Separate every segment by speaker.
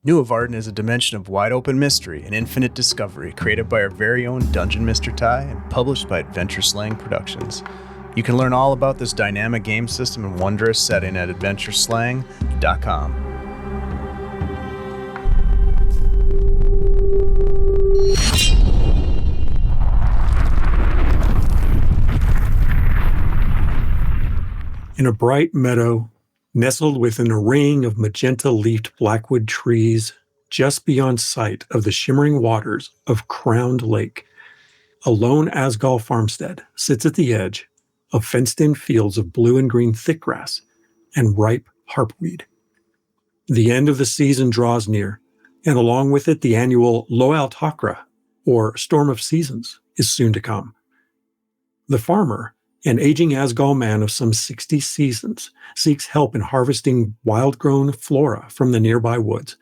Speaker 1: Nuovarden is a dimension of wide-open mystery and infinite discovery created by our very own DungeonMisterTy and published by Adventure Slang Productions. You can learn all about this dynamic game system and wondrous setting at adventureslang.com.
Speaker 2: In a bright meadow, nestled within a ring of magenta-leafed blackwood trees, just beyond sight of the shimmering waters of Crowned Lake, a lone Asgal farmstead sits at the edge of fenced-in fields of blue and green thickgrass and ripe harpweed. The end of the season draws near, and along with it the annual Loal Takra, or Storm of Seasons, is soon to come. The farmer, an aging Asgal man of some 60 seasons, seeks help in harvesting wild-grown flora from the nearby woods,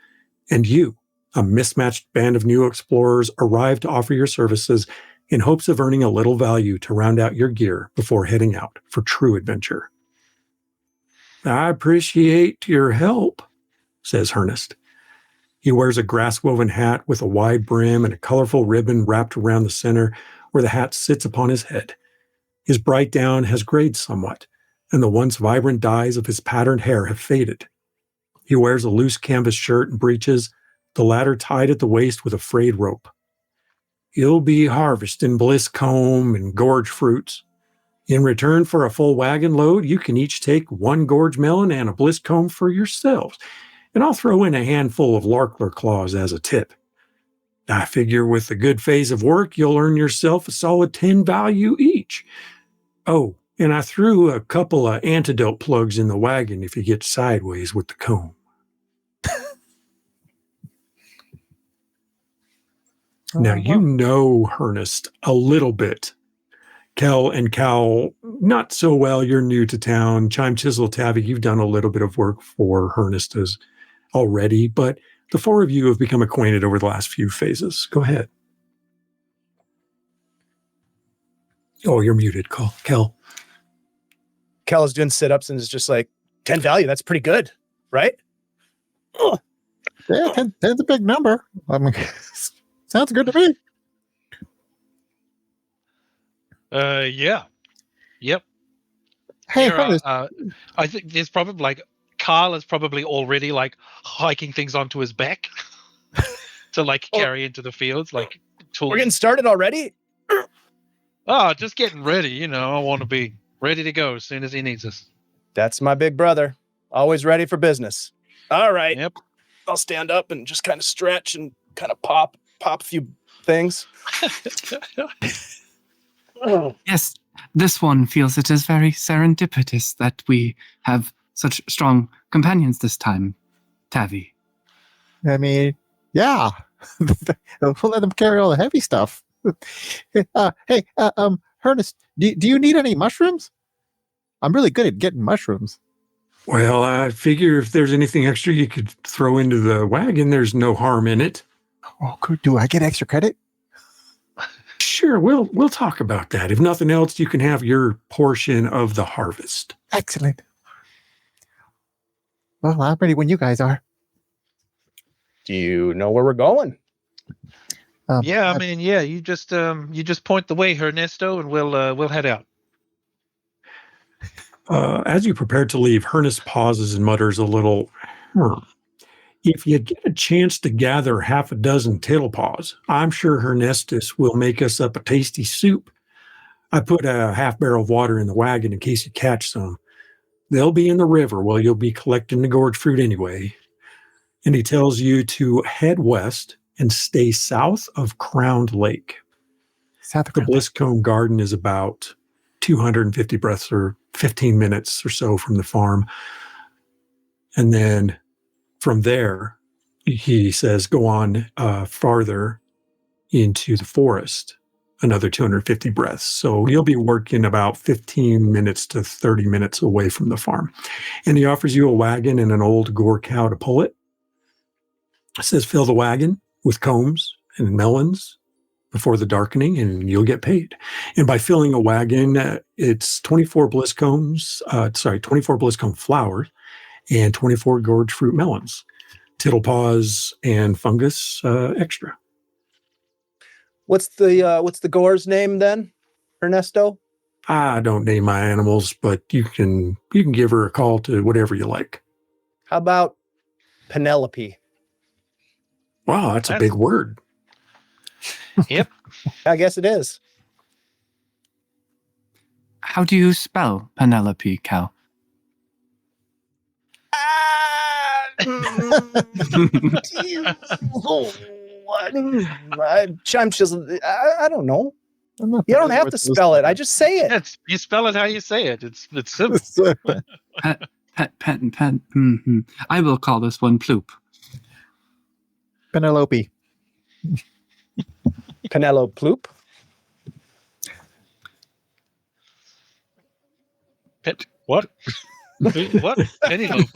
Speaker 2: and you, a mismatched band of new explorers, arrive to offer your services in hopes of earning a little value to round out your gear before heading out for true adventure. "I appreciate your help," says Hurnest. He wears a grass-woven hat with a wide brim and a colorful ribbon wrapped around the center where the hat sits upon his head. His bright down has grayed somewhat, and the once vibrant dyes of his patterned hair have faded. He wears a loose canvas shirt and breeches, the latter tied at the waist with a frayed rope. "You'll be harvesting blisscomb and gorge fruits. In return for a full wagon load, you can each take one gorge melon and a blisscomb for yourselves, and I'll throw in a handful of larkler claws as a tip. I figure with a good phase of work, you'll earn yourself a solid 10 value each. Oh, and I threw a couple of antidote plugs in the wagon if you get sideways with the comb." Now, you know Hurnest a little bit. Kel and Cal, not so well. You're new to town. Chime, Chisel, Tavi, you've done a little bit of work for Hurnest already, but the four of you have become acquainted over the last few phases. Go ahead. Oh, you're muted, Kel.
Speaker 1: Kel is doing sit-ups and is just like, 10 value, that's pretty good, right?
Speaker 3: Yeah, 10's a big number. I mean, sounds good to me.
Speaker 4: Yeah. Yep.
Speaker 3: Hey,
Speaker 4: Here, I think there's probably like Carl is probably already like hiking things onto his back to like carry into the fields. Like tools.
Speaker 1: We're getting started already?
Speaker 4: Oh, just getting ready. I want to be ready to go as soon as he needs us.
Speaker 1: That's my big brother. Always ready for business. All right.
Speaker 4: Yep.
Speaker 1: I'll stand up and just kind of stretch and kind of pop a few things.
Speaker 5: Yes, this one feels it is very serendipitous that we have such strong companions this time, Tavi.
Speaker 3: I mean, yeah. We'll let them carry all the heavy stuff. Hey, Hurnest, do you need any mushrooms? I'm really good at getting mushrooms.
Speaker 2: Well, I figure if there's anything extra you could throw into the wagon, there's no harm in it.
Speaker 3: Oh, good. Do I get extra credit?
Speaker 2: Sure, we'll talk about that. If nothing else, you can have your portion of the harvest.
Speaker 3: Excellent. Well, I'm ready when you guys are.
Speaker 1: Do you know where we're going?
Speaker 4: Yeah, I mean, yeah. You just point the way, Ernesto, and we'll head out.
Speaker 2: As you prepare to leave, Hurnest pauses and mutters a little, "If you get a chance to gather half a dozen tittlepaws, I'm sure Hurnestus will make us up a tasty soup. I put a half barrel of water in the wagon in case you catch some. They'll be in the river while you'll be collecting the gorge fruit anyway." And he tells you to head west and stay south of Crowned Lake.
Speaker 3: South of
Speaker 2: The
Speaker 3: Crowned Lake.
Speaker 2: Blisscomb Garden is about 250 breaths or 15 minutes or so from the farm. And then from there, he says, go on farther into the forest, another 250 breaths. So you'll be working about 15 minutes to 30 minutes away from the farm. And he offers you a wagon and an old gore cow to pull it. It says, fill the wagon with combs and melons before the darkening, and you'll get paid. And by filling a wagon, it's 24 blisscomb flowers and 24 gorge fruit melons. tittlepaws and fungus extra.
Speaker 6: What's the gore's name then, Ernesto?
Speaker 2: I don't name my animals, but you can give her a call to whatever you like.
Speaker 6: How about Penelope?
Speaker 2: Wow, that's a big word.
Speaker 4: Yep.
Speaker 6: I guess it is.
Speaker 5: How do you spell Penelope, Cal?
Speaker 6: I'm just, I don't know.
Speaker 3: I'm not
Speaker 6: You don't
Speaker 3: familiar
Speaker 6: have
Speaker 3: with
Speaker 6: to
Speaker 3: those
Speaker 6: spell it. I
Speaker 3: terms.
Speaker 6: just say it.
Speaker 4: You spell it how you say it. It's simple.
Speaker 5: Pet. I will call this one Ploop.
Speaker 3: Penelope.
Speaker 6: Penelope Ploop.
Speaker 4: Pet what? What? Penelope.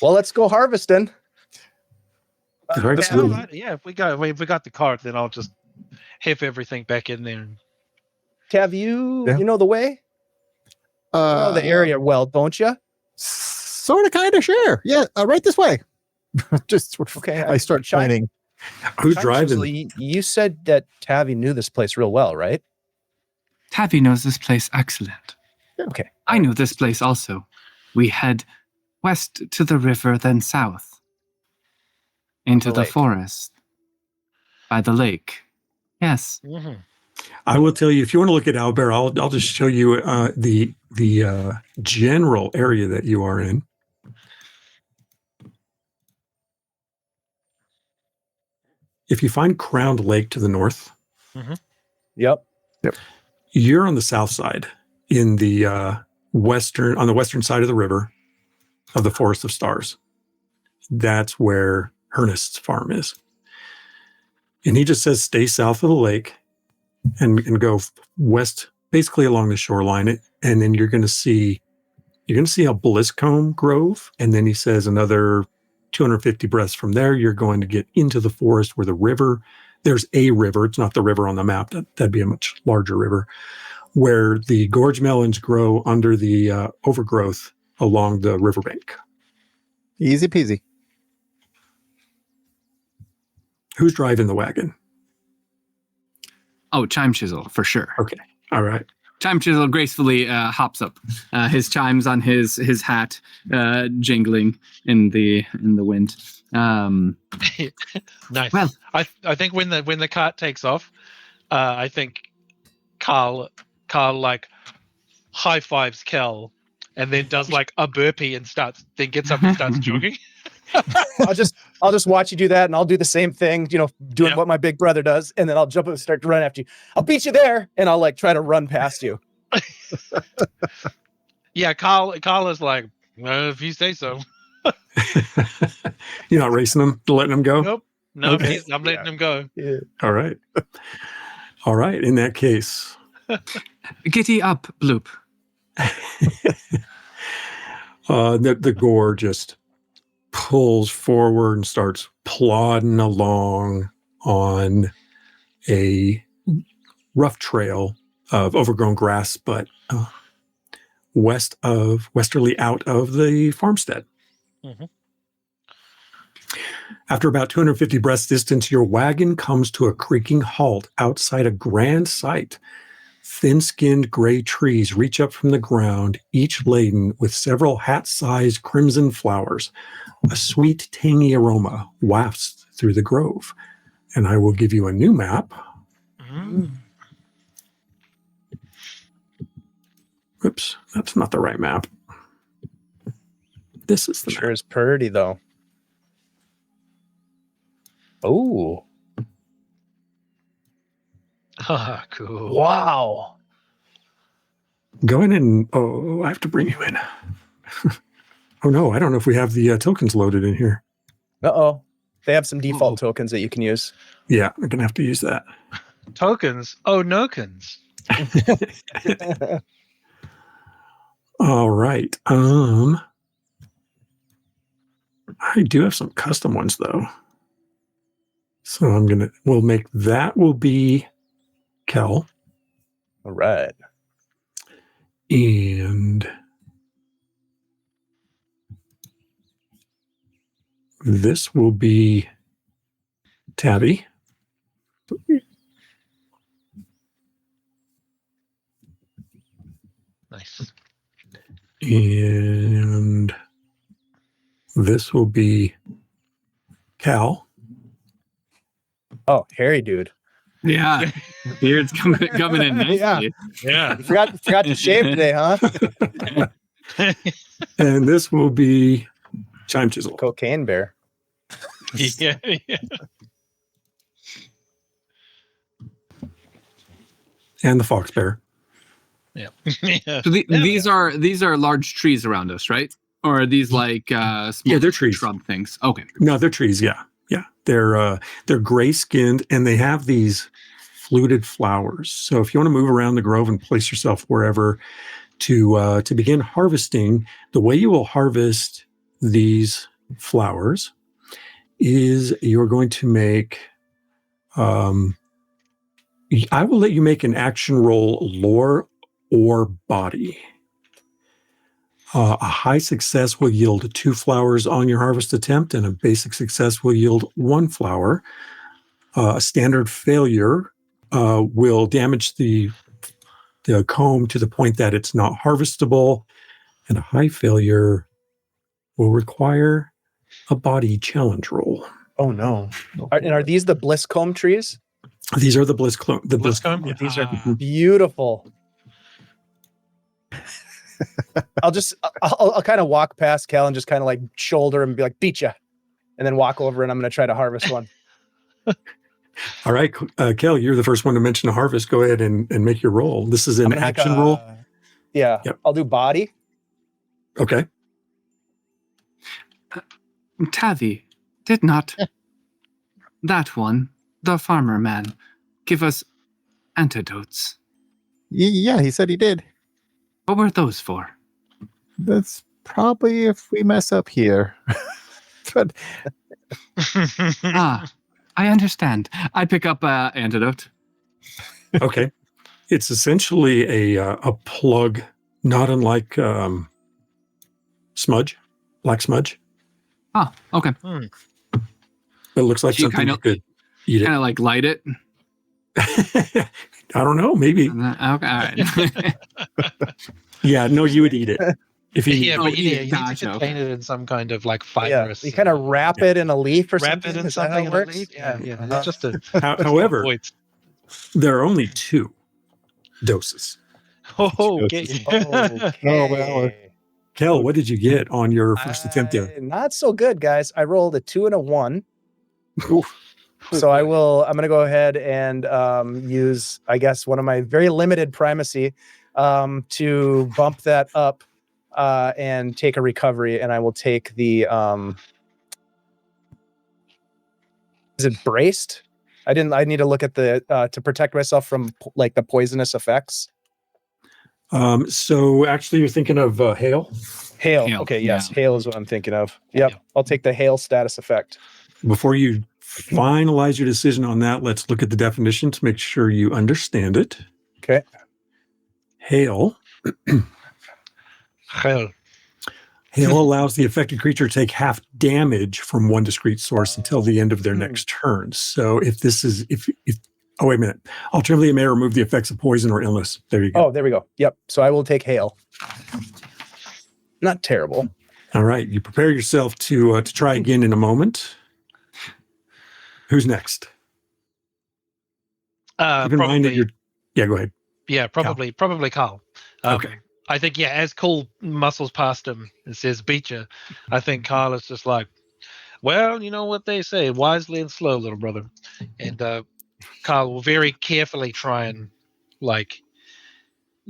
Speaker 6: Well, let's go harvesting.
Speaker 2: All right,
Speaker 4: Yeah,
Speaker 2: so-
Speaker 4: all right. Yeah, if we got the cart, then I'll just have everything back in there.
Speaker 6: Have you,
Speaker 3: Yeah.
Speaker 6: you know the way? You know the area well, don't you?
Speaker 3: Sort of, kind of, sure. Yeah, right this way. Just sort of,
Speaker 6: Okay,
Speaker 3: I start
Speaker 6: Chime-
Speaker 3: pointing.
Speaker 2: Who's
Speaker 6: Chime
Speaker 2: driving?
Speaker 6: Chisel, you said that Tavi knew this place real well, right?
Speaker 5: Tavi knows this place excellent.
Speaker 6: Okay.
Speaker 5: I know this place also. We head west to the river, then south into
Speaker 6: The
Speaker 5: the
Speaker 6: lake.
Speaker 5: forest by the lake. Yes.
Speaker 4: Mm-hmm.
Speaker 2: I will tell you, if you want to look at Albert, I'll just show you the general area that you are in. If you find Crowned Lake to the north,
Speaker 6: Yep.
Speaker 2: you're on the south side in the on the western side of the river of the Forest of Stars. That's where Hurnest's farm is. And he just says stay south of the lake and go west, basically along the shoreline. And then you're going to see a Blisscomb Grove. And then he says another 250 breaths from there, you're going to get into the forest where there's a river. It's not the river on the map. That'd be a much larger river, where the gorge melons grow under the overgrowth along the riverbank.
Speaker 3: Easy peasy.
Speaker 2: Who's driving the wagon?
Speaker 5: Oh, Chime Chisel, for sure.
Speaker 2: Okay. All right.
Speaker 5: Chime Chisel gracefully hops up, his chimes on his hat jingling in the wind.
Speaker 4: Nice.
Speaker 5: Well,
Speaker 4: I think when the cart takes off, I think Carl like high fives Kel, and then does like a burpee and then gets up and starts jogging.
Speaker 6: I'll just watch you do that, and I'll do the same thing, doing what my big brother does, and then I'll jump up and start to run after you. I'll beat you there, and I'll like try to run past you.
Speaker 4: Yeah, Carl is like, well, if you say so.
Speaker 2: You're not racing them, letting them go?
Speaker 4: Nope. No,
Speaker 2: Okay.
Speaker 4: I'm letting him go.
Speaker 6: Yeah.
Speaker 2: All right. All right. In that case,
Speaker 5: Giddy up, Bloop.
Speaker 2: the gore just pulls forward and starts plodding along on a rough trail of overgrown grass, but westerly out of the farmstead.
Speaker 4: Mm-hmm.
Speaker 2: After about 250 breaths distance, your wagon comes to a creaking halt outside a grand sight. Thin-skinned gray trees reach up from the ground, each laden with several hat-sized crimson flowers. A sweet, tangy aroma wafts through the grove. And I will give you a new map.
Speaker 4: Mm.
Speaker 2: Oops, that's not the right map. This is the
Speaker 6: Sure is pretty though. Oh,
Speaker 4: Ah, cool.
Speaker 6: wow.
Speaker 2: Go in and, I have to bring you in. Oh no, I don't know if we have the tokens loaded in here.
Speaker 6: Uh-oh. They have some default tokens that you can use.
Speaker 2: Yeah, I'm going to have to use that.
Speaker 4: Tokens? Oh, nokens.
Speaker 2: All right. I do have some custom ones though. So we'll make that will be Kel.
Speaker 6: All right.
Speaker 2: And This will be Tabby.
Speaker 4: Nice.
Speaker 2: And this will be Cal.
Speaker 6: Oh, hairy dude.
Speaker 5: Yeah, beard's coming in nicely.
Speaker 6: Yeah.
Speaker 4: Yeah.
Speaker 6: You forgot to shave today, huh?
Speaker 2: And this will be Chime Chisel.
Speaker 6: Cocaine bear.
Speaker 4: yeah.
Speaker 2: And the Fox Bear.
Speaker 4: Yeah.
Speaker 5: So these are large trees around us, right? Or are these like small
Speaker 2: they're trees.
Speaker 5: shrub things? Okay.
Speaker 2: No, they're trees. Yeah. They're gray skinned and they have these fluted flowers. So if you want to move around the grove and place yourself wherever to begin harvesting, the way you will harvest these flowers is you're going to make. I will let you make an action roll, lore or body. A high success will yield 2 flowers on your harvest attempt, and a basic success will yield 1 flower. A standard failure will damage the comb to the point that it's not harvestable, and a high failure will require a body challenge roll.
Speaker 6: Oh no! Are these the Blisscomb trees?
Speaker 2: These are the Blisscomb. The
Speaker 4: Blisscomb?
Speaker 2: Yeah.
Speaker 6: These are beautiful. I'll kind of walk past Cal and just kind of like shoulder him and be like, beat ya, and then walk over and I'm going to try to harvest one.
Speaker 2: All right, Kel, you're the first one to mention a harvest. Go ahead and make your roll. This is an action roll.
Speaker 6: Yeah.
Speaker 2: Yep.
Speaker 6: I'll do body.
Speaker 2: Okay.
Speaker 5: Tavi, did not that one, the farmer man, give us antidotes?
Speaker 3: Yeah, he said he did.
Speaker 5: What were those for?
Speaker 3: That's probably if we mess up here. But
Speaker 5: I understand. I pick up antidote.
Speaker 2: Okay. It's essentially a plug, not unlike smudge, black smudge.
Speaker 5: Oh, okay.
Speaker 2: But it looks like
Speaker 5: So you
Speaker 2: something you could eat
Speaker 5: Kind of like light it.
Speaker 2: it. I don't know. Maybe.
Speaker 5: Okay, all right.
Speaker 2: Yeah. No, you would eat it if you.
Speaker 4: Yeah,
Speaker 5: Oh,
Speaker 4: but
Speaker 5: yeah,
Speaker 4: you need
Speaker 5: gotcha,
Speaker 4: to
Speaker 5: okay.
Speaker 4: contain it in some kind of like
Speaker 6: Yeah.
Speaker 4: fibrous.
Speaker 6: You kind of wrap it in a leaf or
Speaker 4: wrap
Speaker 6: something.
Speaker 4: it in
Speaker 6: Is that how
Speaker 4: something
Speaker 6: it
Speaker 4: in a
Speaker 6: works?
Speaker 4: leaf. Yeah. It's just a.
Speaker 2: However,
Speaker 4: Wait.
Speaker 2: there are only 2 doses.
Speaker 4: Oh, get you.
Speaker 3: well,
Speaker 2: Kel, what did you get on your first attempt there?
Speaker 6: Not so good, guys. I rolled a 2 and a 1. So I'm going to go ahead and use, I guess, one of my very limited primacy to bump that up and take a recovery. And I will take the, is it braced? I need to look at the, to protect myself from like the poisonous effects.
Speaker 2: So actually you're thinking of hail.
Speaker 6: Hail.
Speaker 5: Hail,
Speaker 6: Okay. Yes.
Speaker 5: yeah.
Speaker 6: Hail is what I'm thinking of. Yep. I'll take the hail status effect.
Speaker 2: Before you finalize your decision on that, let's look at the definition to make sure you understand it.
Speaker 6: Okay.
Speaker 2: Hail.
Speaker 4: Hell.
Speaker 2: Hail allows the affected creature to take half damage from one discrete source until the end of their next turn. So if oh, wait a minute. Alternatively, it may remove the effects of poison or illness. There you go.
Speaker 6: Oh, there we go. Yep. So I will take hail. Not terrible.
Speaker 2: All right. You prepare yourself to try again in a moment. Who's next? Keep in mind that you're. Yeah, go ahead.
Speaker 4: Yeah, probably Carl.
Speaker 2: Okay.
Speaker 4: I think as Cool muscles past him and says beat you, I think Carl is just like, well, you know what they say, wisely and slow, little brother. And Carl will very carefully try and like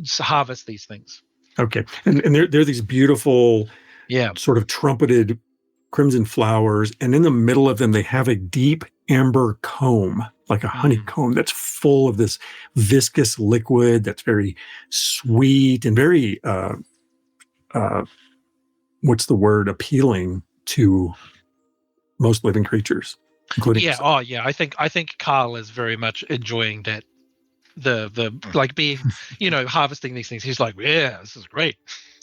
Speaker 4: harvest these things.
Speaker 2: Okay. And they're these beautiful,
Speaker 4: Yeah.
Speaker 2: sort of trumpeted crimson flowers, and in the middle of them they have a deep amber comb, like a honeycomb that's full of this viscous liquid that's very sweet and very what's the word, appealing to most living creatures, including
Speaker 4: Yeah. Oh, yeah. I think Carl is very much enjoying that. The like being, harvesting these things. He's like, yeah, this is great.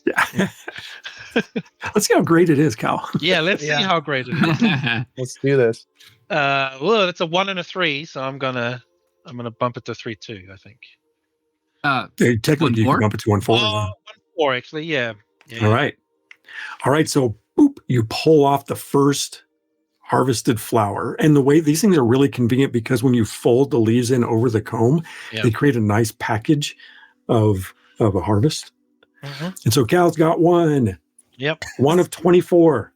Speaker 2: Yeah. Let's see how great it is, Cal.
Speaker 4: Yeah, let's see how great it is.
Speaker 6: Let's do this.
Speaker 4: Well, it's a 1 and a 3, so I'm gonna bump it to 3-2. I think.
Speaker 2: Technically, you can bump it to 1-4.
Speaker 4: Oh, 1-4 actually. Yeah.
Speaker 2: All right. So, boop, you pull off the first harvested flower, and the way these things are really convenient because when you fold the leaves in over the comb, they create a nice package of a harvest.
Speaker 4: Mm-hmm.
Speaker 2: And so Cal's got one.
Speaker 4: Yep.
Speaker 2: 1 of 24.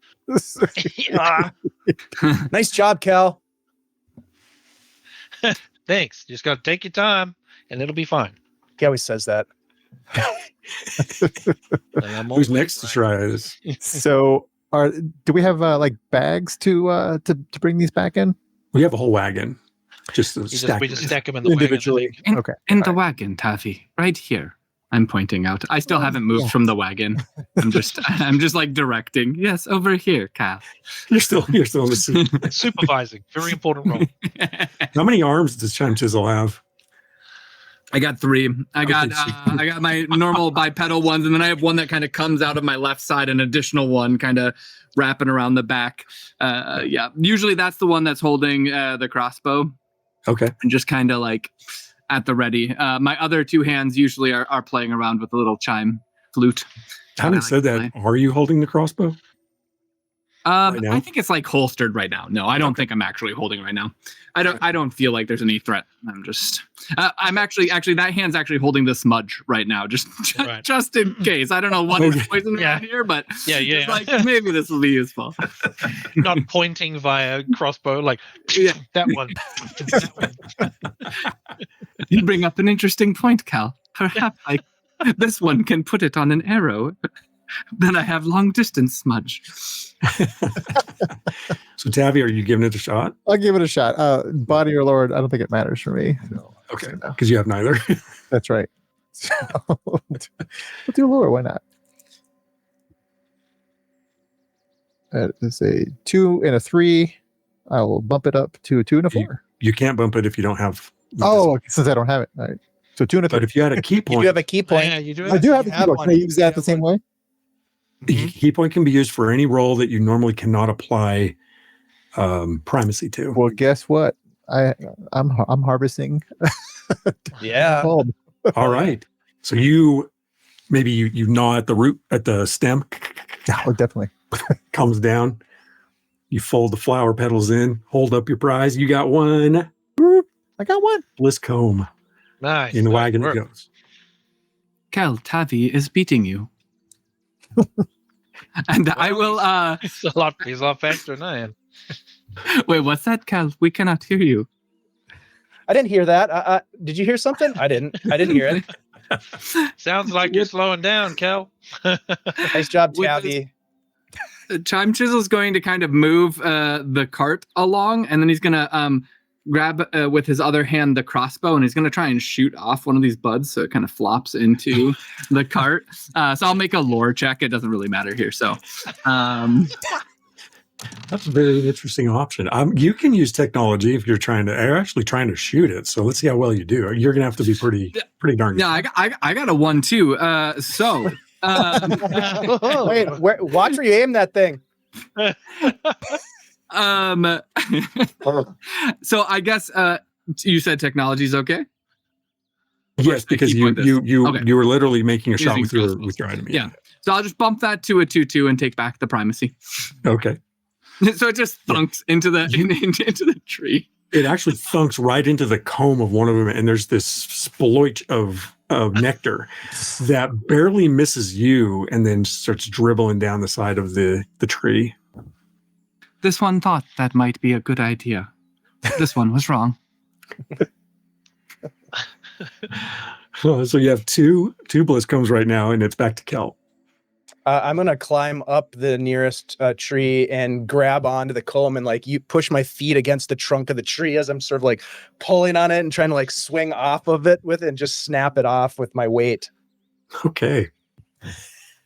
Speaker 6: Nice job, Cal.
Speaker 4: Thanks. Just gotta take your time, and it'll be fine.
Speaker 6: He always says that.
Speaker 2: Who's next to try this?
Speaker 3: So, do we have like bags to bring these back in?
Speaker 2: We have a whole wagon.
Speaker 4: We just stack them in the
Speaker 3: individually.
Speaker 4: wagon.
Speaker 3: Okay.
Speaker 5: In the wagon, Taffy, right here. I'm pointing out. I still haven't moved from the wagon. I'm just like directing. Yes, over here, Cal.
Speaker 2: You're still in the seat.
Speaker 4: Supervising, very important role.
Speaker 2: How many arms does Chime Chisel have?
Speaker 5: I got 3. I got my normal bipedal ones, and then I have one that kind of comes out of my left side, an additional one kind of wrapping around the back. Usually that's the one that's holding the crossbow.
Speaker 2: Okay.
Speaker 5: And just kind of like at the ready. My other 2 hands usually are playing around with a little chime flute.
Speaker 2: Having said that, are you holding the crossbow? Right now?
Speaker 5: I think it's like holstered right now. No, I don't think I'm actually holding right now. I don't feel like there's any threat. I'm just I'm actually that hand's actually holding the smudge right now, just in case. I don't know what is poison around here, but like, maybe this will be useful.
Speaker 4: Not pointing via crossbow, like that one.
Speaker 5: You bring up an interesting point, Cal. Perhaps this one can put it on an arrow. Then I have long distance smudge.
Speaker 2: So Tavi, are you giving it a shot?
Speaker 3: I'll give it a shot. Body or Lord, I don't think it matters for me. So,
Speaker 2: okay, because you have neither.
Speaker 3: That's right. So, we'll do Lord. Why not? It's a 2 and a 3. I will bump it up to a 2 and a 4.
Speaker 2: You can't bump it if you don't have.
Speaker 3: Since I don't have it. All right. So 2 and a 3.
Speaker 2: But if you had a key point,
Speaker 6: you have a key point.
Speaker 4: Yeah, you do.
Speaker 3: I do have a key point. Can I use that the same way?
Speaker 2: The key point can be used for any role that you normally cannot apply primacy to.
Speaker 3: Well, guess what? I'm harvesting.
Speaker 6: Yeah.
Speaker 2: All right. So you gnaw at the root, at the stem.
Speaker 3: Oh, definitely.
Speaker 2: Comes down. You fold the flower petals in. Hold up your prize. You got one. Boop.
Speaker 3: I got one.
Speaker 2: Bliss comb.
Speaker 4: Nice.
Speaker 2: In the wagon it goes.
Speaker 5: Cal, Tavi is beating you. And I will
Speaker 4: He's a lot faster than I am.
Speaker 5: Wait, what's that, Cal? We cannot hear you.
Speaker 6: I didn't hear that. Did you hear something? I didn't hear it.
Speaker 4: Sounds like you're slowing down, Cal.
Speaker 6: Nice job, Tavi.
Speaker 5: Chime Chisel's going to kind of move the cart along, and then he's going to grab with his other hand the crossbow, and he's going to try and shoot off one of these buds so it kind of flops into the cart. So I'll make a lore check. It doesn't really matter here. So
Speaker 2: that's a very interesting option. You can use technology if you're actually trying to shoot it. So let's see how well you do. You're going to have to be pretty darn good.
Speaker 5: Yeah, I got a 1 too. So
Speaker 6: wait, watch where you aim that thing.
Speaker 5: So I guess you said technology is okay.
Speaker 2: Yes, because you were literally making a shot with your item.
Speaker 5: Yeah. So I'll just bump that to a 2/2 and take back the primacy.
Speaker 2: Okay.
Speaker 5: So it just thunks into the tree.
Speaker 2: It actually thunks right into the comb of one of them, and there's this sploich of nectar that barely misses you and then starts dribbling down the side of the tree.
Speaker 5: This one thought that might be a good idea. This one was wrong.
Speaker 2: So you have two bliss combs right now, and it's back to Kel.
Speaker 6: I'm gonna climb up the nearest tree and grab onto the comb and you push my feet against the trunk of the tree as I'm sort of pulling on it and trying to swing off of it with it and just snap it off with my weight.
Speaker 2: Okay.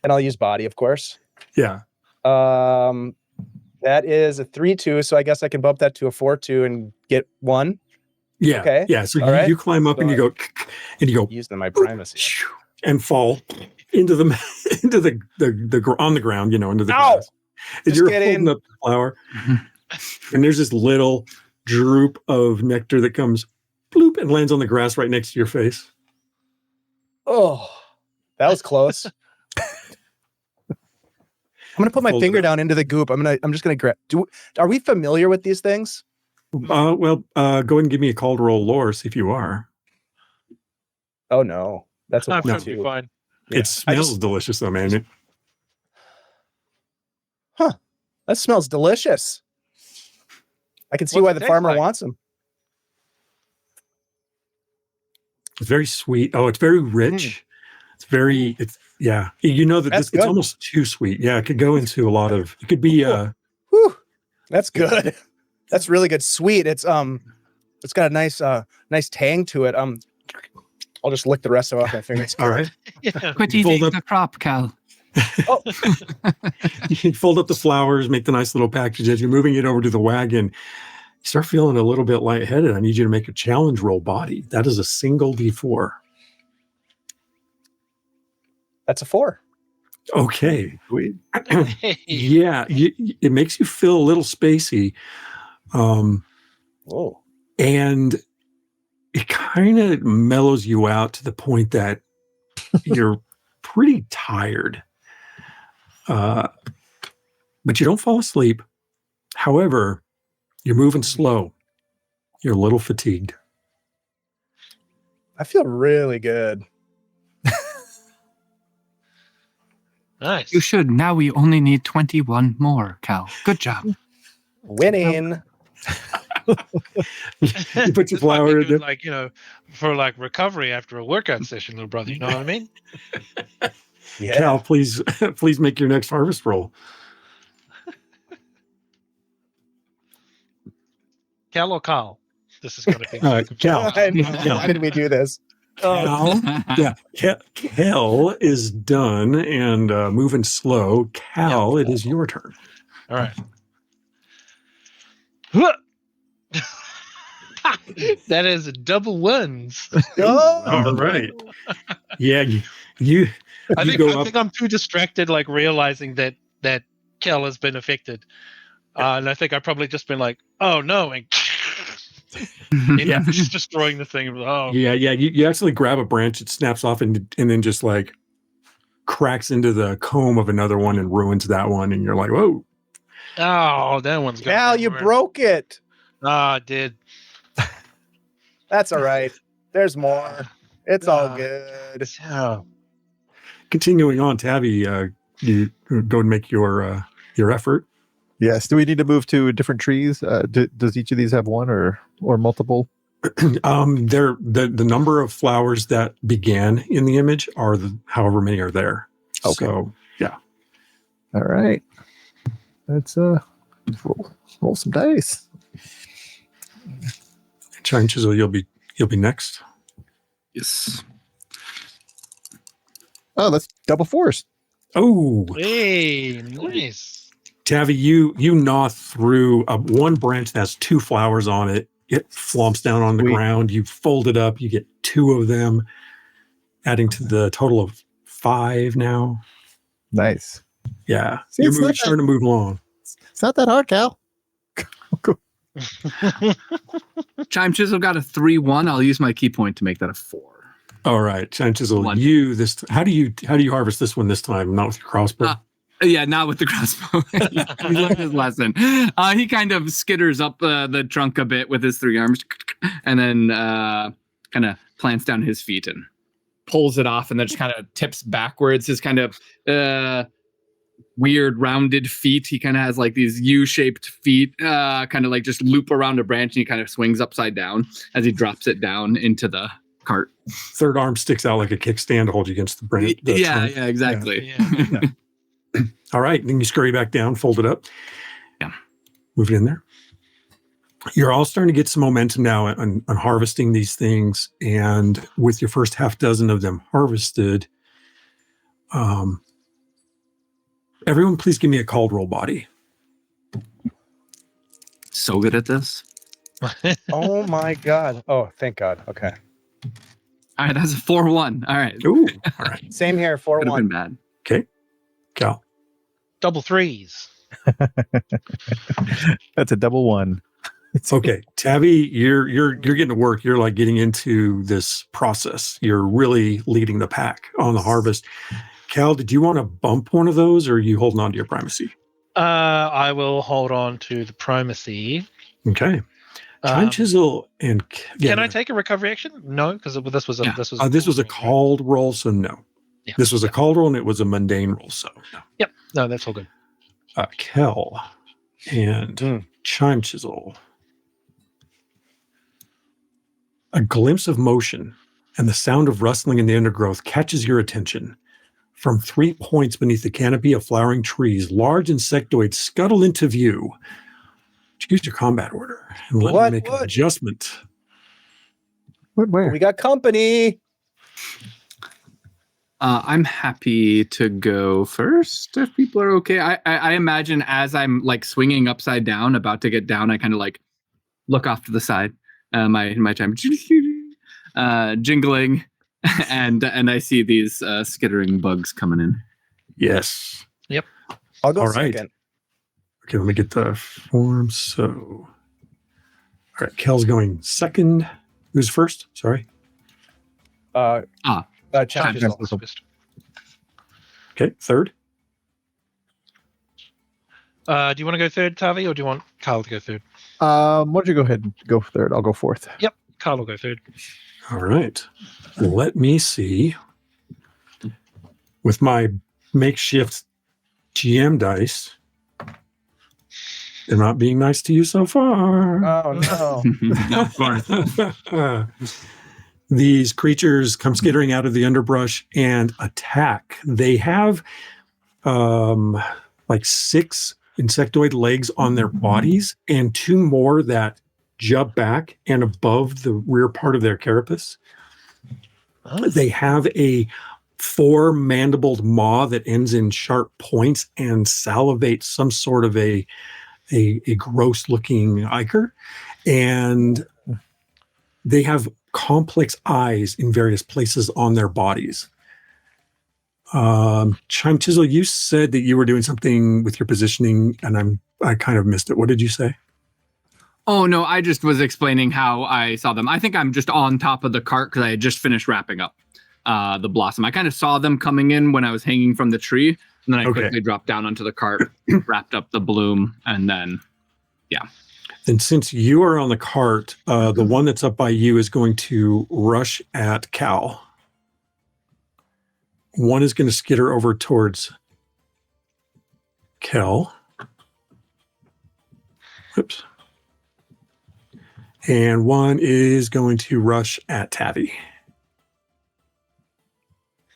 Speaker 6: And I'll use body, of course.
Speaker 2: Yeah.
Speaker 6: That is a 3/2, so I guess I can bump that to a 4/2 and get 1.
Speaker 2: Yeah. Okay. Yeah. So you climb up and you go
Speaker 6: using my primacy
Speaker 2: and fall. into the on the ground, into the
Speaker 6: Ow!
Speaker 2: grass. And
Speaker 6: Just
Speaker 2: you're
Speaker 6: kidding.
Speaker 2: holding up the flower, and there's this little droop of nectar that comes bloop and lands on the grass right next to your face.
Speaker 6: Oh, that was close. I'm gonna put my
Speaker 2: Fold it
Speaker 6: finger
Speaker 2: up.
Speaker 6: down into the goop. I'm just gonna grab. Are we familiar with these things?
Speaker 2: Go ahead and give me a call to roll lore, see if you are.
Speaker 6: Oh no, that's
Speaker 4: I'm
Speaker 6: a
Speaker 4: sure
Speaker 6: one
Speaker 4: it'll be
Speaker 6: too.
Speaker 4: fine.
Speaker 6: Yeah.
Speaker 2: It smells delicious though, man.
Speaker 6: That smells delicious. I can see
Speaker 4: What's
Speaker 6: why
Speaker 4: it
Speaker 6: the
Speaker 4: taste
Speaker 6: farmer
Speaker 4: like?
Speaker 6: wants them.
Speaker 2: It's very sweet. Oh, it's very rich. It's very, that
Speaker 6: That's
Speaker 2: it's
Speaker 6: good.
Speaker 2: almost too sweet. Yeah, it could go into a lot of, it could be,
Speaker 6: Whew, that's good. That's really good. Sweet. It's got a nice tang to it. I'll just lick the rest of it off my fingers.
Speaker 2: all right.
Speaker 4: Yeah.
Speaker 5: Quit
Speaker 2: Fold
Speaker 5: eating
Speaker 2: up.
Speaker 5: the crop, Cal.
Speaker 6: Oh,
Speaker 2: You can fold up the flowers, make the nice little package. As you're moving it over to the wagon, you start feeling a little bit lightheaded. I need you to make a challenge roll body. That is a single D4.
Speaker 6: that's a 4.
Speaker 2: Okay.
Speaker 3: Sweet.
Speaker 2: Yeah, it makes you feel a little spacey.
Speaker 6: Whoa.
Speaker 2: And it kind of mellows you out to the point that you're pretty tired. But you don't fall asleep. However, you're moving slow. You're a little fatigued.
Speaker 6: I feel really good.
Speaker 4: Nice.
Speaker 5: You should. Now we only need 21 more, Cal. Good job.
Speaker 6: Winning.
Speaker 2: You put your
Speaker 4: This might be
Speaker 2: flower in
Speaker 4: good,
Speaker 2: there.
Speaker 4: for recovery after a workout session, little brother. You know what I mean?
Speaker 6: Yeah.
Speaker 2: Cal, please make your next harvest roll.
Speaker 4: Cal or Carl? This is going to be.
Speaker 2: Cal.
Speaker 6: I know.
Speaker 2: Yeah.
Speaker 6: Why did we do this?
Speaker 2: Cal, Cal is done and moving slow. Cal, it is your turn.
Speaker 4: All right. That is double ones.
Speaker 6: Oh,
Speaker 2: All right. Yeah, you
Speaker 4: I
Speaker 2: go up.
Speaker 4: think I'm too distracted, realizing that Kel has been affected, and I think I've probably just been like, "Oh no!" and
Speaker 2: Yeah.
Speaker 4: just destroying the thing. Oh,
Speaker 2: Yeah. You actually grab a branch, it snaps off, and then just cracks into the comb of another one and ruins that one. And you're like, whoa.
Speaker 4: oh, that one's gone
Speaker 6: Cal, you
Speaker 4: everywhere.
Speaker 6: broke it.
Speaker 4: Ah, I did.
Speaker 6: That's all right. There's more. It's all
Speaker 4: Ah.
Speaker 6: good.
Speaker 4: Oh.
Speaker 2: Continuing on, Tabby, you go and make your effort.
Speaker 3: Yes. Do we need to move to different trees? Does each of these have one or multiple?
Speaker 2: There, the number of flowers that began in the image are however many are there.
Speaker 3: Okay.
Speaker 2: So, yeah.
Speaker 3: All right. Let's roll some dice.
Speaker 2: Giant Chisel, you'll be next.
Speaker 5: Yes.
Speaker 3: Oh, that's double fours.
Speaker 2: Oh,
Speaker 4: Hey, nice.
Speaker 2: Tavi, you gnaw through one branch that has 2 flowers on it. It flumps down on the
Speaker 3: Sweet.
Speaker 2: ground. You fold it up. You get 2 of them, adding to the total of 5 now.
Speaker 3: Nice.
Speaker 2: Yeah,
Speaker 3: See,
Speaker 2: you're
Speaker 3: it's not
Speaker 2: starting to move along.
Speaker 3: It's not that hard, Cal.
Speaker 5: Chime Chisel got a 3-1. I'll use my key point to make that a 4.
Speaker 2: All right, Giant Chisel,
Speaker 5: One.
Speaker 2: how do you harvest this one this time? Not with your crossbow.
Speaker 5: Yeah, not with the crossbow. He learned his lesson. He kind of skitters up the trunk a bit with his 3 arms, and then kind of plants down his feet and pulls it off, and then just kind of tips backwards. His kind of weird rounded feet. He kind of has these U-shaped feet, kind of just loop around a branch, and he kind of swings upside down as he drops it down into the cart.
Speaker 2: Third arm sticks out like a kickstand to hold you against the branch.
Speaker 5: Yeah,
Speaker 2: trunk.
Speaker 5: exactly.
Speaker 4: Yeah.
Speaker 2: All right, then you scurry back down, fold it up.
Speaker 5: Yeah.
Speaker 2: Move it in there. You're all starting to get some momentum now on harvesting these things. And with your first half dozen of them harvested, everyone please give me a called roll body.
Speaker 5: So good at this.
Speaker 6: Oh my God. Oh, thank God. Okay.
Speaker 5: All right, that's a 4-1. All right.
Speaker 2: Ooh, all right.
Speaker 6: Same here,
Speaker 5: Could have been
Speaker 6: 4-1.
Speaker 5: bad.
Speaker 2: Okay. Cal.
Speaker 4: Double threes.
Speaker 3: That's a double one.
Speaker 2: Okay, Tabby, you're getting to work. You're like getting into this process. You're really leading the pack on the harvest. Cal, did you want to bump one of those, or are you holding on to your primacy?
Speaker 4: I will hold on to the primacy.
Speaker 2: Okay. Time Chisel and
Speaker 4: Can I take a recovery action? No, because this was
Speaker 5: Yeah.
Speaker 2: this was a called roll, so no.
Speaker 4: Yeah.
Speaker 2: This was a called roll, and it was a mundane roll, so no.
Speaker 4: Yep. No, that's all good.
Speaker 2: Kel and Chime Chisel. A glimpse of motion and the sound of rustling in the undergrowth catches your attention. From 3 points beneath the canopy of flowering trees, large insectoids scuttle into view. Choose your combat order and let me make an adjustment.
Speaker 3: Where?
Speaker 6: We got company.
Speaker 5: I'm happy to go first if people are okay. I imagine as I'm like swinging upside down, about to get down, I kind of like look off to the side. My time jingling, and I see these skittering bugs coming in.
Speaker 2: Yes.
Speaker 4: Yep.
Speaker 6: I'll go
Speaker 2: All right.
Speaker 6: second.
Speaker 2: Okay, let me get the form. So, all right, Kel's going second. Who's first? Sorry.
Speaker 6: Chime Chisel.
Speaker 2: Okay, third.
Speaker 4: Do you want to go third, Tavi, or do you want Carl to go third?
Speaker 3: Why don't you go ahead and go third? I'll go fourth.
Speaker 4: Yep, Carl will go third.
Speaker 2: All right. Let me see. With my makeshift GM dice, they're not being nice to you so far.
Speaker 6: Oh no.
Speaker 5: Of course.
Speaker 2: These creatures come skittering out of the underbrush and attack. They have like 6 insectoid legs on their bodies and 2 more that jump back and above the rear part of their carapace. They have a 4-mandibled maw that ends in sharp points and salivates some sort of a gross looking ichor. And they have complex eyes in various places on their bodies. Chime Chisel, you said that you were doing something with your positioning, and I kind of missed it. What did you say?
Speaker 5: Oh no, I just was explaining how I saw them. I think I'm just on top of the cart because I had just finished wrapping up the blossom. I kind of saw them coming in when I was hanging from the tree, and then I quickly dropped down onto the cart, wrapped up the bloom, and then
Speaker 2: And since you are on the cart, the one that's up by you is going to rush at Cal. One is going to skitter over towards Kel. Oops. And one is going to rush at Tabby.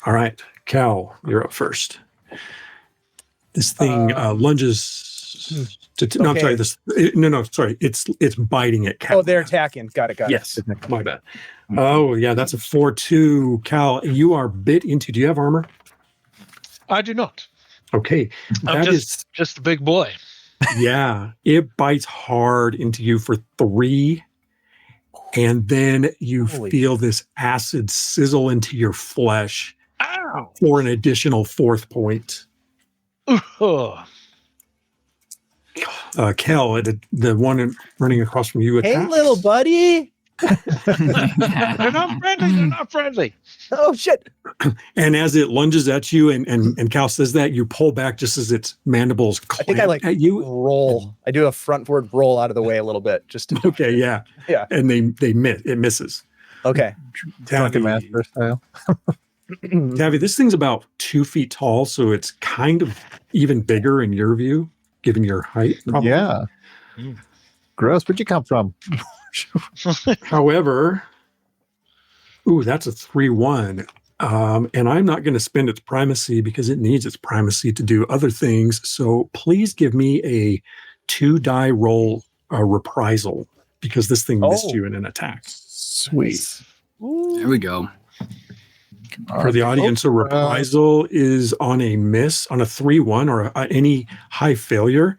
Speaker 2: All right, Cal, you're up first. This thing lunges. No, I'm sorry. Sorry. It's biting at Cal.
Speaker 6: Oh, they're attacking. Got it.
Speaker 2: Yes, my bad. Oh, yeah, that's a 4-2. Cal, you are bit into. Do you have armor?
Speaker 4: I do not.
Speaker 2: Okay,
Speaker 4: I'm just a big boy.
Speaker 2: Yeah, it bites hard into you for 3, and then you feel this acid sizzle into your flesh.
Speaker 4: Ow!
Speaker 2: For an additional 4th point.
Speaker 4: Oh.
Speaker 2: Kel, the one running across from you.
Speaker 6: Hey,
Speaker 2: attacks.
Speaker 6: little buddy.
Speaker 4: They're not friendly. They're not friendly.
Speaker 6: Oh shit.
Speaker 2: And as it lunges at you, and Cal says that, you pull back just as its mandibles clamp
Speaker 6: I think I like
Speaker 2: at you.
Speaker 6: roll. I do a frontward roll out of the way a little bit. Just to
Speaker 2: Okay, yeah. And they miss. It misses.
Speaker 6: Okay.
Speaker 3: Drunken Master style.
Speaker 2: Tabby, this thing's about 2 feet tall, so it's kind of even bigger in your view, given your height. Probably.
Speaker 3: Yeah. Gross. Where'd you come from?
Speaker 2: However, that's a 3-1. And I'm not going to spend its primacy because it needs its primacy to do other things. So please give me a 2-die roll reprisal because this thing missed you in an attack.
Speaker 3: Sweet.
Speaker 5: there we go.
Speaker 2: For the audience, a reprisal is on a miss, on a 3-1 or any high failure.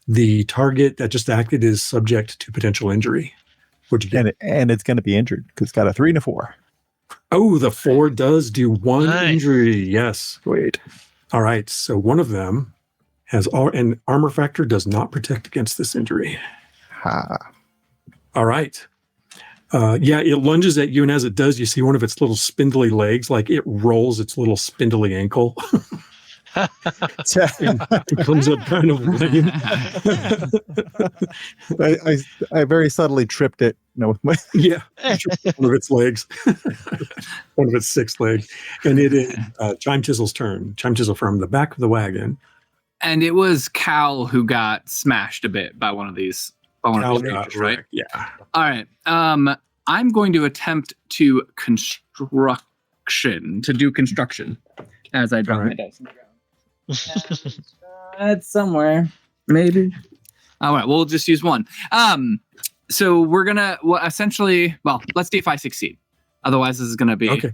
Speaker 2: The target that just acted is subject to potential injury. What'd you get?
Speaker 3: And it's going to be injured because it's got a 3 and a 4.
Speaker 2: Oh, the 4 does do 1
Speaker 4: Nice.
Speaker 2: injury. Yes. Wait. All right. So one of them has and armor factor does not protect against this injury.
Speaker 3: Ha.
Speaker 2: All right. Yeah, it lunges at you, and as it does, you see one of its little spindly legs, like it rolls its little spindly ankle. And it comes up kind of lame.
Speaker 3: I very subtly tripped it. With my
Speaker 2: Yeah, one of its legs, one of its 6 legs, and it is Chime Chisel's turn. Chime Chisel from the back of the wagon.
Speaker 5: And it was Cal who got smashed a bit by one of these.
Speaker 2: Cal
Speaker 5: Creatures,
Speaker 2: got
Speaker 5: right?
Speaker 2: wrecked, yeah.
Speaker 5: All right. I'm going to attempt to do construction as I drop my dice on the ground. It's somewhere, maybe. All right, we'll just use 1. So we're gonna essentially, let's see if I succeed. Otherwise, this is gonna be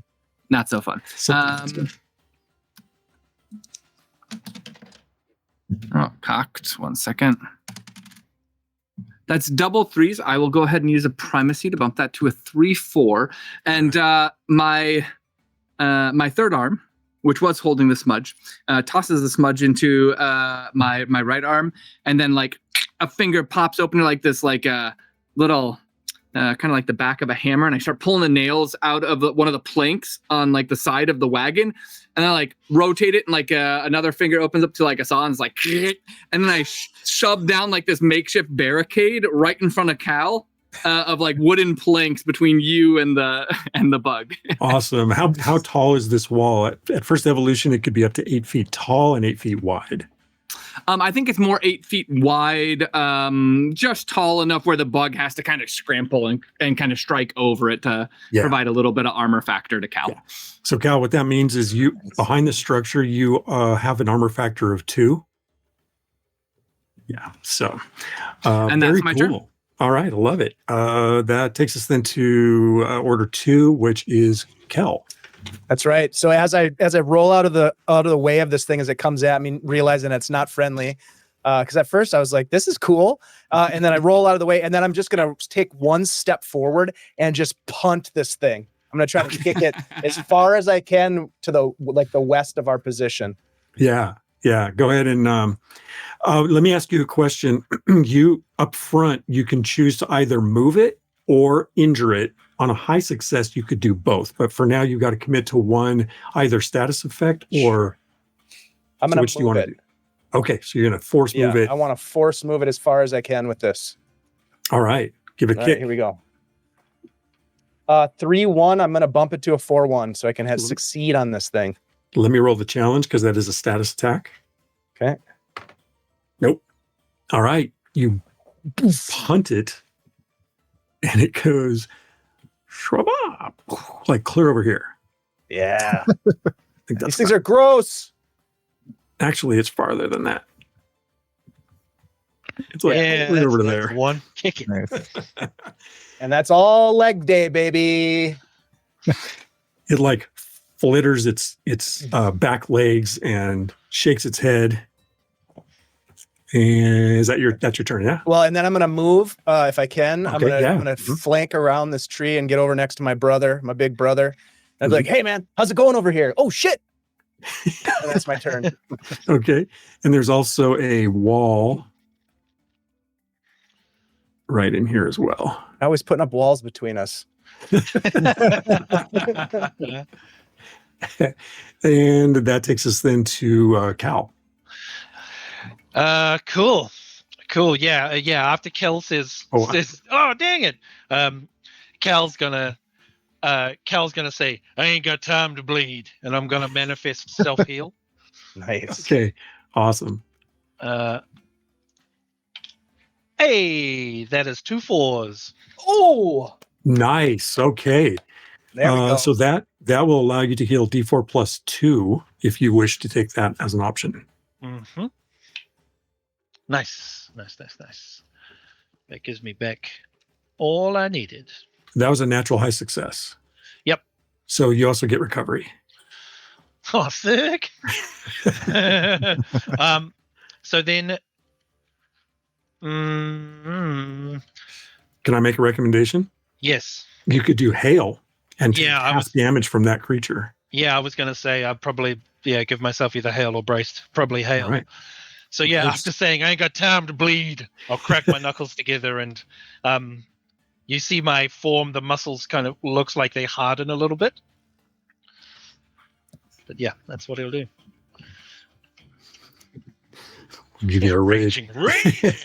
Speaker 5: not so fun. Cocked. 1 second. That's double 3s. I will go ahead and use a primacy to bump that to a 3/4. And my 3rd arm, which was holding the smudge, tosses the smudge into my right arm, and then like a finger pops open like this, like a little kind of like the back of a hammer, and I start pulling the nails out of one of the planks on like the side of the wagon, and I like rotate it, and like another finger opens up to like a saw, and it's like, and then I shove down like this makeshift barricade right in front of Cal. Of like wooden planks between you and the bug.
Speaker 2: Awesome. How tall is this wall? At first evolution, it could be up to 8 feet tall and 8 feet wide.
Speaker 5: I think it's more 8 feet wide, just tall enough where the bug has to kind of scramble and kind of strike over it to provide a little bit of armor factor to Cal.
Speaker 2: Yeah. So Cal, what that means is you behind the structure, you have an armor factor of 2. Yeah. So,
Speaker 5: and that's my turn.
Speaker 2: All right, I love it. That takes us then to order 2, which is Kel.
Speaker 6: That's right. So as I roll out of the way of this thing as it comes at me, realizing it's not friendly, because at first I was like, "This is cool," and then I roll out of the way, and then I'm just gonna take 1 step forward and just punt this thing. I'm gonna try to kick it as far as I can to the west of our position.
Speaker 2: Yeah. Go ahead and let me ask you a question. You up front, you can choose to either move it or injure it. On a high success, you could do both. But for now, you've got to commit to one, either status effect or.
Speaker 6: I'm going to move it.
Speaker 2: Do? Okay, so you're going to force move it.
Speaker 6: I want to force move it as far as I can with this.
Speaker 2: All right, give it a kick.
Speaker 6: Right, here we go. 3-1. I'm going to bump it to a 4-1 so I can succeed on this thing.
Speaker 2: Let me roll the challenge because that is a status attack.
Speaker 6: Okay.
Speaker 2: Nope. All right. You punt it, and it goes like clear over here.
Speaker 6: Yeah.
Speaker 2: I think
Speaker 6: These things are gross.
Speaker 2: Actually, it's farther than that. It's like clear over there.
Speaker 4: 1 kick it.
Speaker 3: Nice.
Speaker 6: And that's all leg day, baby.
Speaker 2: It like flitters its back legs and shakes its head. And that's your turn, yeah?
Speaker 6: Well, and then I'm gonna move if I can.
Speaker 2: Okay,
Speaker 6: I'm gonna flank around this tree and get over next to my brother, my big brother. And I'd be like, "Hey man, how's it going over here?" Oh shit. And that's my turn.
Speaker 2: Okay. And there's also a wall right in here as well.
Speaker 6: I always putting up walls between us.
Speaker 2: And that takes us then to Cal.
Speaker 4: Cool. Yeah. After Kel says, "Oh dang it," Cal's gonna say, "I ain't got time to bleed," and I'm gonna manifest self heal.
Speaker 6: Nice.
Speaker 2: Okay. Awesome.
Speaker 4: Hey, that is 2 4s.
Speaker 6: Oh,
Speaker 2: Nice. Okay.
Speaker 6: there we go.
Speaker 2: So that will allow you to heal D4 plus 2 if you wish to take that as an option.
Speaker 4: Mm-hmm. Nice. That gives me back all I needed.
Speaker 2: That was a natural high success.
Speaker 4: Yep.
Speaker 2: So you also get recovery.
Speaker 4: Oh, sick. So then,
Speaker 2: Can I make a recommendation?
Speaker 4: yes.
Speaker 2: You could do hail. and take
Speaker 4: Yeah, I
Speaker 2: half
Speaker 4: was-
Speaker 2: damage from that creature.
Speaker 4: Yeah, I was going to say I'd probably give myself either hail or braced. Probably hail.
Speaker 2: All right.
Speaker 4: So yeah,
Speaker 2: Okay.
Speaker 4: after saying I ain't got time to bleed, I'll crack my knuckles together, and you see my form. The muscles kind of looks like they harden a little bit. But yeah, that's what he'll do.
Speaker 2: Give you a rage.
Speaker 4: Raging.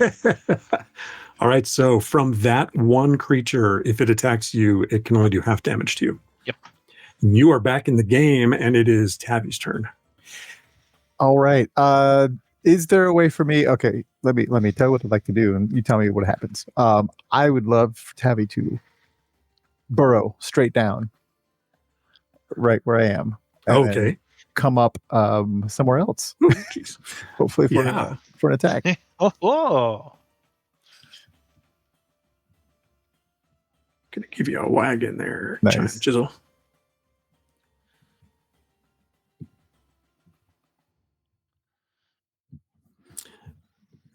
Speaker 2: All right. So from that one creature, if it attacks you, it can only do half damage to you.
Speaker 4: Yep.
Speaker 2: You are back in the game, and it is Tabby's turn.
Speaker 3: All right. Is there a way for me? Okay, let me tell you what I'd like to do, and you tell me what happens. I would love for Tabby to burrow straight down, right where I am. and then
Speaker 2: Okay.
Speaker 3: come up somewhere else.
Speaker 2: Oh, jeez.
Speaker 3: Hopefully
Speaker 2: Yeah.
Speaker 3: for an attack.
Speaker 4: Oh.
Speaker 2: Gonna give you a wagon there,
Speaker 3: Nice.
Speaker 2: Giant Chisel.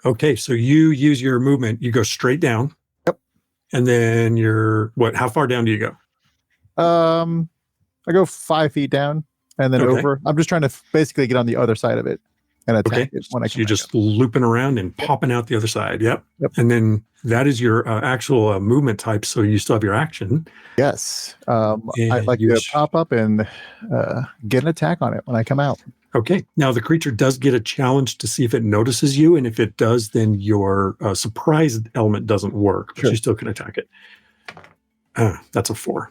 Speaker 2: Okay, so you use your movement. You go straight down.
Speaker 3: Yep.
Speaker 2: And then you're what? How far down do you go?
Speaker 3: I go 5 feet down and then
Speaker 2: Okay.
Speaker 3: over. I'm just trying to basically get on the other side of it and attack
Speaker 2: Okay.
Speaker 3: it when I
Speaker 2: So
Speaker 3: come
Speaker 2: you're
Speaker 3: back
Speaker 2: just
Speaker 3: up.
Speaker 2: looping around and popping out the other side. Yep.
Speaker 3: Yep.
Speaker 2: And then that is your actual movement type. So you still have your action.
Speaker 3: Yes. I'd
Speaker 2: And
Speaker 3: like
Speaker 2: you
Speaker 3: to pop up and get an attack on it when I come out.
Speaker 2: Okay. Now the creature does get a challenge to see if it notices you, and if it does, then your surprise element doesn't work, but
Speaker 3: Sure.
Speaker 2: you still can attack it. That's a 4.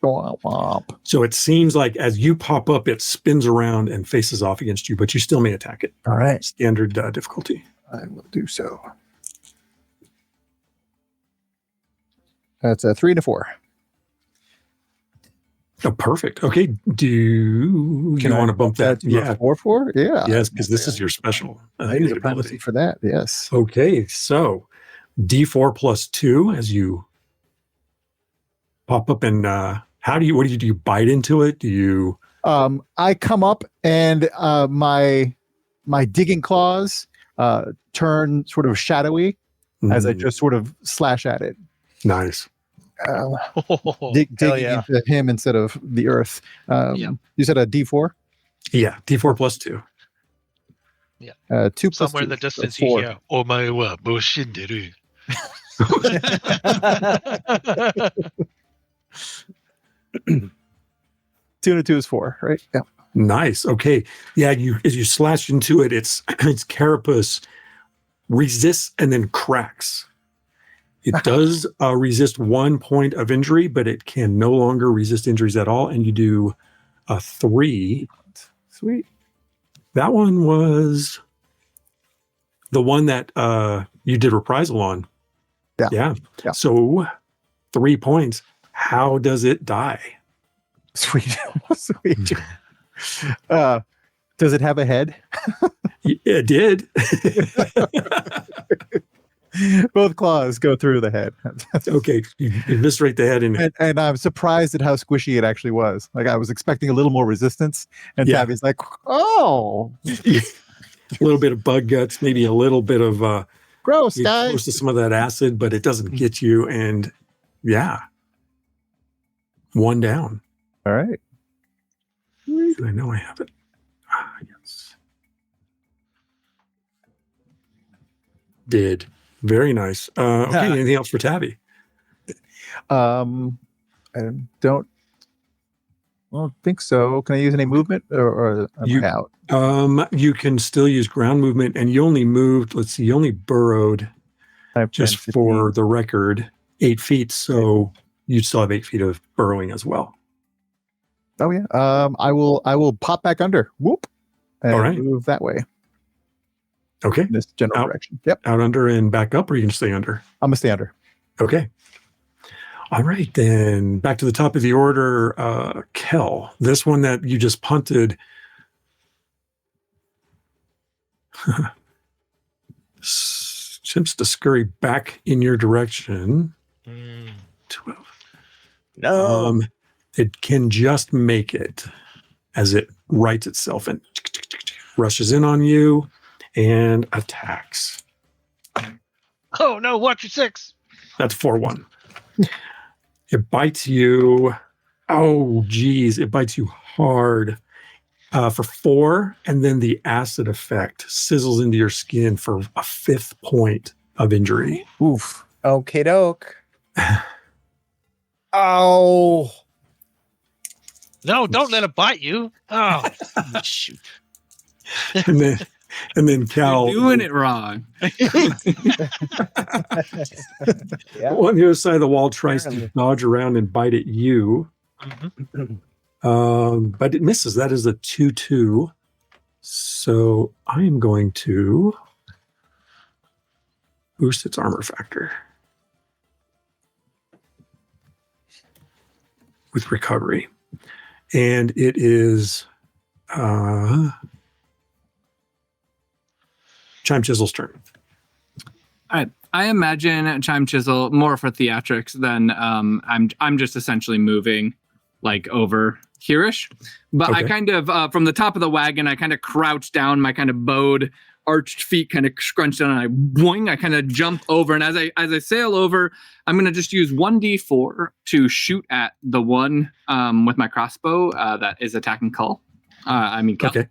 Speaker 3: Womp womp.
Speaker 2: So it seems like as you pop up, it spins around and faces off against you, but you still may attack it.
Speaker 3: All right.
Speaker 2: Standard difficulty.
Speaker 3: I will do so. That's a 3 and a 4.
Speaker 2: Oh, perfect. Okay. Do you want to bump that?
Speaker 3: Yeah. 4-4? Yeah.
Speaker 2: Yes, because this is your special.
Speaker 3: I use a
Speaker 2: ability.
Speaker 3: primacy for that. Yes.
Speaker 2: Okay, so D4 plus 2 as you pop up, and what do you do? You bite into it? Do you?
Speaker 3: I come up and my digging claws turn sort of shadowy as I just sort of slash at it.
Speaker 2: Nice.
Speaker 3: Digging
Speaker 6: yeah.
Speaker 3: into him instead of the earth.
Speaker 4: Yeah.
Speaker 3: You said a D4?
Speaker 2: Yeah, D4 plus 2.
Speaker 3: 2 plus
Speaker 4: Somewhere in
Speaker 3: 2,
Speaker 4: the distance
Speaker 3: so
Speaker 4: you
Speaker 3: 4.
Speaker 4: hear, "Omae wa bushinderu."
Speaker 3: 2 and a 2 is 4, right? Yeah.
Speaker 2: Nice. Okay. Yeah, as you slash into it, its carapace resists and then cracks. It does resist 1 point of injury, but it can no longer resist injuries at all. And you do a 3.
Speaker 3: Sweet.
Speaker 2: That one was the one that you did reprisal on.
Speaker 3: Yeah.
Speaker 2: So 3 points. How does it die?
Speaker 3: Sweet. Sweet. Does it have a head?
Speaker 2: It did.
Speaker 3: Both claws go through the head.
Speaker 2: Okay, you eviscerate the head and
Speaker 3: And I'm surprised at how squishy it actually was. Like I was expecting a little more resistance, and
Speaker 2: Yeah.
Speaker 3: Tabby's like, "Oh,
Speaker 2: a little bit of bug guts, maybe a little bit of
Speaker 3: gross,
Speaker 2: you're close
Speaker 3: guys!"
Speaker 2: to some of that acid, but it doesn't get you. And yeah, 1 down.
Speaker 3: All right.
Speaker 2: I know I have it. Yes. Did. Very nice. Okay, anything else for Tabby?
Speaker 3: I don't think so. Can I use any movement or am
Speaker 2: You-
Speaker 3: I out?
Speaker 2: You can still use ground movement, and you only moved, let's see, you only burrowed,
Speaker 3: 5, 10,
Speaker 2: just
Speaker 3: 15.
Speaker 2: for the record, 8 feet. So you'd still have 8 feet of burrowing as well.
Speaker 3: Oh yeah. I will pop back under. Whoop. And
Speaker 2: All right.
Speaker 3: move that way
Speaker 2: Okay.
Speaker 3: in this general
Speaker 2: Out.
Speaker 3: direction. Yep.
Speaker 2: Out under and back up, or you can stay under.
Speaker 3: I'm gonna stay under.
Speaker 2: Okay. All right, then back to the top of the order, Kel. This one that you just punted attempts to scurry back in your direction. 12.
Speaker 6: No.
Speaker 2: It can just make it as it rights itself and rushes in on you and attacks.
Speaker 4: Oh no! Watch your 6.
Speaker 2: That's 4-1. It bites you. Oh, geez. It bites you hard for 4. And then the acid effect sizzles into your skin for a 5th point of injury.
Speaker 6: Oof. Okay, doke. Oh.
Speaker 4: No, don't let it bite you. Oh, shoot.
Speaker 2: And then Cal.
Speaker 5: You're doing it wrong.
Speaker 6: Yeah.
Speaker 2: On the other side of the wall tries to dodge around and bite at you. But it misses. That is a 2-2. So I am going to boost its armor factor with recovery. And it is Chime Chisel's turn.
Speaker 5: All right. I imagine Chime Chisel more for theatrics than I'm just essentially moving like over here-ish. But I
Speaker 2: Okay.
Speaker 5: kind of from the top of the wagon, I kind of crouch down, my kind of bowed, arched feet kind of scrunched down, and I boing, I kind of jump over. And as I sail over, I'm gonna just use 1d4 to shoot at the one with my crossbow that is attacking Cal. Cal.
Speaker 2: Okay.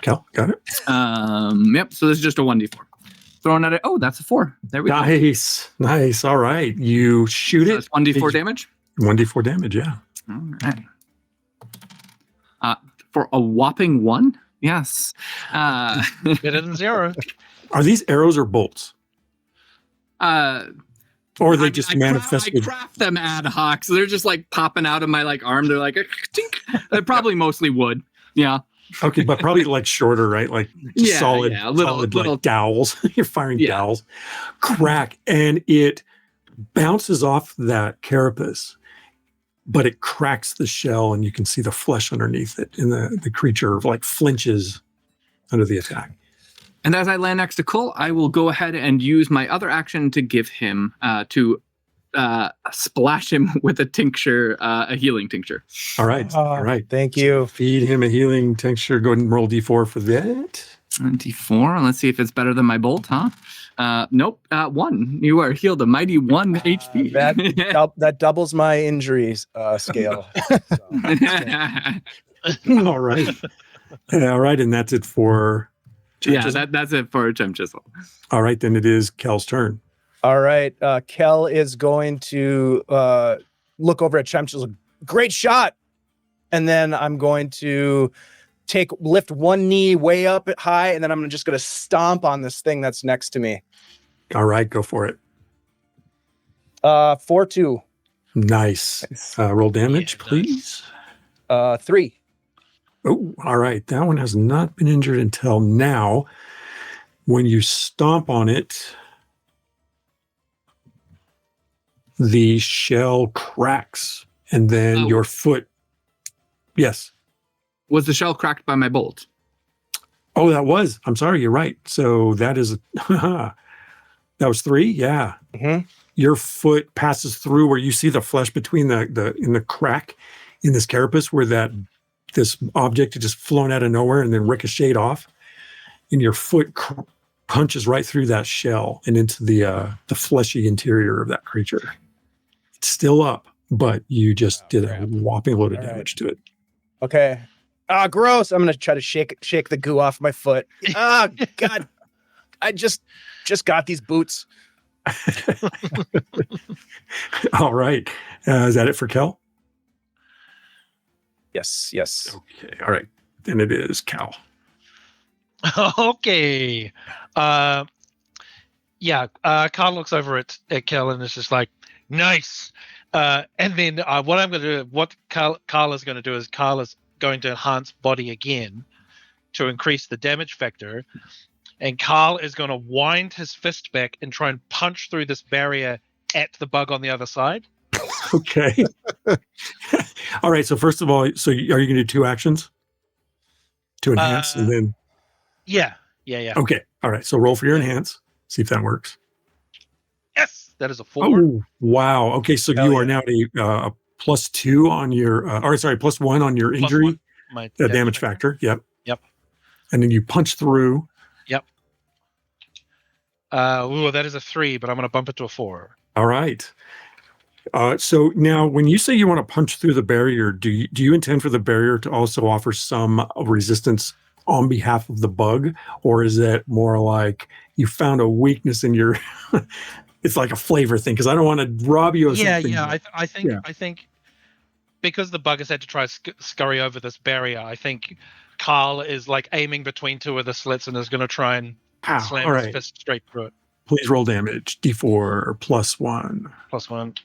Speaker 2: Cal, got it.
Speaker 5: Yep. So this is just a 1d4. Throwing at it. Oh, that's a 4. There we go.
Speaker 2: Nice. All right. You shoot
Speaker 5: So
Speaker 2: it.
Speaker 5: it's 1d4 damage.
Speaker 2: 1d4 damage, yeah.
Speaker 5: All right. For a whopping 1? Yes.
Speaker 4: Better than 0.
Speaker 2: Are these arrows or bolts? Or are they just manifested?
Speaker 5: I craft them ad hoc, so they're just like popping out of my like arm. They're like, tink. They're probably mostly wood. Yeah.
Speaker 2: Okay, but probably like shorter, right? Like
Speaker 5: Yeah,
Speaker 2: solid,
Speaker 5: yeah, little-
Speaker 2: like dowels. You're firing
Speaker 5: Yeah.
Speaker 2: dowels. Crack, and it bounces off that carapace, but it cracks the shell, and you can see the flesh underneath it, and the creature like flinches under the attack.
Speaker 5: And as I land next to Cole, I will go ahead and use my other action to give him to splash him with a tincture, a healing tincture.
Speaker 2: All right, all right.
Speaker 6: Thank you.
Speaker 2: Feed him a healing tincture. Go ahead and roll d4 for that.
Speaker 5: 24. Let's see if it's better than my bolt, huh? Nope. 1. You are healed a mighty 1 HP.
Speaker 6: That doubles my injuries scale.
Speaker 2: All right. All right, and that's it for
Speaker 5: Yeah, that's it for Chime Chisel.
Speaker 2: All right, then it is Kel's turn.
Speaker 6: All right. Kel is going to look over at Chime Chisel. Great shot. And then I'm going to lift one knee way up high, and then I'm just going to stomp on this thing that's next to me.
Speaker 2: All right, go for it.
Speaker 6: 4-2.
Speaker 2: Nice. Roll damage, please.
Speaker 6: 3.
Speaker 2: Oh, all right. That one has not been injured until now. When you stomp on it, the shell cracks, and then your foot. Yes.
Speaker 5: Was the shell cracked by my bolt?
Speaker 2: Oh, that was. I'm sorry. You're right. So that is. That was 3. Yeah.
Speaker 6: Mm-hmm.
Speaker 2: Your foot passes through where you see the flesh between in the crack in this carapace where this object had just flown out of nowhere and then ricocheted off, and your foot punches right through that shell and into the fleshy interior of that creature. It's still up, but you just did a whopping load of damage to it.
Speaker 6: Okay. Gross. I'm going to try to shake the goo off my foot. God. I just got these boots.
Speaker 2: All right. Is that it for Kel?
Speaker 6: Yes.
Speaker 2: Okay. All right. Then it is Cal.
Speaker 4: Okay. Carl looks over at Kel and is just like, nice. And then what Carl is going to do is Carl is going to enhance body again to increase the damage factor. And Carl is going to wind his fist back and try and punch through this barrier at the bug on the other side.
Speaker 2: Okay. All right. So first of all, are you going to do 2 actions to enhance and then?
Speaker 4: Yeah.
Speaker 2: Okay. All right. So roll for your enhance. See if that works.
Speaker 4: Yes, that is a 4.
Speaker 2: Oh, wow. Okay. So
Speaker 6: Hell
Speaker 2: you are
Speaker 6: yeah.
Speaker 2: now a +2 on your, +1 on your injury
Speaker 4: My
Speaker 2: damage factor. Yep.
Speaker 4: Yep.
Speaker 2: And then you punch through.
Speaker 4: Yep. That is a 3, but I'm going to bump it to a 4.
Speaker 2: All right. So now, when you say you want to punch through the barrier, do you intend for the barrier to also offer some resistance on behalf of the bug, or is it more like you found a weakness in your? It's like a flavor thing, because I don't want to rob you of something.
Speaker 4: I think because the bug has had to try scurry over this barrier, I think Carl is like aiming between two of the slits and is going to try and slam his fist straight through it.
Speaker 2: Please roll damage. D4 +1.
Speaker 4: +1.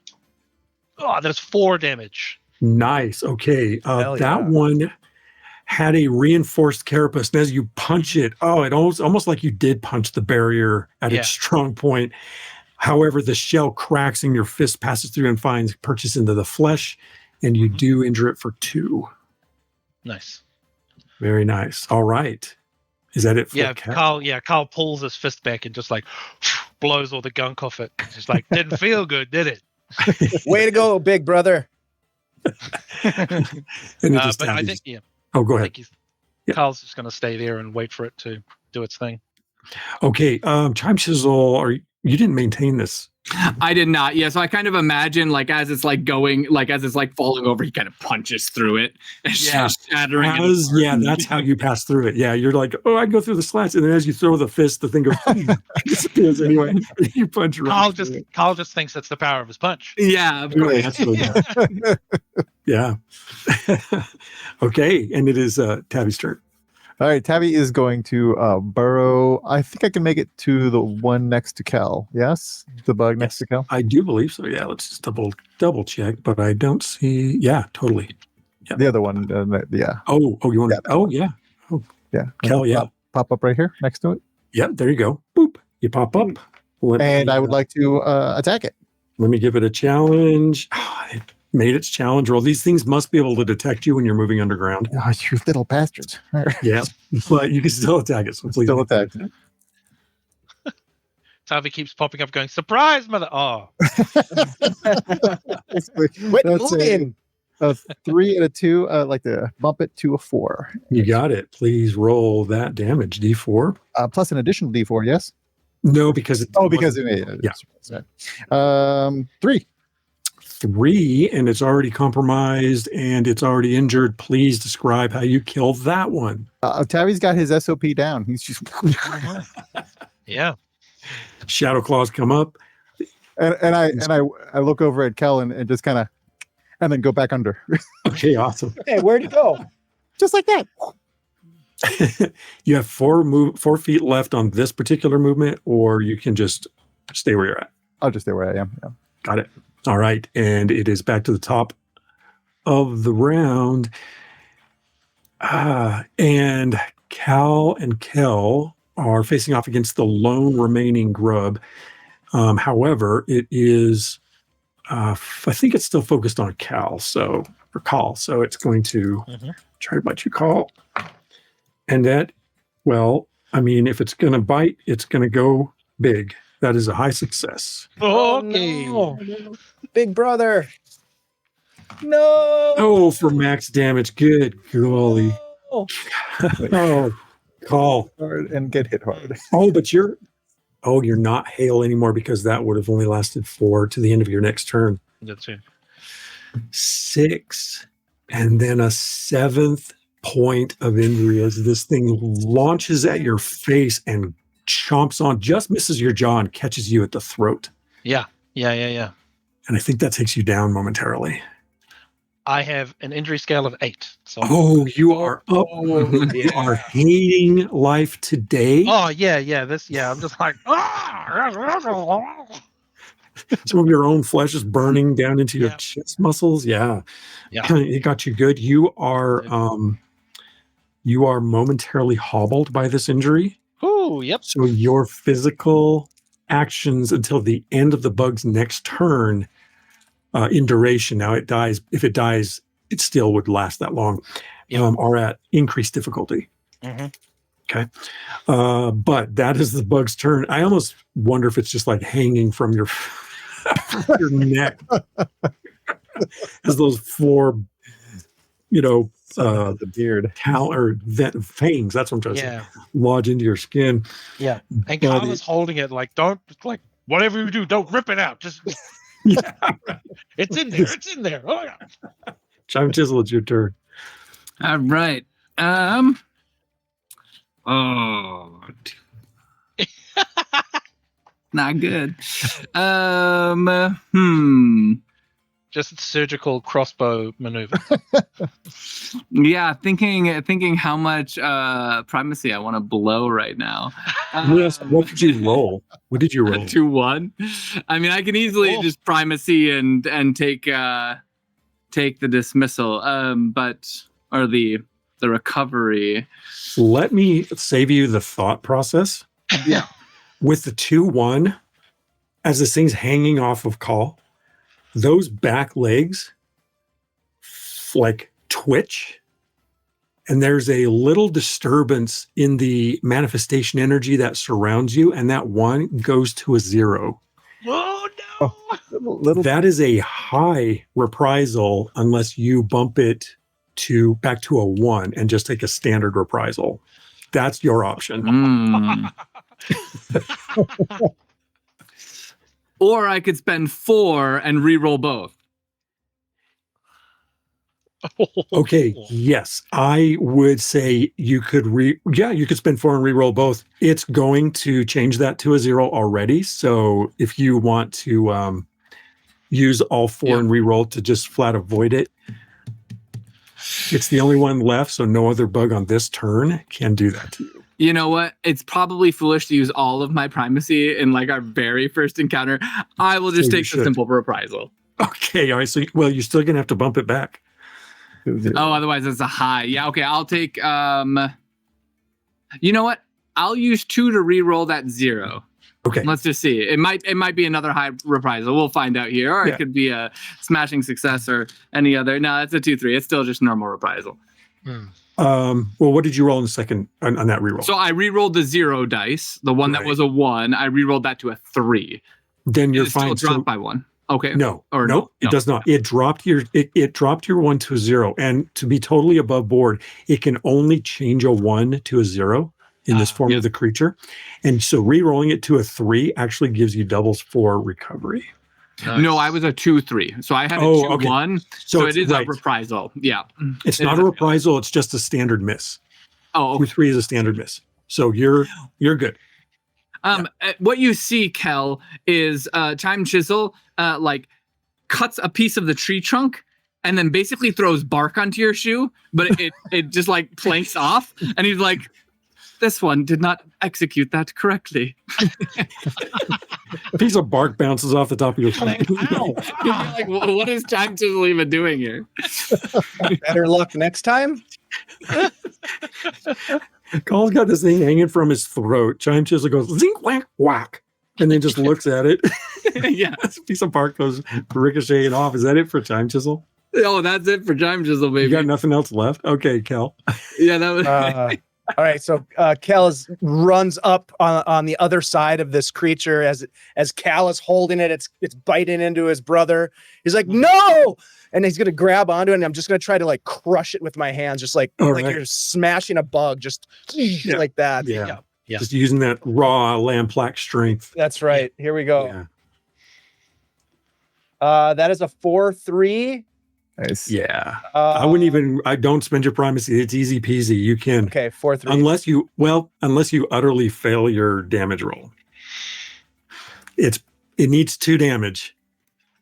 Speaker 4: Oh, that's 4 damage.
Speaker 2: Nice. Okay. That one had a reinforced carapace, and as you punch it, it almost like you did punch the barrier at its strong point. However, the shell cracks and your fist passes through and finds purchase into the flesh, and you do injure it for 2.
Speaker 4: Nice.
Speaker 2: Very nice. All right. Is that it for
Speaker 4: Carl? Yeah, Carl pulls his fist back and just like blows all the gunk off it. It's just like, didn't feel good, did it?
Speaker 6: Way to go, big brother.
Speaker 2: And
Speaker 4: but I think,
Speaker 2: Oh, go ahead.
Speaker 4: Carl's just going to stay there and wait for it to do its thing.
Speaker 2: Okay. Chime Chisel, you didn't maintain this.
Speaker 5: I did not. Yeah, so I kind of imagine like as it's like going, like as it's like falling over, he kind of punches through it and shattering it.
Speaker 2: That's how you pass through it. Yeah, you're like, I go through the slats, and then as you throw the fist, the thing goes disappears anyway. You punch right.
Speaker 4: Carl just thinks it's the power of his punch.
Speaker 5: Yeah, of course.
Speaker 2: That's really good. Yeah. Okay, and it is Tabby's turn.
Speaker 3: All right, Tabby is going to burrow. I think I can make it to the one next to Cal. Yes, the bug next to Cal.
Speaker 2: I do believe so. Yeah, let's just double check, but I don't see. Yeah, totally. Yeah.
Speaker 3: The other one. Yeah.
Speaker 2: Oh, you want to? Oh, yeah. Oh,
Speaker 3: yeah.
Speaker 2: Cal, yeah.
Speaker 3: Pop up right here next to it.
Speaker 2: Yeah, there you go. Boop. You pop up.
Speaker 3: I would like to attack it.
Speaker 2: Let me give it a challenge. It made its challenge roll. These things must be able to detect you when you're moving underground.
Speaker 3: Oh, you little bastards.
Speaker 2: Yeah, but you can still attack it. So please
Speaker 3: still attack it.
Speaker 4: Tavi keeps popping up going, surprise, mother. Oh.
Speaker 6: Quit moving.
Speaker 3: A 3 and a 2. I'd like to bump it to a 4.
Speaker 2: You got it. Please roll that damage. D4.
Speaker 3: Plus an additional D4, yes?
Speaker 2: No, because
Speaker 3: yeah. 3.
Speaker 2: 3, and it's already compromised and it's already injured. Please describe how you killed that one.
Speaker 3: Tabby's got his SOP down. He's just
Speaker 4: yeah.
Speaker 2: Shadow claws come up,
Speaker 3: and I look over at Kel and just kind of, and then go back under.
Speaker 2: Okay, awesome.
Speaker 6: Hey, where'd you go?
Speaker 3: Just like that.
Speaker 2: You have 4 feet left on this particular movement, or you can just stay where you're at.
Speaker 3: I'll just stay where I am. Yeah.
Speaker 2: Got it. All right, and it is back to the top of the round. And Cal and Kel are facing off against the lone remaining grub. However, it is, I think it's still focused on Cal, so it's going to try to bite you, Cal. And that, if it's going to bite, it's going to go big. That is a high success.
Speaker 4: Okay.
Speaker 6: No. Big brother. No.
Speaker 2: Oh, for max damage. Good golly.
Speaker 6: No.
Speaker 2: Oh, call.
Speaker 3: Hard and get hit hard.
Speaker 2: Oh, but you're not hail anymore, because that would have only lasted 4 to the end of your next turn.
Speaker 4: That's it.
Speaker 2: 6. And then a 7th point of injury as this thing launches at your face and chomps on, just misses your jaw and catches you at the throat.
Speaker 4: Yeah.
Speaker 2: And I think that takes you down momentarily.
Speaker 4: I have an injury scale of 8. So
Speaker 2: you are up. You are hating life today.
Speaker 4: Oh yeah. I'm just like
Speaker 2: Some of your own flesh is burning down into your chest muscles. Yeah. It got you good. You are momentarily hobbled by this injury.
Speaker 4: Oh, yep.
Speaker 2: So your physical actions until the end of the bug's next turn, in duration, now it dies. If it dies, it still would last that long. Are at increased difficulty. Okay. But that is the bug's turn. I almost wonder if it's just like hanging from your your neck as those 4,
Speaker 3: the beard,
Speaker 2: fangs. That's what I'm trying to say. Lodge into your skin.
Speaker 4: Yeah. And Carl is holding it like, don't, like, whatever you do, don't rip it out. Just
Speaker 2: Yeah.
Speaker 4: It's in there. It's in there. Oh, yeah.
Speaker 2: Chime Chisel, it's your turn.
Speaker 5: All right. Oh, not good.
Speaker 4: Just surgical crossbow maneuver.
Speaker 5: Yeah, thinking how much primacy I want to blow right now.
Speaker 2: What did you roll? What did you roll?
Speaker 5: 2-1. I mean, I can easily
Speaker 4: Oh.
Speaker 5: just primacy and take the dismissal, or the recovery.
Speaker 2: Let me save you the thought process.
Speaker 3: Yeah.
Speaker 2: With the 2-1, as this thing's hanging off of Call, those back legs like twitch, and there's a little disturbance in the manifestation energy that surrounds you, and that 1 goes to a 0.
Speaker 4: Oh no!
Speaker 3: Little
Speaker 2: That is a high reprisal unless you bump it back to a 1 and just take a standard reprisal. That's your option.
Speaker 5: Or I could spend 4 and re-roll both.
Speaker 2: Okay, yes, I would say you could you could spend 4 and re-roll both. It's going to change that to a 0 already. So if you want to use all 4 and re-roll to just flat avoid it, it's the only one left, so no other bug on this turn can do that to you.
Speaker 5: You know what? It's probably foolish to use all of my primacy in like our very first encounter. I will just
Speaker 2: So you
Speaker 5: take the
Speaker 2: should.
Speaker 5: simple reprisal.
Speaker 2: Okay, all right. So, well, you're still gonna have to bump it back.
Speaker 5: Oh, otherwise it's a high. Yeah, okay. I'll take you know what? I'll use 2 to re-roll that 0.
Speaker 2: Okay.
Speaker 5: Let's just see. It might be another high reprisal. We'll find out here. Or
Speaker 2: Yeah.
Speaker 5: it could be a smashing success or any other. No, it's a 2-3. It's still just normal reprisal.
Speaker 2: Well, what did you roll in the second on that reroll?
Speaker 5: So I re-rolled the 0 dice. The one that
Speaker 2: Right.
Speaker 5: was a 1. I re-rolled that to a 3.
Speaker 2: Then you're
Speaker 5: It still
Speaker 2: fine.
Speaker 5: dropped by 1. Okay.
Speaker 2: No,
Speaker 5: Or
Speaker 2: no, it
Speaker 5: no.
Speaker 2: does not. It dropped your 1 to a 0, and to be totally above board, it can only change a 1 to a 0 in this form of the creature, and so re-rolling it to a 3 actually gives you doubles for recovery.
Speaker 5: No, I was a 2-3. So I had a
Speaker 2: Oh,
Speaker 5: 2-1.
Speaker 2: okay.
Speaker 5: So
Speaker 2: it's
Speaker 5: it is
Speaker 2: right.
Speaker 5: a reprisal. Yeah.
Speaker 2: It's
Speaker 5: It
Speaker 2: not
Speaker 5: is
Speaker 2: a
Speaker 5: a-
Speaker 2: reprisal. It's just a standard miss.
Speaker 5: Oh, okay.
Speaker 2: 2-3 is a standard miss. So you're good.
Speaker 5: What you see, Kel, is Time Chisel like cuts a piece of the tree trunk and then basically throws bark onto your shoe, but it just like planks off, and he's like, "This one did not execute that correctly."
Speaker 2: A piece of bark bounces off the top of your shoe.
Speaker 5: You're like, what is Time Chisel even doing here?
Speaker 6: Better luck next time.
Speaker 2: Cole's got this thing hanging from his throat. Chime Chisel goes zink whack whack, and then just looks at it.
Speaker 5: Yeah.
Speaker 2: This piece of bark goes ricocheting off. Is that it for Chime Chisel?
Speaker 5: Oh, that's it for Time Chisel,
Speaker 2: You
Speaker 5: baby.
Speaker 2: got nothing else left? Okay, Kel.
Speaker 5: Yeah, that was.
Speaker 6: All right, so Cal runs up on the other side of this creature as Cal is holding it. It's biting into his brother. He's like, "No!" And he's gonna grab onto it, and I'm just gonna try to like crush it with my hands, just like
Speaker 2: All
Speaker 6: like
Speaker 2: right.
Speaker 6: you're smashing a bug, just like that.
Speaker 2: Yeah.
Speaker 4: Yeah.
Speaker 2: Just using that raw lamplack strength.
Speaker 6: That's right. Here we go.
Speaker 2: Yeah.
Speaker 6: That is a 4-3.
Speaker 3: nice.
Speaker 2: Yeah. I don't spend your primacy. It's easy peasy. You can.
Speaker 6: Okay, 4-3.
Speaker 2: Unless you utterly fail your damage roll. It needs 2 damage.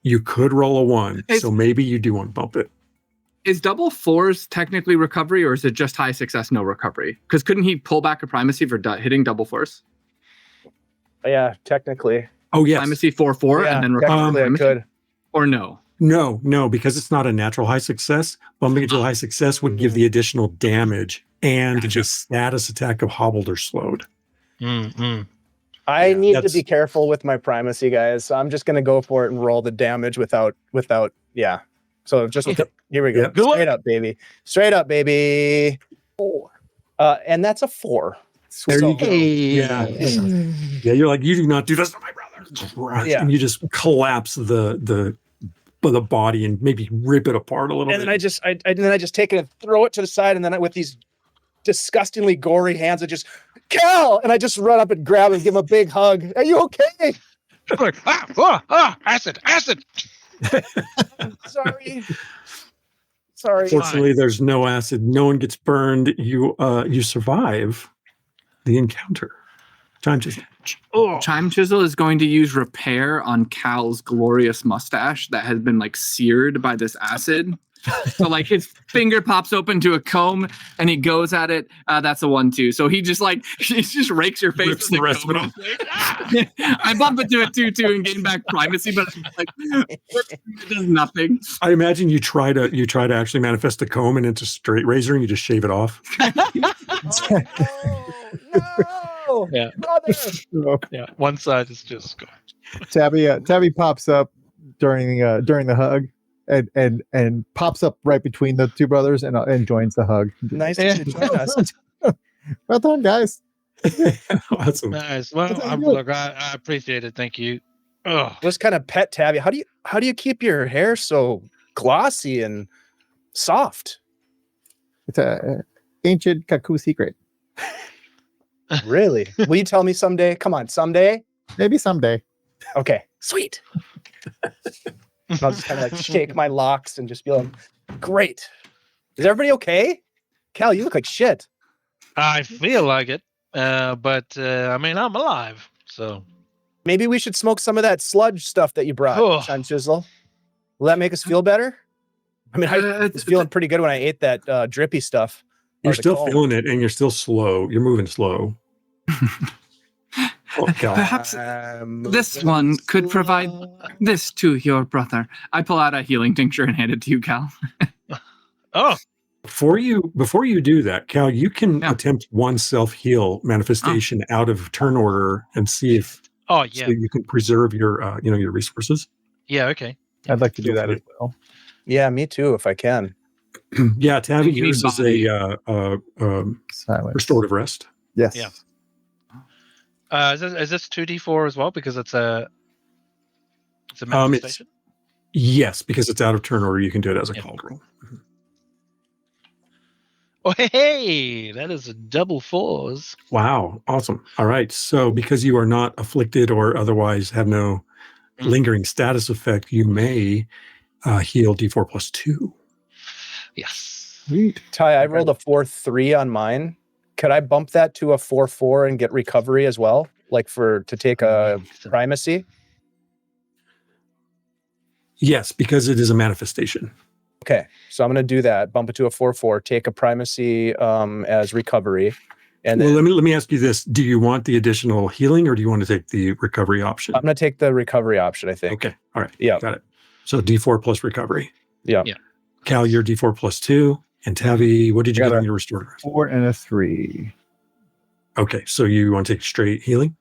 Speaker 2: You could roll a 1, so maybe you do want to bump it.
Speaker 5: Is double 4s technically recovery, or is it just high success, no recovery? Because couldn't he pull back a primacy for hitting double 4s?
Speaker 6: Yeah, technically.
Speaker 2: Oh yes.
Speaker 5: Primacy 4-4
Speaker 6: Yeah,
Speaker 5: and then recover
Speaker 6: technically I
Speaker 5: primacy?
Speaker 6: could.
Speaker 5: Or no?
Speaker 2: No, because it's not a natural high success. Bumping it to a high success would give the additional damage and the status attack of hobbled or slowed.
Speaker 6: I need to
Speaker 2: that's-
Speaker 6: be careful with my primacy, guys. So I'm just gonna go for it and roll the damage without. Yeah. So just here we go.
Speaker 2: Yep. Good luck.
Speaker 6: Straight up, baby. And that's a 4.
Speaker 2: There
Speaker 6: So-
Speaker 2: you go. Yeah. Yeah, you're like, you do not do this to my brother.
Speaker 6: Yeah.
Speaker 2: And you just collapse the body and maybe rip it apart a little
Speaker 6: And
Speaker 2: bit.
Speaker 6: then I just take it and throw it to the side, and then with these disgustingly gory hands, I just Cal, and I just run up and grab him, give him a big hug. Are you okay?
Speaker 4: Like, acid.
Speaker 6: Sorry.
Speaker 2: Fortunately, there's no acid. No one gets burned. You survive the encounter. Chime Chisel.
Speaker 5: Chime Chisel is going to use repair on Cal's glorious mustache that has been like seared by this acid. So like his finger pops open to a comb and he goes at it. That's a 1-2. So he just rakes your face
Speaker 2: Rips
Speaker 5: with
Speaker 2: the rest of it off.
Speaker 5: I bump it to a 2-2 and gain back primacy, but like it does nothing.
Speaker 2: I imagine you try to actually manifest a comb and it's a straight razor and you just shave it off.
Speaker 6: No.
Speaker 4: Yeah.
Speaker 6: Brother.
Speaker 4: Yeah, one side is just gone.
Speaker 3: Tabby pops up during the hug and pops up right between the two brothers and joins the hug.
Speaker 6: Nice to join us.
Speaker 3: Well done, guys.
Speaker 2: Awesome.
Speaker 4: Nice. Well,
Speaker 3: That's good.
Speaker 4: I appreciate it. Thank you. Oh,
Speaker 6: Just kind of pet Tabby. How do you keep your hair so glossy and soft?
Speaker 3: It's a ancient Kaku secret.
Speaker 6: Really? Will you tell me someday? Come on, someday.
Speaker 3: Maybe someday.
Speaker 6: Okay, sweet. I'll just kind of like shake my locks and just be like, great. Is everybody okay? Cal, you look like shit.
Speaker 4: I feel like it, but I mean, I'm alive, so
Speaker 6: Maybe we should smoke some of that sludge stuff that you brought,
Speaker 4: Oh.
Speaker 6: Chime Chisel. Will that make us feel better? I mean, I was feeling pretty good when I ate that drippy stuff.
Speaker 2: You're
Speaker 6: Or the
Speaker 2: still
Speaker 6: comb.
Speaker 2: feeling it and you're still slow. You're moving slow. Oh, God.
Speaker 5: Perhaps this one could provide this to your brother. I pull out a healing tincture and hand it to you, Cal.
Speaker 4: oh,
Speaker 2: Before you do that, Cal, you can
Speaker 5: Yeah.
Speaker 2: attempt one self-heal manifestation out of turn order and see if
Speaker 4: oh yeah,
Speaker 2: so you can preserve your your resources.
Speaker 4: yeah, okay.
Speaker 3: I'd like to do that as well.
Speaker 6: Yeah, me too, if I can.
Speaker 2: Yeah, Tabby,
Speaker 5: You need
Speaker 2: yours is
Speaker 5: body.
Speaker 2: a
Speaker 3: Silence.
Speaker 2: restorative rest.
Speaker 3: Yes.
Speaker 4: Yeah. Is this 2d4 as well because it's a manifestation?
Speaker 2: Yes, because it's out of turn order, you can do it as a
Speaker 4: Yeah.
Speaker 2: call roll.
Speaker 4: Oh hey, that is a double 4s.
Speaker 2: Wow, awesome. All right, so because you are not afflicted or otherwise have no lingering status effect, you may heal D4 plus 2.
Speaker 4: Yes.
Speaker 3: Sweet.
Speaker 6: Ty, I rolled a 4-3 on mine. Could I bump that to a 4-4 and get recovery as well? Like to take a primacy?
Speaker 2: Yes, because it is a manifestation.
Speaker 6: Okay, so I'm going to do that. Bump it to a 4-4, take a primacy as recovery. And
Speaker 2: Well,
Speaker 6: then
Speaker 2: let me ask you this: do you want the additional healing, or do you want to take the recovery option?
Speaker 6: I'm going to take the recovery option, I think.
Speaker 2: Okay, all right,
Speaker 6: Yeah.
Speaker 2: got it. So D4 plus recovery.
Speaker 6: Yeah.
Speaker 4: Yeah.
Speaker 2: Cal, you're D4 plus 2, and Tabby, what did you
Speaker 3: Got
Speaker 2: get
Speaker 3: a-
Speaker 2: on your restorative?
Speaker 3: 4 and a 3.
Speaker 2: Okay, so you want to take straight healing?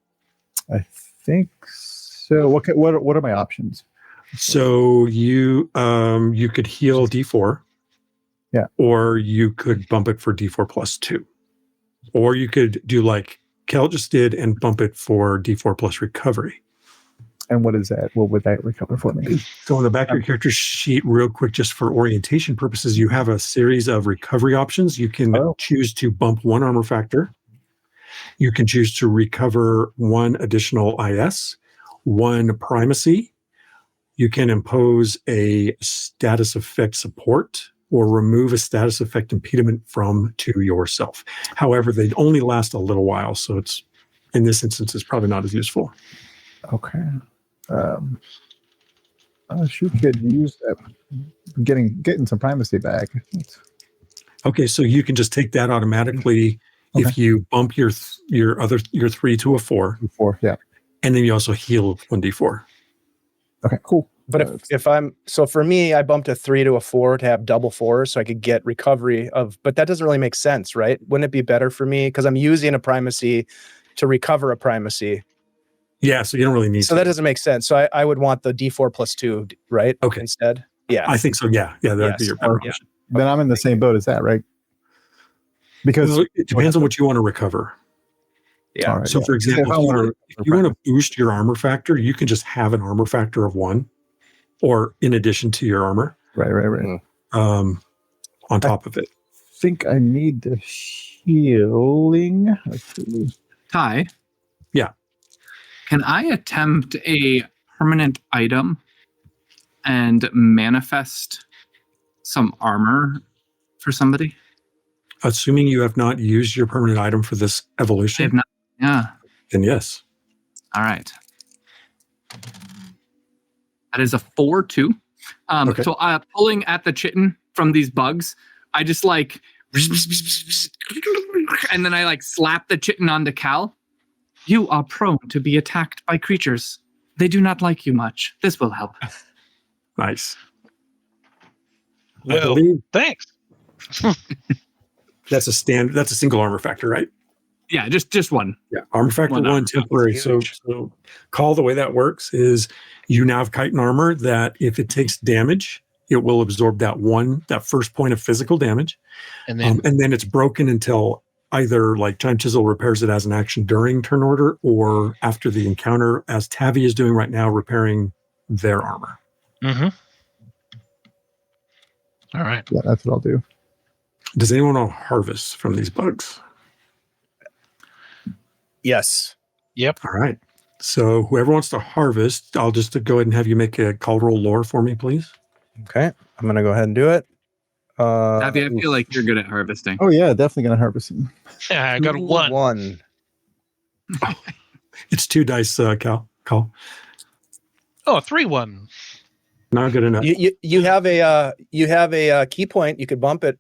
Speaker 3: I think so. What are my options?
Speaker 2: So you could heal D4.
Speaker 3: Yeah.
Speaker 2: Or you could bump it for D4 plus 2. Or you could do like Kel just did and bump it for D4 plus recovery.
Speaker 3: And what is that? What would that recover for me?
Speaker 2: So on the back of your character sheet, real quick, just for orientation purposes, you have a series of recovery options. You can choose to bump one armor factor. You can choose to recover one additional IS, one primacy. You can impose a status effect support or remove a status effect impediment to yourself. However, they only last a little while, so it's in this instance, it's probably not as useful.
Speaker 3: Okay. She could use that. Getting some primacy back.
Speaker 2: Okay, so you can just take that automatically if you bump your 3 to a 4.
Speaker 3: 4, yeah.
Speaker 2: And then you also heal 1d4.
Speaker 3: Okay, cool.
Speaker 6: But so for me, I bumped a 3 to a 4 to have double 4s so I could get recovery but that doesn't really make sense, right? Wouldn't it be better for me? Because I'm using a primacy to recover a primacy.
Speaker 2: Yeah, so you don't really need
Speaker 6: So that doesn't make sense. So I would want the D4 plus 2, right?
Speaker 2: Okay.
Speaker 6: Instead. Yeah.
Speaker 2: I think so, yeah. Yeah, that'd be
Speaker 6: Yes.
Speaker 2: your better
Speaker 6: Yeah.
Speaker 2: option.
Speaker 3: Then I'm in the same boat as that, right? Because
Speaker 2: Well, it depends on what you want to recover.
Speaker 6: Yeah.
Speaker 3: all right,
Speaker 2: So, for example, if you want to boost your armor factor, you can just have an armor factor of 1, or in addition to your armor,
Speaker 3: right.
Speaker 2: on top of it.
Speaker 3: Think I need the healing. Let's see.
Speaker 5: Ty?
Speaker 2: Yeah.
Speaker 5: Can I attempt a permanent item and manifest some armor for somebody?
Speaker 2: Assuming you have not used your permanent item for this
Speaker 5: I
Speaker 2: evolution,
Speaker 5: have not. Yeah.
Speaker 2: then yes.
Speaker 5: All right. That is a 4-2.
Speaker 2: Okay.
Speaker 5: So pulling at the chitin from these bugs, I just like, and then I like slap the chitin onto Cal. You are prone to be attacked by creatures. They do not like you much. This will help.
Speaker 2: Nice. I
Speaker 4: Well,
Speaker 2: believe
Speaker 4: thanks.
Speaker 2: that's a single armor factor, right?
Speaker 5: Yeah, just one.
Speaker 2: Yeah, armor factor
Speaker 5: One
Speaker 2: one,
Speaker 5: armor.
Speaker 2: temporary.
Speaker 6: That's
Speaker 2: So,
Speaker 6: huge.
Speaker 2: Call, the way that works is you now have chitin armor that if it takes damage, it will absorb that first point of physical damage,
Speaker 4: And then
Speaker 2: and then it's broken until either like Time Chisel repairs it as an action during turn order or after the encounter, as Tavi is doing right now, repairing their armor.
Speaker 4: All right.
Speaker 3: Yeah, that's what I'll do.
Speaker 2: Does anyone want to harvest from these bugs?
Speaker 6: Yes.
Speaker 4: Yep.
Speaker 2: All right. So whoever wants to harvest, I'll just go ahead and have you make a call roll lore for me, please.
Speaker 6: Okay. I'm gonna go ahead and do it.
Speaker 5: Tavi, I feel like you're good at harvesting.
Speaker 3: Oh yeah, definitely gonna harvest him.
Speaker 4: Yeah, I got a 1.
Speaker 6: 1.
Speaker 2: It's 2 dice, Cal. Call.
Speaker 4: Oh, 3-1.
Speaker 2: Not good enough.
Speaker 6: You have a key point. You could bump it.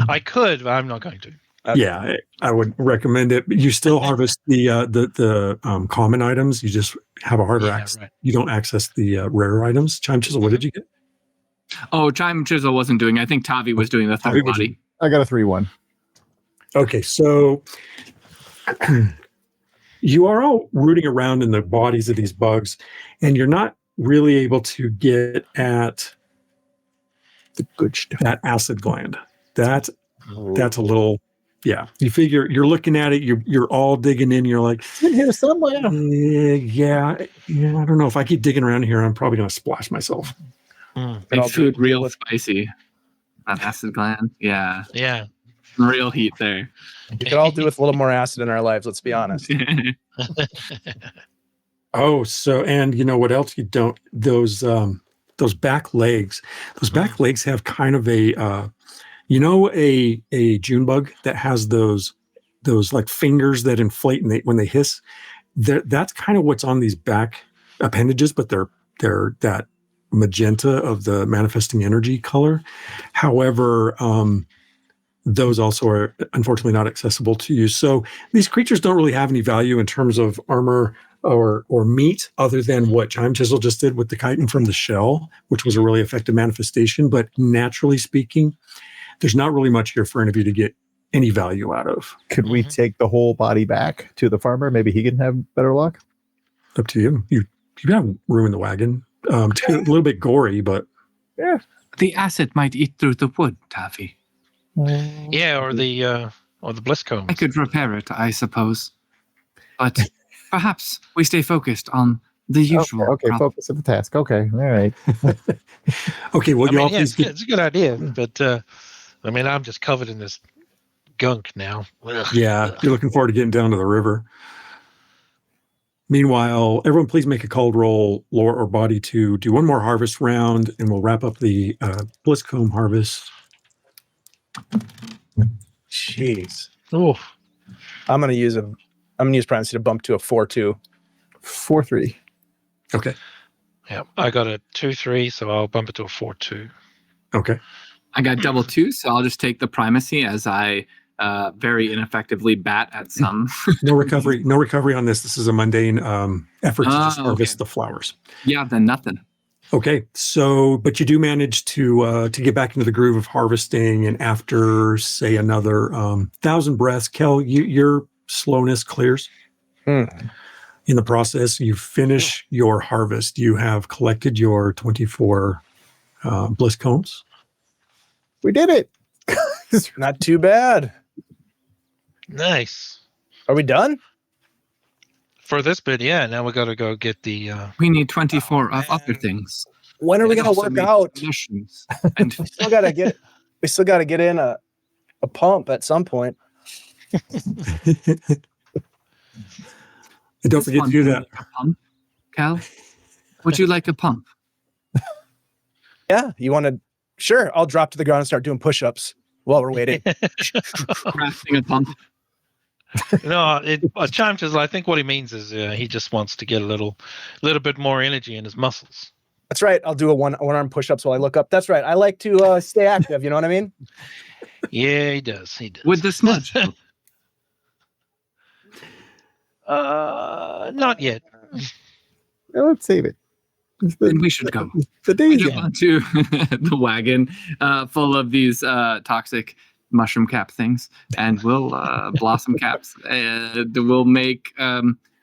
Speaker 4: I could, but I'm not going to.
Speaker 2: Yeah, I would recommend it. You still harvest the common items. You just have a harder access.
Speaker 4: Right.
Speaker 2: You don't access the rarer items. Chime Chisel, what did you get?
Speaker 5: Oh, Chime Chisel wasn't doing it. I think Tavi was doing the
Speaker 2: Tavi
Speaker 5: third
Speaker 2: was
Speaker 5: body.
Speaker 3: I got a 3-1.
Speaker 2: Okay, so you are all rooting around in the bodies of these bugs, and you're not really able to get at
Speaker 3: The good stuff.
Speaker 2: that acid gland. That's a little, yeah. You figure you're looking at it, you're all digging in. You're like,
Speaker 3: It's in here somewhere.
Speaker 2: yeah. I don't know if I keep digging around here, I'm probably going to splash myself.
Speaker 5: Make food real spicy. That acid gland. Yeah.
Speaker 4: Yeah.
Speaker 5: Real heat there.
Speaker 6: You could all do with a little more acid in our lives. Let's be honest.
Speaker 2: Oh, so and you know what else you don't? Those back legs. Those back legs have kind of a a June bug that has those like fingers that inflate and when they hiss. That's kind of what's on these back appendages, but they're that magenta of the manifesting energy color. However, those also are unfortunately not accessible to you. So these creatures don't really have any value in terms of armor or meat, other than what Chime Chisel just did with the chitin from the shell, which was a really effective manifestation. But naturally speaking, there's not really much here for any of you to get any value out of.
Speaker 3: Could we take the whole body back to the farmer? Maybe he can have better luck.
Speaker 2: Up to you. You have room in the wagon. A little bit gory, but
Speaker 5: The acid might eat through the wood, Tavi.
Speaker 4: Yeah, or the Blisscomb.
Speaker 5: I could repair it, I suppose. But perhaps we stay focused on the usual.
Speaker 3: Okay, focus on the task. Okay, all right.
Speaker 2: okay. Well,
Speaker 4: I
Speaker 2: you
Speaker 4: mean,
Speaker 2: all
Speaker 4: yeah,
Speaker 2: please
Speaker 4: it's a good idea, but I mean, I'm just covered in this gunk now. Ugh.
Speaker 2: Yeah, you're looking forward to getting down to the river. Meanwhile, everyone please make a cold roll, lore or body, to do one more harvest round, and we'll wrap up the Blisscomb harvest.
Speaker 6: Jeez.
Speaker 4: Oh,
Speaker 6: I'm gonna use primacy to bump to a 4-2.
Speaker 3: 4-3.
Speaker 2: Okay.
Speaker 4: yeah. I got a 2-3, so I'll bump it to a 4-2.
Speaker 2: Okay.
Speaker 5: I got double 2, so I'll just take the primacy as I very ineffectively bat at some.
Speaker 2: No recovery. No recovery on this. This is a mundane effort to just
Speaker 5: Oh,
Speaker 2: harvest
Speaker 5: okay.
Speaker 2: the flowers.
Speaker 5: Yeah, then nothing.
Speaker 2: Okay. So, but you do manage to get back into the groove of harvesting, and after say another 1,000 breaths, Kel, your slowness clears. In the process, you finish your harvest. You have collected your 24 bliss combs.
Speaker 3: We did it.
Speaker 6: Not too bad.
Speaker 4: Nice.
Speaker 6: Are we done?
Speaker 4: For this bit, yeah. Now we got to go get the.
Speaker 5: We need 24 of
Speaker 6: man.
Speaker 5: other things.
Speaker 6: When are we
Speaker 5: And
Speaker 6: gonna
Speaker 5: also
Speaker 6: work
Speaker 5: make
Speaker 6: out?
Speaker 5: mushrooms. And
Speaker 6: We still gotta get in a pump at some point.
Speaker 2: And don't
Speaker 5: This
Speaker 2: forget
Speaker 5: one
Speaker 2: to do
Speaker 5: would
Speaker 2: that.
Speaker 5: like a pump, Cal. Would you like a pump?
Speaker 6: Yeah, you want to? Sure, I'll drop to the ground and start doing push-ups while we're waiting.
Speaker 5: Crafting a pump.
Speaker 4: No, Chime Chisel, I think what he means is he just wants to get a little bit more energy in his muscles.
Speaker 6: That's right. I'll do a one-arm push-ups while I look up. That's right. I like to stay active. You know what I mean?
Speaker 4: Yeah, he does. He does.
Speaker 5: Would the smudge?
Speaker 4: Not yet.
Speaker 3: Well, let's save it.
Speaker 5: Then we should go.
Speaker 3: The
Speaker 5: We
Speaker 3: days.
Speaker 5: jump onto the wagon full of these toxic mushroom cap things, and we'll blossom caps. We'll make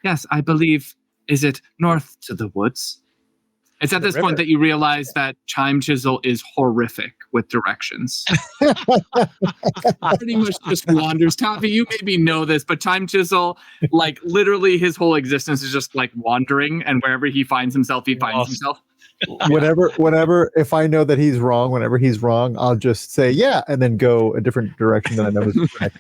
Speaker 5: yes, I believe, is it north to the woods? It's at
Speaker 6: The
Speaker 5: this point
Speaker 6: river.
Speaker 5: that you realize that Chime Chisel is horrific with directions. Pretty much just wanders. Taffy, you maybe know this, but Chime Chisel, like literally his whole existence is just like wandering, and wherever he finds himself, he finds
Speaker 4: Awesome.
Speaker 5: himself.
Speaker 3: Whenever, if I know that he's wrong, whenever he's wrong, I'll just say yeah, and then go a different direction than I know is correct.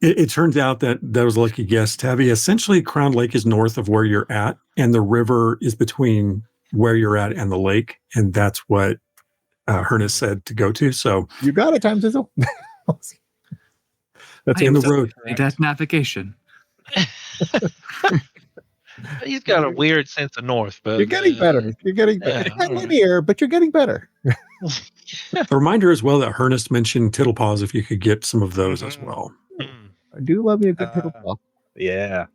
Speaker 2: It turns out that was a lucky guess, Tabby. Essentially, Crown Lake is north of where you're at, and the river is between where you're at and the lake, and that's what Hurnest said to go to. So
Speaker 3: You got it, Time Sizzle. That's
Speaker 5: I
Speaker 2: in
Speaker 5: am
Speaker 2: the
Speaker 5: so
Speaker 2: road.
Speaker 5: great at navigation.
Speaker 4: He's got a weird sense of north, but
Speaker 3: You're getting better. You're getting better.
Speaker 4: yeah,
Speaker 3: It's not
Speaker 4: all right.
Speaker 3: linear, but you're getting better.
Speaker 2: A reminder as well that Hurnest mentioned Tittlepaws, if you could get some of those as well.
Speaker 4: Hmm.
Speaker 3: I do love me a good pickle ball.
Speaker 6: Yeah.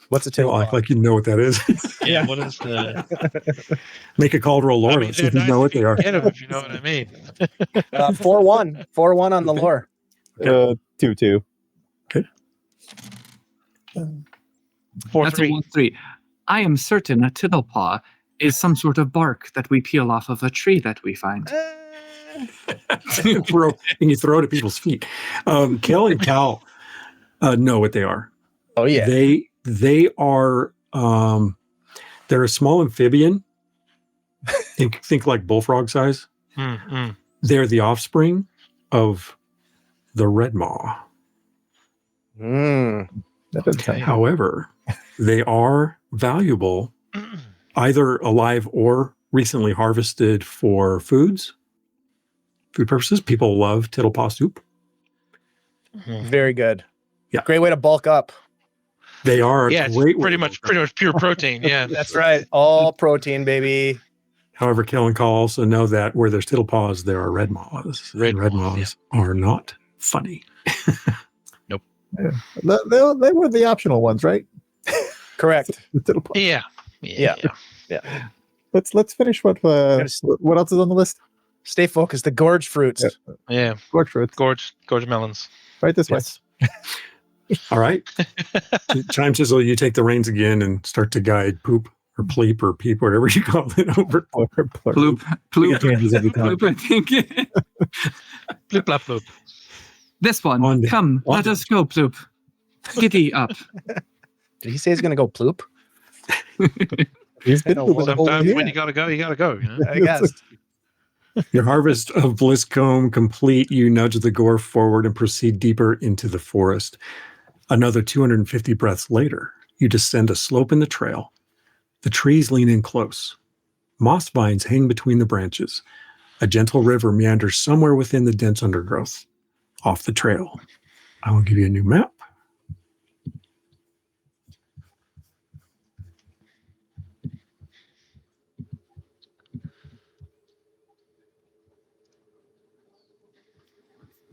Speaker 6: What's a
Speaker 2: You'll
Speaker 6: tail?
Speaker 2: act like you know what that is.
Speaker 4: Yeah, what is the?
Speaker 2: Make a call to roll
Speaker 4: I
Speaker 2: Laura.
Speaker 4: mean,
Speaker 2: See if
Speaker 4: they're
Speaker 2: you know what they are.
Speaker 4: nice to get 'em, if you know what I mean.
Speaker 6: 4-1. 4-1 on the lore.
Speaker 3: 2-2.
Speaker 4: 4-3.
Speaker 5: That's a 1-3. I am certain a tittlepaw is some sort of bark that we peel off of a tree that we find.
Speaker 2: And you throw it at people's feet. Kel and Cal know what they are.
Speaker 6: Oh yeah.
Speaker 2: They are they're a small amphibian. Think like bullfrog size.
Speaker 4: Mm-hmm.
Speaker 2: They're the offspring of the red maw.
Speaker 6: Mm.
Speaker 3: That doesn't sound
Speaker 2: However, they are valuable, either alive or recently harvested for food purposes. People love tittlepaw soup.
Speaker 6: Very good.
Speaker 2: Yeah.
Speaker 6: Great way to bulk up.
Speaker 2: They are a
Speaker 4: Yeah, it's
Speaker 2: great way
Speaker 4: pretty
Speaker 2: to
Speaker 4: much
Speaker 2: cook.
Speaker 4: pure protein. Yeah,
Speaker 6: That's right. All protein, baby.
Speaker 2: However, Kel and Call also know that where there's tittlepaws, there are red maws.
Speaker 4: Red
Speaker 2: And red
Speaker 4: maws,
Speaker 2: maws are not funny.
Speaker 3: they were the optional ones, right?
Speaker 6: Correct.
Speaker 3: The little part.
Speaker 4: yeah.
Speaker 3: Let's finish what else is on the list.
Speaker 6: Stay focused. The gorge fruits.
Speaker 3: Yeah.
Speaker 4: Yeah.
Speaker 3: Gorge fruits.
Speaker 4: Gorge melons.
Speaker 3: Right this way.
Speaker 6: Yes.
Speaker 2: All right. Chime Chisel, you take the reins again and start to guide Poop or Pleep or Peep, whatever you call it, over.
Speaker 5: Ploop,
Speaker 2: We got
Speaker 5: ploop,
Speaker 2: changes every time.
Speaker 5: ploop, I think.
Speaker 4: Bloop, blop, bloop.
Speaker 5: This one.
Speaker 2: On-
Speaker 5: Come,
Speaker 2: on-
Speaker 5: let us go, Ploop. Giddy up.
Speaker 6: Did he say he's going to go ploop?
Speaker 3: He's been
Speaker 6: I know,
Speaker 3: moving the whole
Speaker 4: Sometimes
Speaker 3: year.
Speaker 4: when you gotta go, you gotta go. You know?
Speaker 6: I guess.
Speaker 2: Your harvest of Blisscomb complete, you nudge the gore forward and proceed deeper into the forest. Another 250 breaths later, you descend a slope in the trail. The trees lean in close. Moss vines hang between the branches. A gentle river meanders somewhere within the dense undergrowth. Off the trail. I will give you a new map.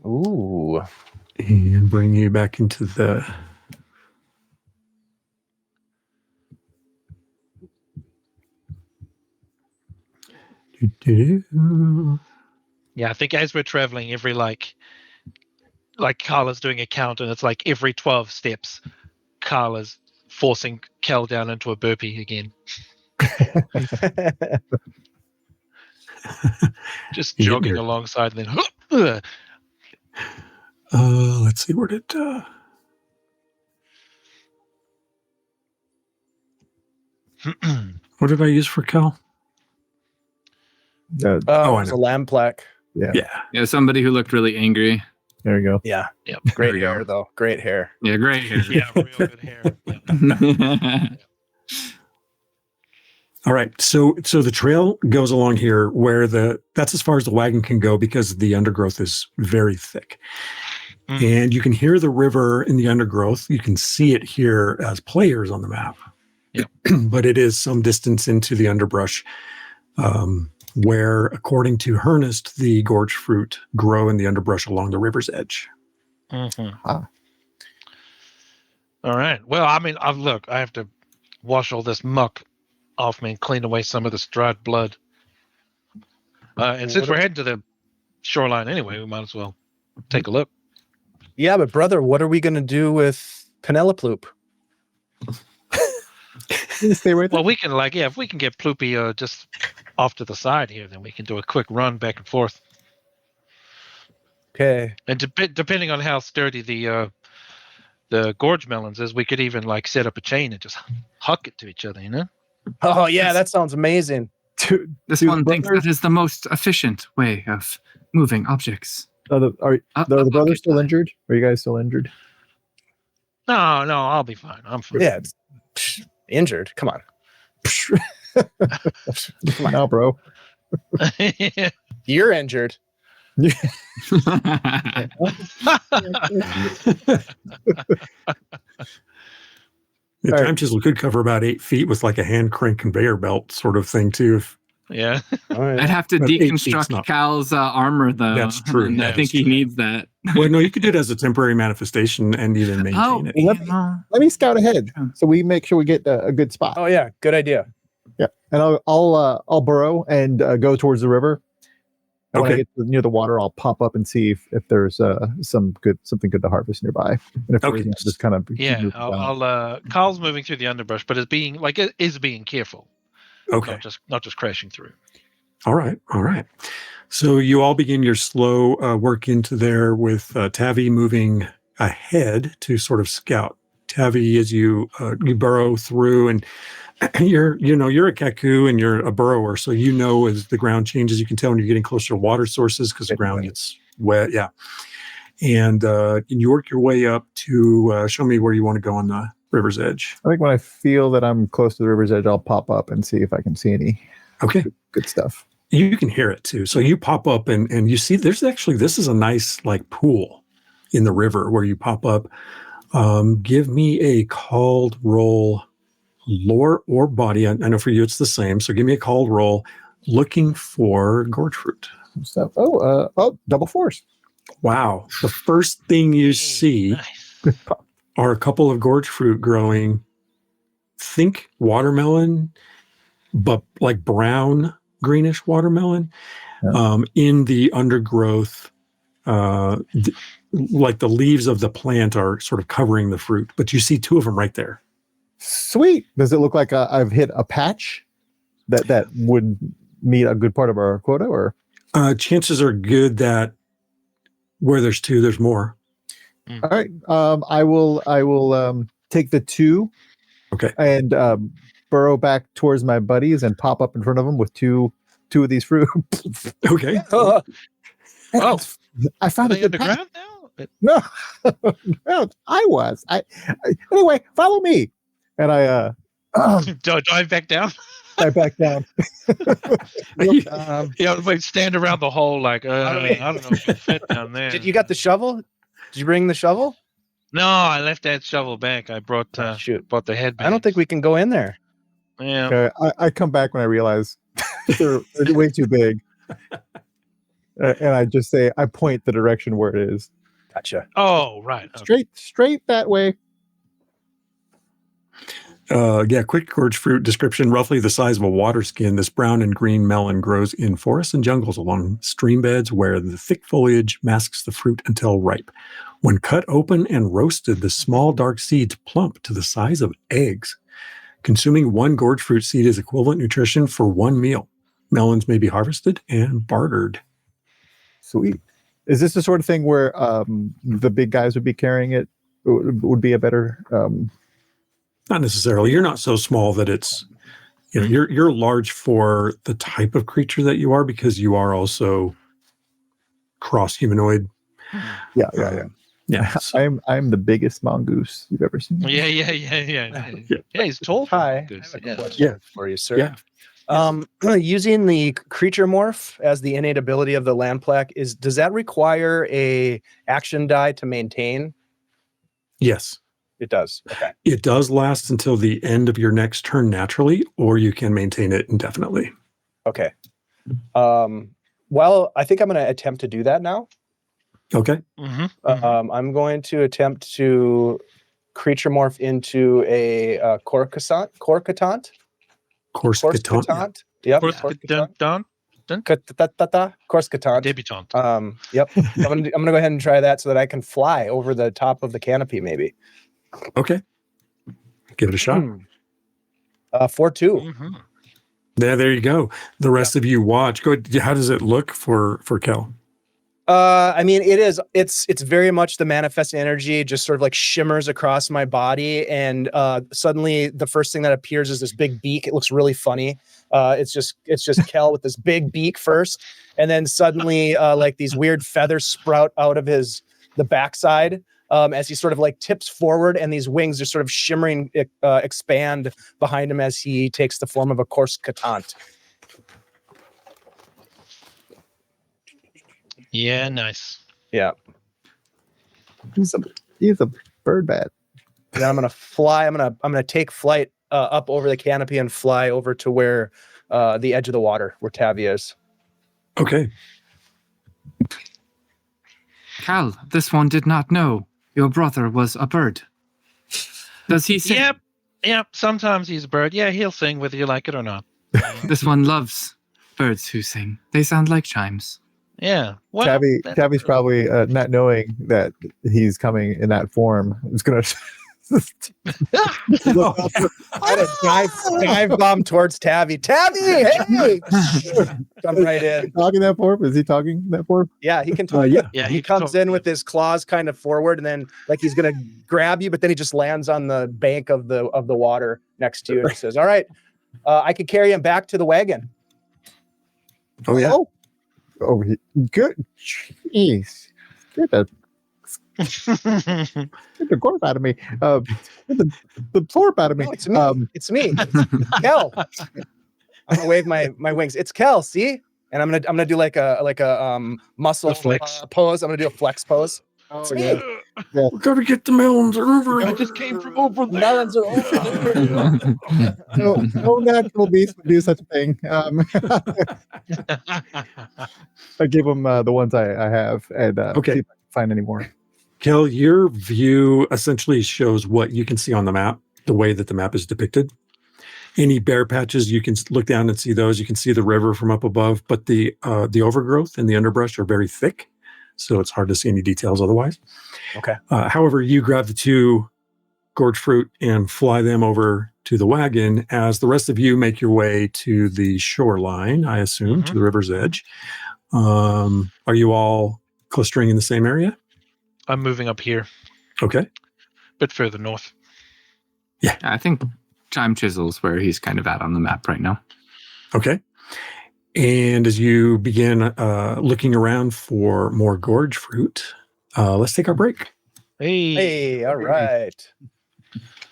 Speaker 6: Ooh.
Speaker 2: And bring you back into the... Do-do-do.
Speaker 4: Yeah, I think as we're traveling, every like Carla's doing a count, and it's like every 12 steps, Carla's forcing Kel down into a burpee again. Just
Speaker 2: You get
Speaker 4: jogging
Speaker 2: your-
Speaker 4: alongside, and then
Speaker 2: Let's see, where did... What did I use for Cal?
Speaker 3: Uh,
Speaker 6: Oh,
Speaker 2: I
Speaker 6: it's a
Speaker 2: know.
Speaker 6: lamb plaque.
Speaker 2: Yeah.
Speaker 5: Yeah, somebody who looked really angry.
Speaker 3: There you go.
Speaker 6: Yeah.
Speaker 4: Yep.
Speaker 6: Great
Speaker 5: There we go.
Speaker 6: hair, though. Great hair.
Speaker 5: Yeah, great hair.
Speaker 4: Yeah, real good hair. Yeah.
Speaker 2: All right. So the trail goes along here where that's as far as the wagon can go because the undergrowth is very thick. And you can hear the river in the undergrowth. You can see it here as players on the map.
Speaker 4: Yep.
Speaker 2: But it is some distance into the underbrush where, according to Hurnest, the gorge fruit grow in the underbrush along the river's edge.
Speaker 3: Ah.
Speaker 4: All right. Well, I mean, look, I have to wash all this muck off me and clean away some of this dried blood. And since we're heading to the shoreline anyway, we might as well take a look.
Speaker 6: Yeah, but brother, what are we going to do with Penelope?
Speaker 3: Stay right there.
Speaker 4: Well, we can if we can get Ploopy just off to the side here, then we can do a quick run back and forth.
Speaker 6: Okay.
Speaker 4: And depending on how sturdy the gorge melons is, we could even set up a chain and just huck it to each other, you know?
Speaker 6: Oh, yeah, that sounds amazing.
Speaker 5: This
Speaker 3: Two
Speaker 5: one thinks
Speaker 3: brothers?
Speaker 5: that is the most efficient way of moving objects.
Speaker 3: Are the
Speaker 5: Okay,
Speaker 3: brothers still
Speaker 5: fine.
Speaker 3: injured? Are you guys still injured?
Speaker 4: No, I'll be fine. I'm fine.
Speaker 6: Yeah. Injured. Come on.
Speaker 3: Come on now, bro.
Speaker 6: You're injured.
Speaker 2: The
Speaker 3: All right.
Speaker 2: time chisel could cover about 8 feet with like a hand crank conveyor belt sort of thing too.
Speaker 4: Yeah.
Speaker 6: All right.
Speaker 5: I'd have to
Speaker 2: But 8 feet's
Speaker 5: deconstruct
Speaker 2: not-
Speaker 5: Cal's armor, though.
Speaker 2: That's true,
Speaker 5: And I
Speaker 2: that
Speaker 5: think
Speaker 2: is
Speaker 5: he
Speaker 2: true.
Speaker 5: needs that.
Speaker 2: Well, no, you could do it as a temporary manifestation and even maintain
Speaker 5: Oh,
Speaker 2: it.
Speaker 3: Let me- Let me scout ahead so we make sure we get a good spot.
Speaker 6: Oh, yeah. Good idea.
Speaker 3: Yeah, and I'll burrow and go towards the river. And when I
Speaker 2: Okay.
Speaker 3: get near the water, I'll pop up and see if there's something good to harvest nearby. And if there
Speaker 2: Okay.
Speaker 3: isn't, I'll just kind of
Speaker 4: Yeah.
Speaker 3: move down.
Speaker 4: I'll Carl's moving through the underbrush, but is being careful,
Speaker 2: Okay.
Speaker 4: not just crashing through.
Speaker 2: All right. All right. So you all begin your slow work into there with Tavi moving ahead to sort of scout. Tavi, as you burrow through, and you're a kaku and you're a burrower, so as the ground changes, you can tell when you're getting closer to water sources because the ground gets wet. Yeah. And you work your way up to show me where you want to go on the river's edge.
Speaker 3: I think when I feel that I'm close to the river's edge, I'll pop up and see if I can see any
Speaker 2: Okay.
Speaker 3: good stuff.
Speaker 2: You can hear it too. So you pop up and you see this is a nice like pool in the river where you pop up. Give me a called roll, lore or body. I know for you it's the same. So give me a called roll looking for gorge fruit.
Speaker 3: So, double force.
Speaker 2: Wow. The first thing you see
Speaker 4: Nice.
Speaker 2: are a couple of gorge fruit growing. Think watermelon, but like brown, greenish watermelon in the undergrowth. Like the leaves of the plant are sort of covering the fruit, but you see 2 of them right there.
Speaker 3: Sweet. Does it look like I've hit a patch that would meet a good part of our quota? Or
Speaker 2: Chances are good that where there's 2, there's more.
Speaker 3: all right, I will take the 2.
Speaker 2: Okay.
Speaker 3: And burrow back towards my buddies and pop up in front of them with two of these fruit.
Speaker 2: Okay.
Speaker 6: Oh,
Speaker 4: Oh,
Speaker 3: I
Speaker 4: are
Speaker 3: found a
Speaker 4: they
Speaker 3: good patch.
Speaker 4: underground now?
Speaker 3: No, no, I was. Anyway, follow me. And I
Speaker 4: Dive back down.
Speaker 3: back down.
Speaker 4: Like stand around the hole. Like I don't know if you fit down there.
Speaker 6: you got the shovel? Did you bring the shovel?
Speaker 4: No, I left that shovel back. I brought
Speaker 6: Shoot.
Speaker 4: brought the head back.
Speaker 6: I don't think we can go in there.
Speaker 4: Yeah.
Speaker 3: Okay, I come back when I realize they're way too big. And I just say, I point the direction where it is.
Speaker 6: Gotcha.
Speaker 4: Oh, right. Okay.
Speaker 3: Straight that way.
Speaker 2: Quick gorge fruit description. Roughly the size of a water skin, this brown and green melon grows in forests and jungles along stream beds where the thick foliage masks the fruit until ripe. When cut open and roasted, the small dark seeds plump to the size of eggs. Consuming 1 gorge fruit seed is equivalent nutrition for 1 meal. Melons may be harvested and bartered.
Speaker 3: Sweet. Is this the sort of thing where the big guys would be carrying it? Would be a better.
Speaker 2: Not necessarily. You're not so small that it's, you're large for the type of creature that you are because you are also cross humanoid.
Speaker 3: Yeah.
Speaker 2: Yeah.
Speaker 3: I'm the biggest mongoose you've ever seen.
Speaker 4: Yeah. Yeah, he's tall.
Speaker 6: Hi.
Speaker 4: Good.
Speaker 6: I have a
Speaker 4: Yeah.
Speaker 6: question for you, sir.
Speaker 2: Yeah.
Speaker 6: Using the creature morph as the innate ability of the land plaque does that require a action die to maintain?
Speaker 2: Yes.
Speaker 6: It does. Okay.
Speaker 2: It does last until the end of your next turn naturally, or you can maintain it indefinitely.
Speaker 6: Okay. Well, I think I'm going to attempt to do that now.
Speaker 2: Okay.
Speaker 6: I'm going to attempt to creature morph into a corcatant.
Speaker 2: Corskatant.
Speaker 6: Yep.
Speaker 4: Corskatant.
Speaker 6: Corskatant.
Speaker 4: Debutante.
Speaker 6: Yep. I'm gonna go ahead and try that so that I can fly over the top of the canopy, maybe.
Speaker 2: Okay. Give it a shot.
Speaker 6: 4-2.
Speaker 2: There you go. The rest of you watch. Go. How does it look for Kel?
Speaker 6: I mean, it's very much the manifest energy just sort of like shimmers across my body, and suddenly the first thing that appears is this big beak. It looks really funny. It's just Kel with this big beak first, and then suddenly like these weird feathers sprout out of the backside as he sort of like tips forward, and these wings are sort of shimmering, expand behind him as he takes the form of a corskatant.
Speaker 4: Yeah, nice.
Speaker 6: Yeah.
Speaker 3: He's a bird bat.
Speaker 6: And then I'm gonna fly. I'm gonna take flight up over the canopy and fly over to where the edge of the water, where Tavi is.
Speaker 2: Okay.
Speaker 5: Cal, this one did not know your brother was a bird. Does he sing?
Speaker 4: Yep. Sometimes he's a bird. Yeah, he'll sing whether you like it or not.
Speaker 5: This one loves birds who sing. They sound like chimes.
Speaker 4: Yeah. Well,
Speaker 3: Tavi's probably not knowing that he's coming in that form. It's gonna
Speaker 6: dive bomb towards Tavi. Tavi, hey! Come right in.
Speaker 3: talking that form. Is he talking that form?
Speaker 6: Yeah, he can talk.
Speaker 4: Yeah,
Speaker 6: he comes in with his claws kind of forward, and then like he's gonna grab you, but then he just lands on the bank of the water next to you, and he says, "All right, I can carry him back to the wagon."
Speaker 2: Oh yeah.
Speaker 3: Oh, good. Jeez. Get the corp out of me. Get the plorp out of me.
Speaker 6: No, it's me. It's me. Kel. I'm gonna wave my wings. It's Kel. See, and I'm gonna do like a muscle
Speaker 4: flex
Speaker 6: pose. I'm gonna do a flex pose.
Speaker 3: Oh,
Speaker 6: yeah.
Speaker 3: Yeah.
Speaker 2: We gotta get the melons over.
Speaker 4: I just came from over there.
Speaker 6: Melons are over there.
Speaker 3: No natural beast would do such a thing. I give him the ones I have, and
Speaker 2: Okay.
Speaker 3: see if I can find any more.
Speaker 2: Kel, your view essentially shows what you can see on the map, the way that the map is depicted. Any bare patches, you can look down and see those. You can see the river from up above, but the overgrowth and the underbrush are very thick, so it's hard to see any details otherwise.
Speaker 6: Okay.
Speaker 2: However, you grab the 2 gorge fruit and fly them over to the wagon as the rest of you make your way to the shoreline, I assume, to the river's edge. Are you all clustering in the same area?
Speaker 4: I'm moving up here,
Speaker 2: Okay.
Speaker 4: a bit further north.
Speaker 5: Yeah, I think Chime Chisel's where he's kind of at on the map right now.
Speaker 2: Okay. And as you begin looking around for more gorge fruit, let's take our break.
Speaker 4: Hey,
Speaker 6: all right.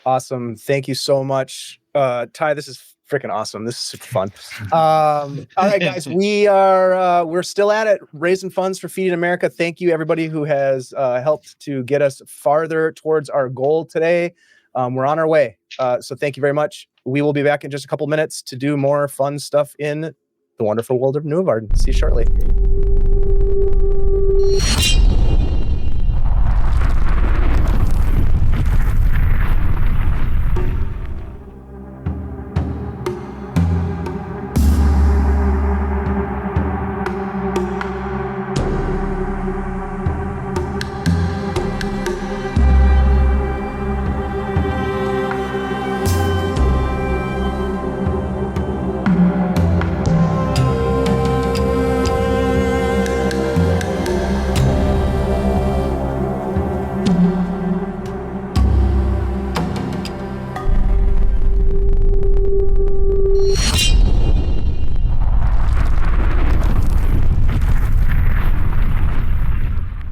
Speaker 6: Awesome. Thank you so much. Ty, this is freaking awesome. This is super fun. All right, guys, we're still at it, raising funds for Feeding America. Thank you, everybody who has helped to get us farther towards our goal today. We're on our way. So thank you very much. We will be back in just a couple minutes to do more fun stuff in the wonderful world of Nuovarden. See you shortly.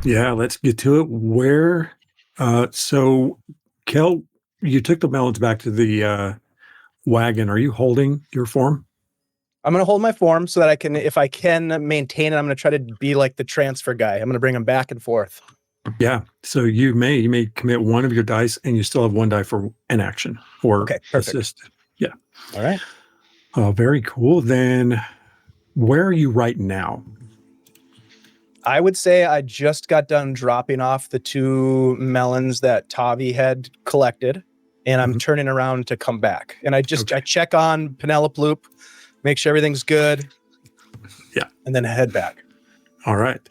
Speaker 2: Yeah, let's get to it. Where, so Kel, you took the melons back to the wagon. Are you holding your form?
Speaker 6: I'm going to hold my form so that I can, if I can maintain it, I'm going to try to be like the transfer guy. I'm going to bring them back and forth.
Speaker 2: Yeah. So you may commit one of your dice, and you still have one die for an action or
Speaker 6: Okay, perfect.
Speaker 2: assist. Yeah.
Speaker 6: All right.
Speaker 2: Very cool. Then where are you right now?
Speaker 6: I would say I just got done dropping off the 2 melons that Tavi had collected, and I'm turning around to come back. And I check on Penelope, make sure everything's good.
Speaker 2: Yeah.
Speaker 6: And then head back.
Speaker 2: All right.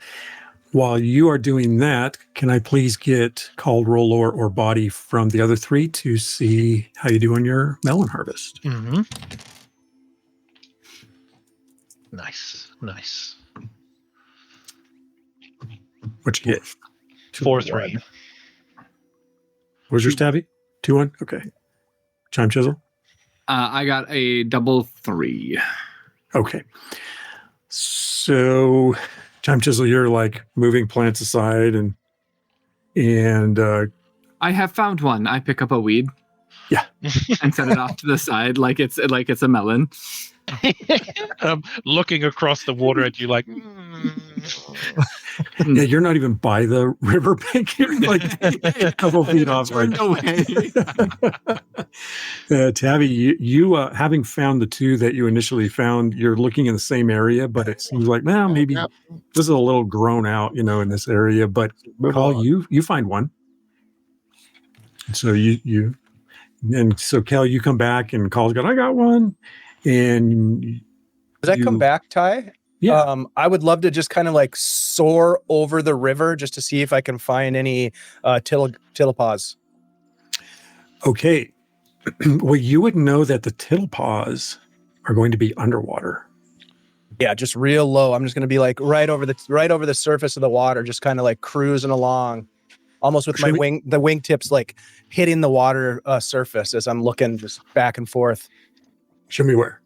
Speaker 2: While you are doing that, can I please get called roll or body from the other 3 to see how you do on your melon harvest?
Speaker 4: Mm-hmm. Nice.
Speaker 2: What you get?
Speaker 4: 4-3.
Speaker 2: What's your stabby? 2-1? Okay. Chime chisel?
Speaker 5: I got a double 3.
Speaker 2: Okay. So, Chime Chisel, you're like moving plants aside and
Speaker 5: I have found one. I pick up a weed.
Speaker 2: Yeah.
Speaker 5: And set it off to the side like it's a melon.
Speaker 4: Looking across the water at you like,
Speaker 2: yeah, you're not even by the riverbank. You're like a couple feet off.
Speaker 5: Turned away.
Speaker 2: Tavi, you having found the 2 that you initially found, you're looking in the same area, but it seems like, well, maybe this is a little grown out, in this area. But Cal, you find one. So so Cal, you come back and Cal's got, I got one. And
Speaker 6: Does that come back, Ty?
Speaker 2: Yeah.
Speaker 6: I would love to just kind of like soar over the river just to see if I can find any tillapaws.
Speaker 2: Okay. Well, you would know that the tillapaws are going to be underwater.
Speaker 6: Yeah, just real low. I'm just going to be like right over the surface of the water, just kind of like cruising along, almost with the wingtips like hitting the water surface as I'm looking just back and forth.
Speaker 2: Show me where.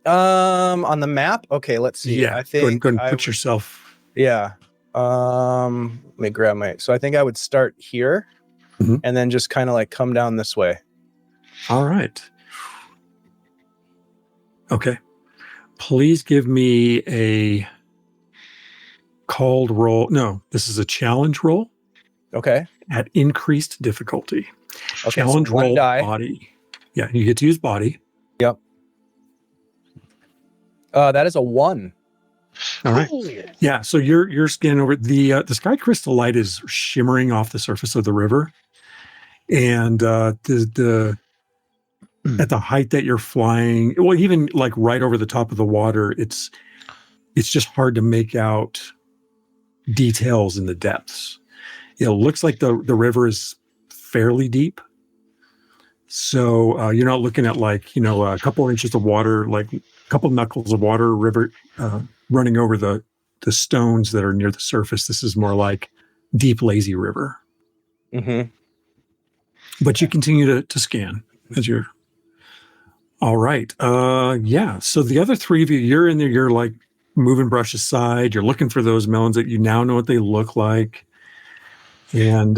Speaker 6: On the map. Okay, let's see.
Speaker 2: Yeah,
Speaker 6: I think
Speaker 2: go and put yourself.
Speaker 6: Yeah. Let me grab so I think I would start here and then just kind of like come down this way.
Speaker 2: All right. Okay. Please give me a called roll. No, this is a challenge roll.
Speaker 6: Okay.
Speaker 2: At increased difficulty.
Speaker 6: Okay.
Speaker 2: Challenge
Speaker 6: so one
Speaker 2: roll
Speaker 6: die.
Speaker 2: Body. Yeah, you get to use body.
Speaker 6: Yep. That is a 1.
Speaker 2: All right. Yeah. So you're scanning over the sky crystal light is shimmering off the surface of the river, and the at the height that you're flying, well, even like right over the top of the water, it's just hard to make out details in the depths. It looks like the river is fairly deep. So you're not looking at like, a couple inches of water, like a couple knuckles of water river running over the stones that are near the surface. This is more like deep, lazy river.
Speaker 6: Mm-hmm.
Speaker 2: But you continue to scan as you're. All right. Yeah. So the other 3 of you, you're in there, you're like moving brush aside. You're looking for those melons that you now know what they look like. And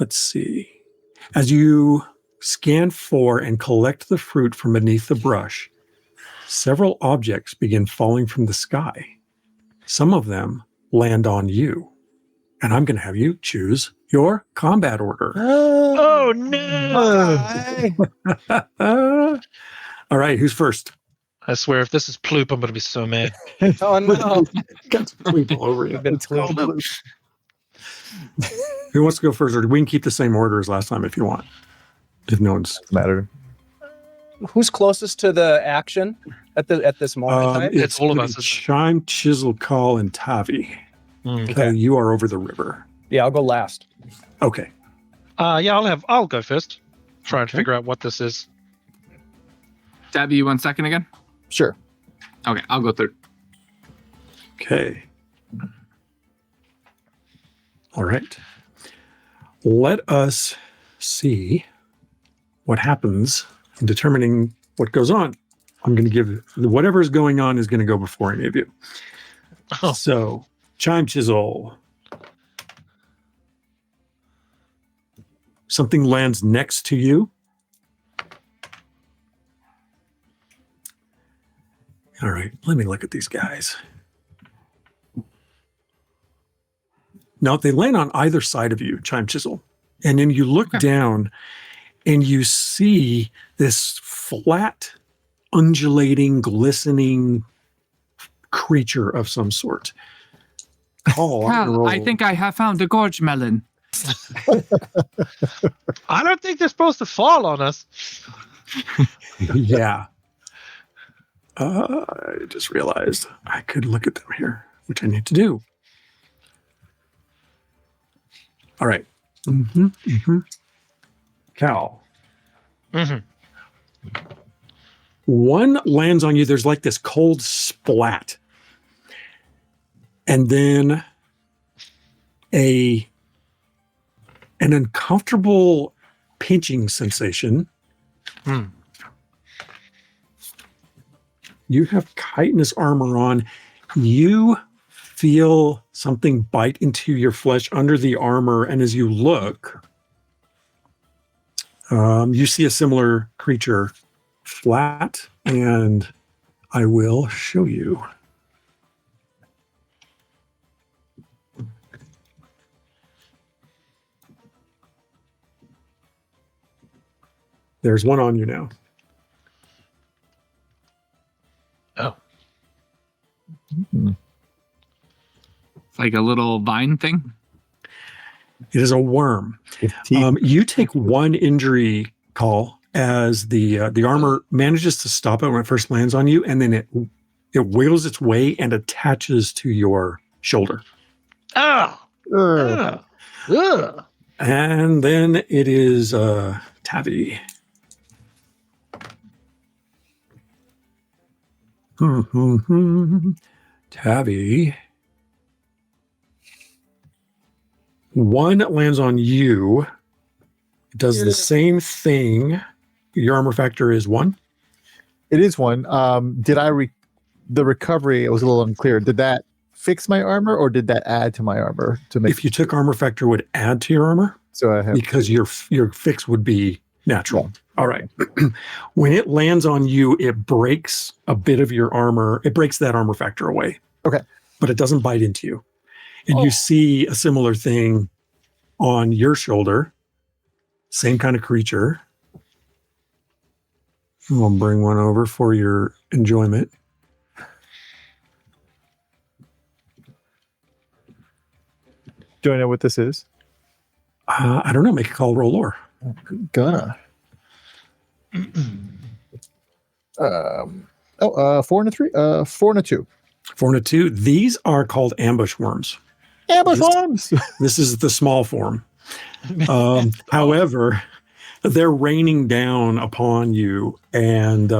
Speaker 2: let's see. As you scan for and collect the fruit from beneath the brush, several objects begin falling from the sky. Some of them land on you. And I'm going to have you choose your combat order.
Speaker 4: oh no!
Speaker 2: All right, who's first?
Speaker 4: I swear, if this is Ploop, I'm going to be so mad.
Speaker 6: Oh no!
Speaker 2: Got some Ploop all over you.
Speaker 6: Been Ploop.
Speaker 2: Who wants to go first? Or we can keep the same order as last time if you want. If no one's
Speaker 3: matter.
Speaker 6: Who's closest to the action at this moment? in time?
Speaker 4: It's all of us, isn't it?
Speaker 2: Chime, Chisel, Call, and Tavi.
Speaker 6: Okay.
Speaker 2: You are over the river.
Speaker 6: Yeah, I'll go last.
Speaker 2: Okay.
Speaker 4: Yeah, I'll go first. Try and figure out what this is.
Speaker 5: Tabby, you 1 second again?
Speaker 6: Sure.
Speaker 5: Okay, I'll go third.
Speaker 2: Okay. All right. Let us see what happens in determining what goes on. I'm going to give whatever is going on is going to go before any of you.
Speaker 4: Oh.
Speaker 2: So, Chime Chisel. Something lands next to you. All right, let me look at these guys. Now, they land on either side of you, Chime Chisel. And then you look down and you see this flat, undulating, glistening creature of some sort. Oh,
Speaker 5: I think I have found a gorge melon.
Speaker 4: I don't think they're supposed to fall on us.
Speaker 2: Yeah. I just realized I could look at them here, which I need to do. All right. Cal. One lands on you. There's like this cold splat. And then an uncomfortable pinching sensation. You have chitinous armor on. You feel something bite into your flesh under the armor, and as you look, you see a similar creature flat, and I will show you. There's one on you now.
Speaker 4: Oh.
Speaker 5: It's like a little vine thing.
Speaker 2: It is a worm. You take one injury call as the armor manages to stop it when it first lands on you, and then it wiggles its way and attaches to your shoulder. And then it is Tabby. Tabby. One lands on you. It does the same thing. Your armor factor is 1.
Speaker 3: It is 1. Did the recovery? It was a little unclear. Did that fix my armor, or did that add to my armor? If
Speaker 2: you took armor factor, would add to your armor.
Speaker 3: So I have
Speaker 2: because your fix would be natural.
Speaker 3: Yeah.
Speaker 2: All right. When it lands on you, it breaks a bit of your armor. It breaks that armor factor away.
Speaker 3: Okay.
Speaker 2: But it doesn't bite into you. And you see a similar thing on your shoulder. Same kind of creature. I'll bring one over for your enjoyment.
Speaker 3: Do I know what this is?
Speaker 2: I don't know. Make a call, roll lore.
Speaker 3: Gonna. 4 and a 3. 4 and a 2.
Speaker 2: 4 and a 2. These are called ambush worms.
Speaker 3: Ambush worms.
Speaker 2: This is the small form. However, they're raining down upon you. And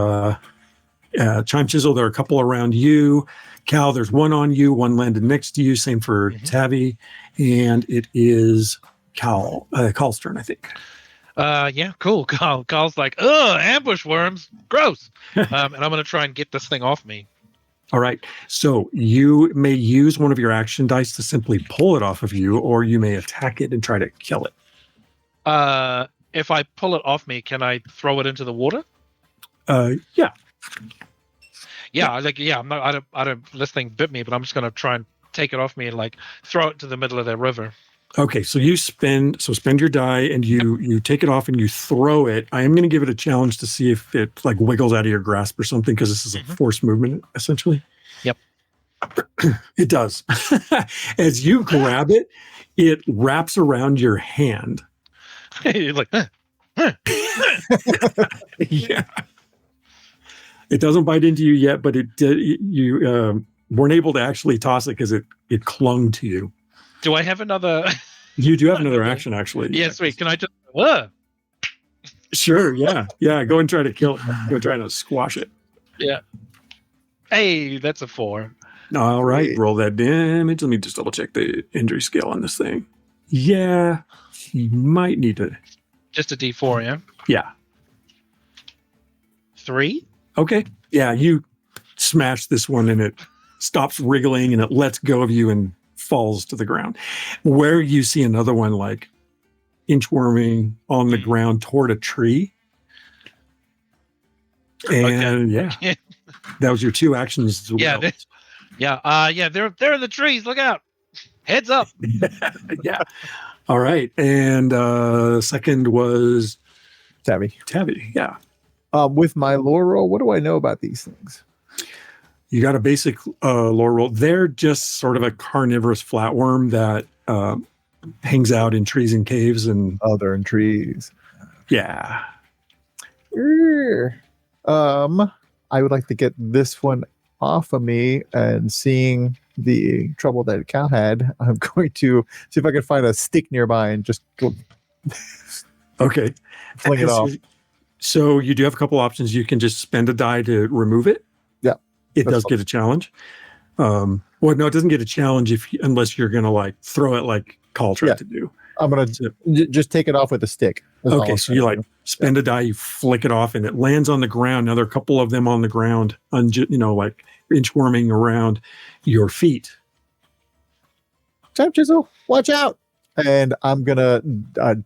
Speaker 2: Chime Chisel, there are a couple around you. Cal, there's one on you. One landed next to you. Same for Tabby. And it is Cal's turn, I think.
Speaker 4: Yeah, cool. Carl's like, ambush worms, gross. And I'm gonna try and get this thing off me.
Speaker 2: All right. So you may use one of your action dice to simply pull it off of you, or you may attack it and try to kill it.
Speaker 4: If I pull it off me, can I throw it into the water?
Speaker 2: Yeah.
Speaker 4: Yeah, I'm not. I don't. This thing bit me, but I'm just gonna try and take it off me and like throw it to the middle of the river.
Speaker 2: Okay, so you spend your die and you take it off and you throw it. I am going to give it a challenge to see if it like wiggles out of your grasp or something, because this is a forced movement essentially.
Speaker 4: Yep.
Speaker 2: It does. As you grab it, it wraps around your hand.
Speaker 4: You're like,
Speaker 2: Yeah. It doesn't bite into you yet, but it did. You weren't able to actually toss it because it clung to you.
Speaker 4: Do I have another?
Speaker 2: You do have another action, actually.
Speaker 4: Yeah, sweet. Can I just?
Speaker 2: Sure. Yeah. Yeah. Go and try to kill it. Go try to squash it.
Speaker 4: Yeah. Hey, that's a 4.
Speaker 2: All right. Roll that damage. Let me just double check the injury scale on this thing. Yeah. You might need to.
Speaker 4: Just a D4, yeah.
Speaker 2: Yeah.
Speaker 4: 3.
Speaker 2: Okay. Yeah. You smash this one and it stops wriggling and it lets go of you and falls to the ground. Where you see another one like inchworming on the ground toward a tree. And
Speaker 4: Okay.
Speaker 2: that was your 2 actions as
Speaker 4: Yeah,
Speaker 2: well.
Speaker 4: they're in the trees. Look out! Heads up!
Speaker 2: Yeah. All right. And second was
Speaker 3: Tabby.
Speaker 2: Yeah.
Speaker 3: With my lore roll, what do I know about these things?
Speaker 2: You got a basic lore roll. They're just sort of a carnivorous flatworm that hangs out in trees and caves. And
Speaker 3: they're in trees.
Speaker 2: Yeah.
Speaker 3: I would like to get this one off of me, and seeing the trouble that Cal had, I'm going to see if I can find a stick nearby and just go
Speaker 2: Okay.
Speaker 3: fling it off.
Speaker 2: So you do have a couple options. You can just spend a die to remove it.
Speaker 3: Yeah.
Speaker 2: It does get a challenge. Well, no, it doesn't get a challenge unless you're going to like throw it like Call tried to do.
Speaker 3: I'm going to just take it off with a stick. That's all
Speaker 2: Okay,
Speaker 3: I'm
Speaker 2: so you
Speaker 3: gonna
Speaker 2: like
Speaker 3: do.
Speaker 2: spend a die, you flick it off, and it lands on the ground. Now there are a couple of them on the ground, like inchworming around your feet.
Speaker 3: Time chisel, watch out! And I'm gonna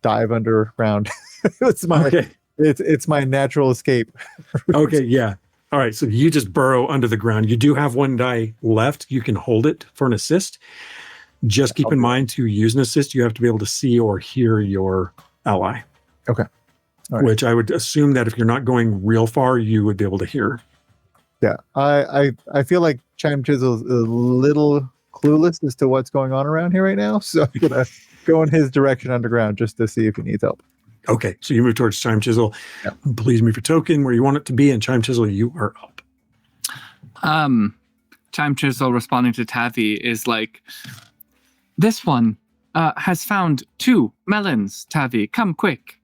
Speaker 3: dive underground. It's my natural escape.
Speaker 2: Okay, yeah. All right, so you just burrow under the ground. You do have 1 die left. You can hold it for an assist. Just keep in mind, to use an assist, you have to be able to see or hear your ally.
Speaker 3: Okay. All right.
Speaker 2: Which I would assume that if you're not going real far, you would be able to hear.
Speaker 3: Yeah, I feel like Chime Chisel's a little clueless as to what's going on around here right now, so I'm gonna go in his direction underground just to see if he needs help.
Speaker 2: Okay, so you move towards Chime Chisel.
Speaker 3: Yep.
Speaker 2: Please move your token where you want it to be, and Chime Chisel, you are up.
Speaker 5: Chime Chisel responding to Tavi is like, this one has found 2 melons, Tavi. Come quick.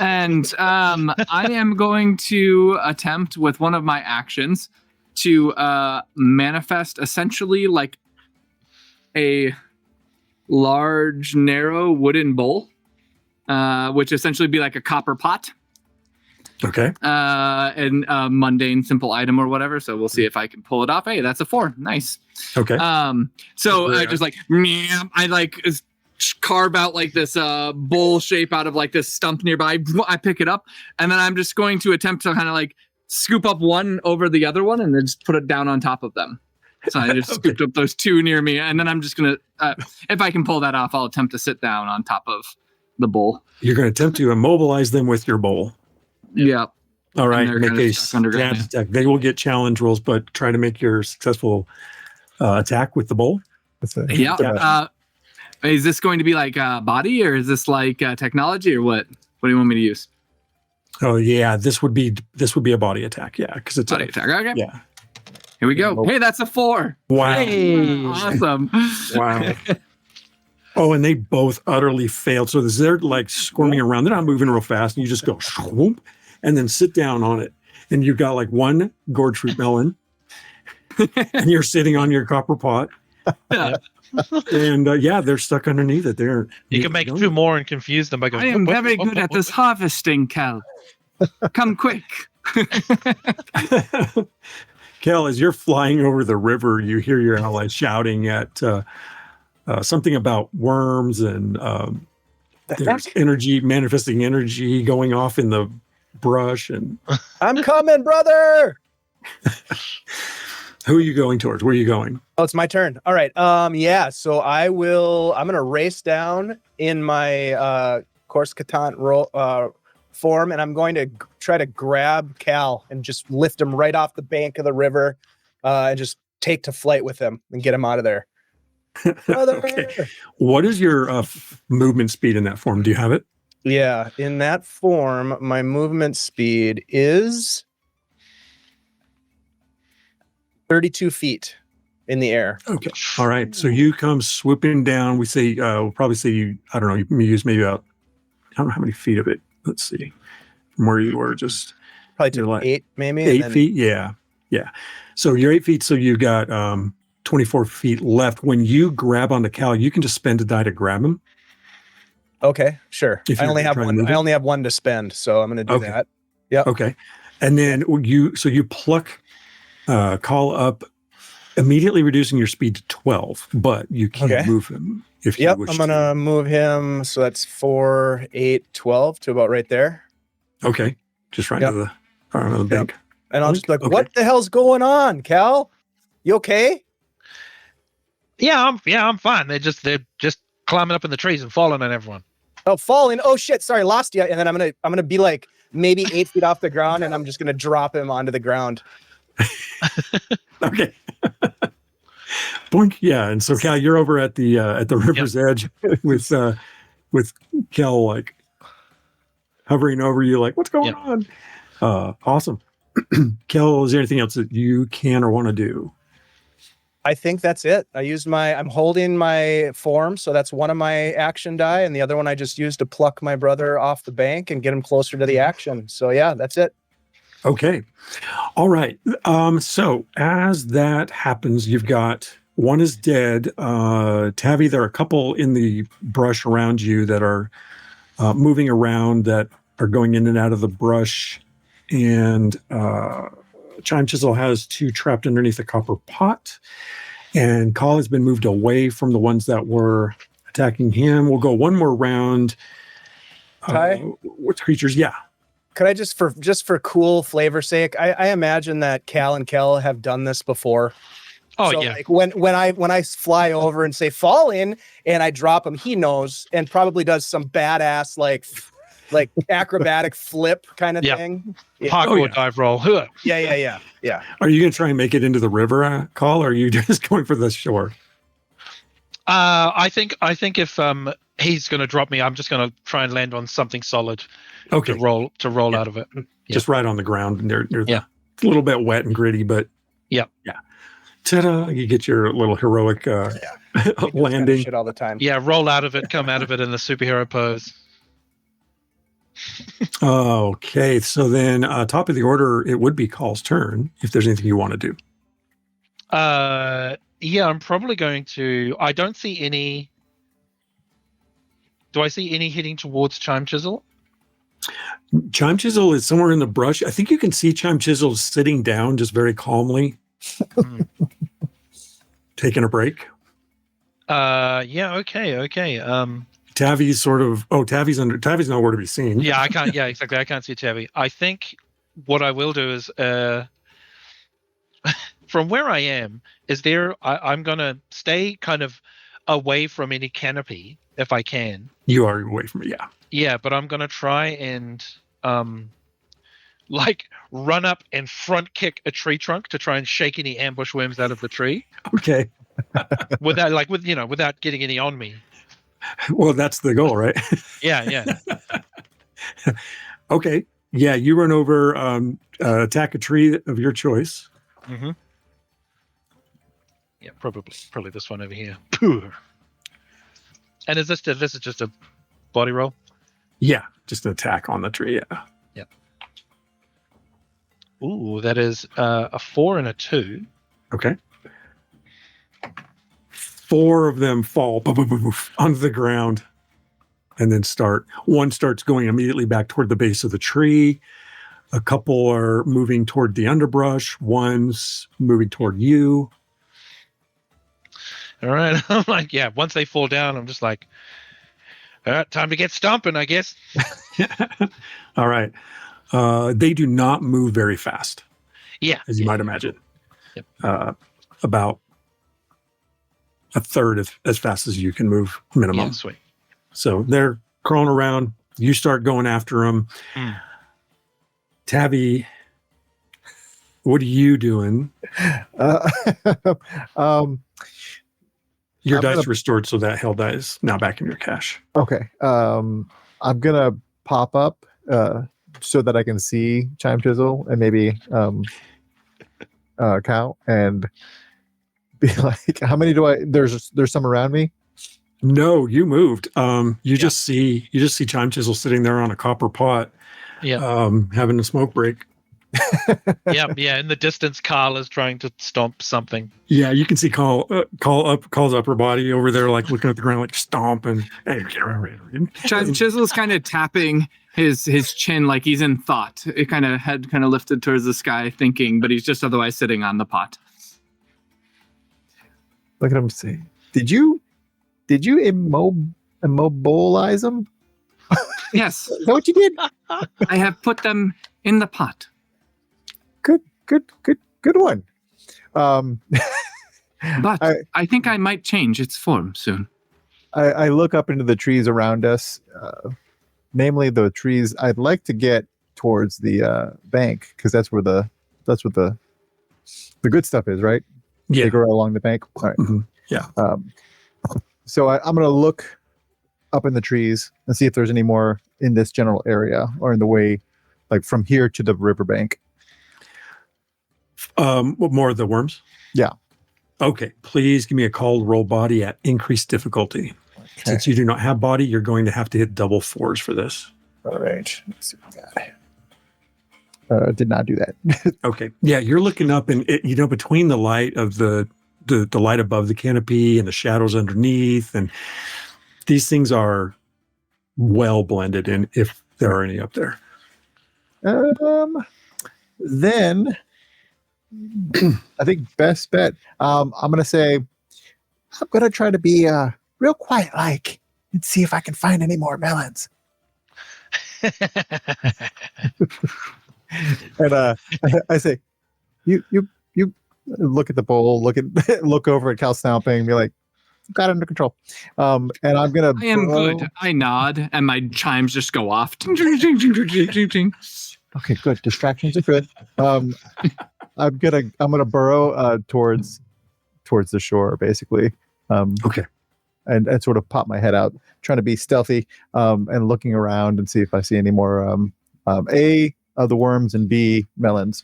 Speaker 5: And I am going to attempt with one of my actions to manifest essentially like a large, narrow wooden bowl, which essentially be like a copper pot.
Speaker 2: Okay.
Speaker 5: And a mundane, simple item or whatever. So we'll see if I can pull it off. Hey, that's a 4. Nice.
Speaker 2: Okay.
Speaker 5: So I just like, I like carve out like this bowl shape out of like this stump nearby. I pick it up, and then I'm just going to attempt to kind of like scoop up one over the other one and then just put it down on top of them. So I just scooped up those 2 near me, and then I'm just going to, if I can pull that off, I'll attempt to sit down on top of the bowl.
Speaker 2: You're going to attempt to immobilize them with your bowl.
Speaker 5: Yeah.
Speaker 2: All right.
Speaker 5: they're
Speaker 2: Make
Speaker 5: kinda
Speaker 2: a
Speaker 5: stuck underground,
Speaker 2: stab attack. They will get challenge rolls, but try to make your successful attack with the bowl.
Speaker 5: Yeah. Is this going to be like body, or is this like technology, or what? What do you want me to use?
Speaker 2: Oh yeah, this would be a body attack. Yeah, because it's
Speaker 5: Body attack. Okay.
Speaker 2: Yeah.
Speaker 5: Here we go. Hey, that's a 4.
Speaker 2: Wow.
Speaker 5: Hey, awesome.
Speaker 2: Wow. Oh, and they both utterly failed. So they're like squirming around. They're not moving real fast, and you just go swoop, and then sit down on it, and you've got like 1 gourd fruit melon, and you're sitting on your copper pot. And they're stuck underneath it.
Speaker 4: You can make 2 more and confuse them by going.
Speaker 5: I am very good at this harvesting, Cal. Come quick.
Speaker 2: Kel, as you're flying over the river, you hear your ally shouting at something about worms, and there's energy, manifesting energy going off in the brush. And
Speaker 6: I'm coming, brother.
Speaker 2: who are you going towards? Where are you going?
Speaker 6: Oh, it's my turn. All right. So I'm gonna race down in my Corsican form, and I'm going to try to grab Cal and just lift him right off the bank of the river, and just take to flight with him and get him out of there.
Speaker 2: Okay. What is your movement speed in that form? Do you have it?
Speaker 6: Yeah, in that form, my movement speed is 32 feet in the air.
Speaker 2: Okay. All right. So you come swooping down. We say, we'll probably say you, I don't know, you use maybe about, I don't know how many feet of it. Let's see. From where you were, just
Speaker 6: Probably to
Speaker 2: like
Speaker 6: 8, maybe.
Speaker 2: 8 feet. Yeah. Yeah. So you're 8 feet. So you've got 24 feet left. When you grab onto Cal, you can just spend a die to grab him.
Speaker 6: Okay, sure.
Speaker 2: If
Speaker 6: I
Speaker 2: you're
Speaker 6: only have
Speaker 2: trying to
Speaker 6: one.
Speaker 2: move
Speaker 6: I
Speaker 2: it?
Speaker 6: only have 1 to spend, so I'm going to do
Speaker 2: Okay.
Speaker 6: that. Yep.
Speaker 2: Okay. And then you pluck, call up immediately reducing your speed to 12, but you can
Speaker 6: Okay.
Speaker 2: move him if you
Speaker 6: Yep,
Speaker 2: wish
Speaker 6: I'm gonna move him. So that's 4, 8, 12 to about right there.
Speaker 2: to. Okay. Just right
Speaker 6: Yep.
Speaker 2: to the front of the bank.
Speaker 6: And I'll just be like,
Speaker 2: Okay.
Speaker 6: what the hell's going on, Cal? You okay?
Speaker 4: Yeah, I'm fine. They're just climbing up in the trees and falling on everyone.
Speaker 6: Oh, falling. Oh shit, sorry, lost you. And then I'm gonna be like maybe 8 feet off the ground, and I'm just gonna drop him onto the ground.
Speaker 2: Okay. Boink. Yeah. And so Cal, you're over at the river's edge with Cal like hovering over you, like, what's going on? Awesome. Cal, is there anything else that you can or want to do?
Speaker 6: I think that's it. I'm holding my form, so that's one of my action die, and the other one I just used to pluck my brother off the bank and get him closer to the action. So yeah, that's it.
Speaker 2: Okay. All right. So as that happens, you've got one is dead. Tavi, there are a couple in the brush around you that are moving around, that are going in and out of the brush. And Chime Chisel has 2 trapped underneath a copper pot. And Call has been moved away from the ones that were attacking him. We'll go one more round.
Speaker 6: Ty?
Speaker 2: What creatures? Yeah.
Speaker 6: Could I just for cool flavor's sake, I imagine that Cal and Kel have done this before.
Speaker 4: Oh
Speaker 6: So,
Speaker 4: yeah.
Speaker 6: like when I fly over and say falling and I drop him, he knows and probably does some badass like acrobatic flip kind of
Speaker 4: Yeah.
Speaker 6: thing. Yeah.
Speaker 4: Parkour dive roll. Huh.
Speaker 6: Yeah.
Speaker 2: Are you going to try and make it into the river, Call, or are you just going for the shore?
Speaker 4: I think if he's gonna drop me, I'm just gonna try and land on something solid
Speaker 2: Okay.
Speaker 4: to roll
Speaker 2: Yeah.
Speaker 4: out of it.
Speaker 2: Just right on the ground. Near
Speaker 4: Yeah.
Speaker 2: It's a little bit wet and gritty, but
Speaker 4: Yeah.
Speaker 2: Ta-da! You get your little heroic
Speaker 6: We do this kind of
Speaker 2: landing.
Speaker 6: shit all the time.
Speaker 4: Yeah, roll out of it, come out of it in the superhero pose.
Speaker 2: Okay, so then top of the order, it would be Call's turn if there's anything you want to do.
Speaker 4: Yeah, I'm probably going to. I don't see any. Do I see any heading towards Chime Chisel?
Speaker 2: Chime Chisel is somewhere in the brush. I think you can see Chime Chisel sitting down just very calmly, taking a break.
Speaker 4: Yeah. Okay.
Speaker 2: Tavi's sort of. Oh, Tavi's nowhere to be seen.
Speaker 4: Yeah, I can't. Yeah, exactly. I can't see Tabby. I think what I will do is, from where I am, I'm gonna stay kind of away from any canopy if I can.
Speaker 2: You are away from it. Yeah.
Speaker 4: Yeah, but I'm gonna try and like run up and front kick a tree trunk to try and shake any ambush worms out of the tree
Speaker 2: Okay.
Speaker 4: without getting any on me.
Speaker 2: Well, that's the goal, right?
Speaker 4: Yeah.
Speaker 2: Okay. Yeah, you run over, attack a tree of your choice.
Speaker 4: Mm-hmm. Yeah, probably this one over here. Pooh. And is this just a body roll?
Speaker 2: Yeah, just an attack on the tree. Yeah.
Speaker 4: Yep. Ooh, that is a 4 and a 2.
Speaker 2: Okay. 4 of them fall onto the ground and then one starts going immediately back toward the base of the tree. A couple are moving toward the underbrush. One's moving toward you.
Speaker 4: All right. I'm like, yeah, once they fall down, I'm just like, all right, time to get stomping, I guess.
Speaker 2: All right. They do not move very fast.
Speaker 4: Yeah.
Speaker 2: As you might imagine.
Speaker 4: Yep.
Speaker 2: About a third as fast as you can move minimum.
Speaker 4: Yeah, sweet.
Speaker 2: So they're crawling around. You start going after them. Tabby, what are you doing? Your dice restored, so that hell die is now back in your cache.
Speaker 3: Okay. I'm gonna pop up so that I can see Chime Chisel and maybe count and be like, how many do I? There's some around me.
Speaker 2: No, you moved. You just see Chime Chisel sitting there on a copper pot.
Speaker 4: Yeah.
Speaker 2: Having a smoke break.
Speaker 4: Yeah. In the distance, Carl is trying to stomp something.
Speaker 2: Yeah, you can see Call's upper body over there, like looking at the ground, like stomping.
Speaker 5: Chisel's kind of tapping his chin like he's in thought. It head lifted towards the sky, thinking, but he's just otherwise sitting on the pot.
Speaker 3: Look at him say, did you immobilize them?
Speaker 5: Yes,
Speaker 3: Is that what you did?
Speaker 5: I have put them in the pot.
Speaker 3: Good one.
Speaker 5: But I think I might change its form soon.
Speaker 3: I look up into the trees around us, namely the trees. I'd like to get towards the bank because that's what the good stuff is, right?
Speaker 2: Yeah.
Speaker 3: They grow along the bank. All right.
Speaker 2: Mhm. Yeah.
Speaker 3: So I'm going to look up in the trees and see if there's any more in this general area or in the way, like from here to the riverbank.
Speaker 2: What more of the worms?
Speaker 3: Yeah.
Speaker 2: Okay. Please give me a called roll body at increased difficulty. Since you do not have body, you're going to have to hit double 4s for this.
Speaker 3: All right. Let's see what we got. Did not do that.
Speaker 2: Okay. Yeah, you're looking up and between the light of the light above the canopy and the shadows underneath, and these things are well blended in if there are any up there.
Speaker 3: Then I think best bet. I'm gonna say I'm gonna try to be real quiet like and see if I can find any more melons. And I say, you look at the bowl, look over at Cal Stomping, and be like, got it under control. And I'm gonna.
Speaker 5: I am good. I nod, and my chimes just go off. Ding, ding, ding, ding, ding, ding, ding.
Speaker 3: Okay, good. Distractions are good. I'm gonna burrow towards the shore, basically.
Speaker 2: Okay.
Speaker 3: And sort of pop my head out, trying to be stealthy, and looking around and see if I see any more A of the worms and B melons.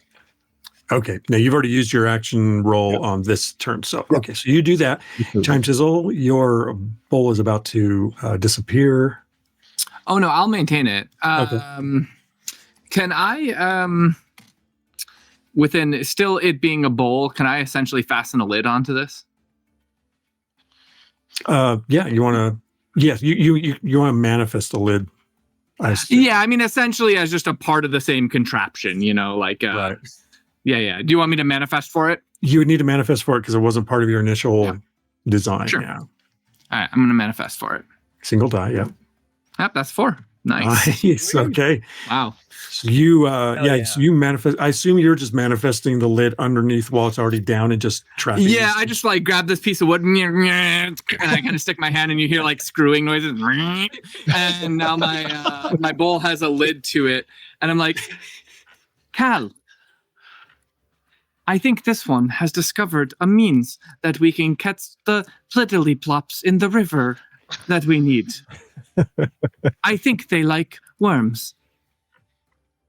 Speaker 2: Okay. Now you've already used your action roll on this turn. So okay, so you do that. Chime Chisel, your bowl is about to disappear.
Speaker 5: Oh no, I'll maintain it.
Speaker 2: Okay.
Speaker 5: Can I, within still it being a bowl, can I essentially fasten a lid onto this?
Speaker 2: Yeah, you want to. Yes, you want to manifest a lid.
Speaker 5: Yeah, I mean, essentially as just a part of the same contraption, like.
Speaker 2: Right.
Speaker 5: Yeah. Do you want me to manifest for it?
Speaker 2: You would need to manifest for it because it wasn't part of your initial design.
Speaker 5: Sure.
Speaker 2: Yeah.
Speaker 5: All right, I'm going to manifest for it.
Speaker 2: Single die. Yeah.
Speaker 5: Yep, that's 4. Nice.
Speaker 2: Nice. Okay.
Speaker 5: Wow.
Speaker 2: So you, so you manifest. I assume you're just manifesting the lid underneath while it's already down and just trapping.
Speaker 5: Yeah, I just like grab this piece of wood and I kind of stick my hand and you hear like screwing noises. And now my bowl has a lid to it. And I'm like, Cal, I think this one has discovered a means that we can catch the plops in the river that we need. I think they like worms.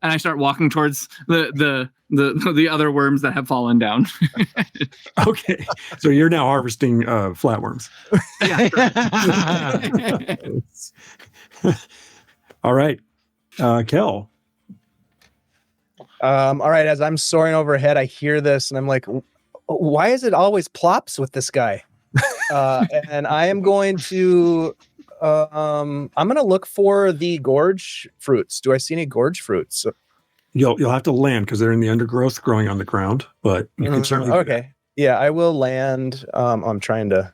Speaker 5: And I start walking towards the other worms that have fallen down.
Speaker 2: Okay, so you're now harvesting flatworms.
Speaker 5: Yeah.
Speaker 2: All right, Kel.
Speaker 6: All right, as I'm soaring overhead, I hear this and I'm like, why is it always plops with this guy? And I am going to I'm going to look for the gorge fruits. Do I see any gorge fruits?
Speaker 2: You'll have to land because they're in the undergrowth growing on the ground, but you can certainly
Speaker 6: okay. Yeah, I will land. I'm trying to.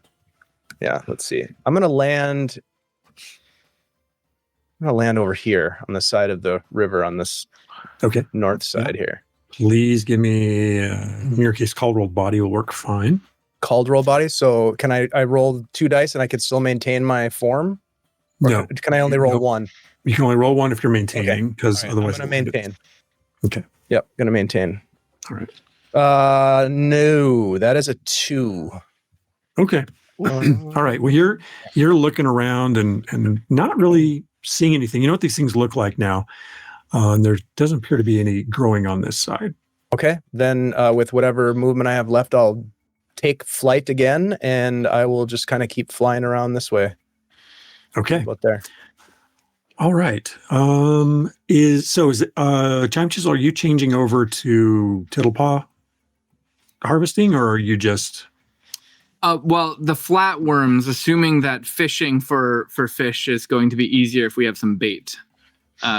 Speaker 6: Yeah, let's see. I'm going to land over here on the side of the river on this north side here.
Speaker 2: Please give me, in your case, called roll body will work fine.
Speaker 6: Called roll body. So can I roll 2 dice and I could still maintain my form? Or
Speaker 2: no.
Speaker 6: Can I only roll 1?
Speaker 2: You can only roll 1 if you're maintaining, because otherwise.
Speaker 6: I'm going to maintain.
Speaker 2: Okay.
Speaker 6: Yep, going to maintain.
Speaker 2: All right.
Speaker 6: No, that is a 2.
Speaker 2: Okay. All right. Well, you're looking around and not really seeing anything. You know what these things look like now. And there doesn't appear to be any growing on this side.
Speaker 6: Okay. Then with whatever movement I have left, I'll take flight again, and I will just kind of keep flying around this way.
Speaker 2: Okay.
Speaker 6: About there.
Speaker 2: All right. Is Chime Chisel, are you changing over to Tittlepaw harvesting, or are you just?
Speaker 5: Well, the flatworms, assuming that fishing for fish is going to be easier if we have some bait.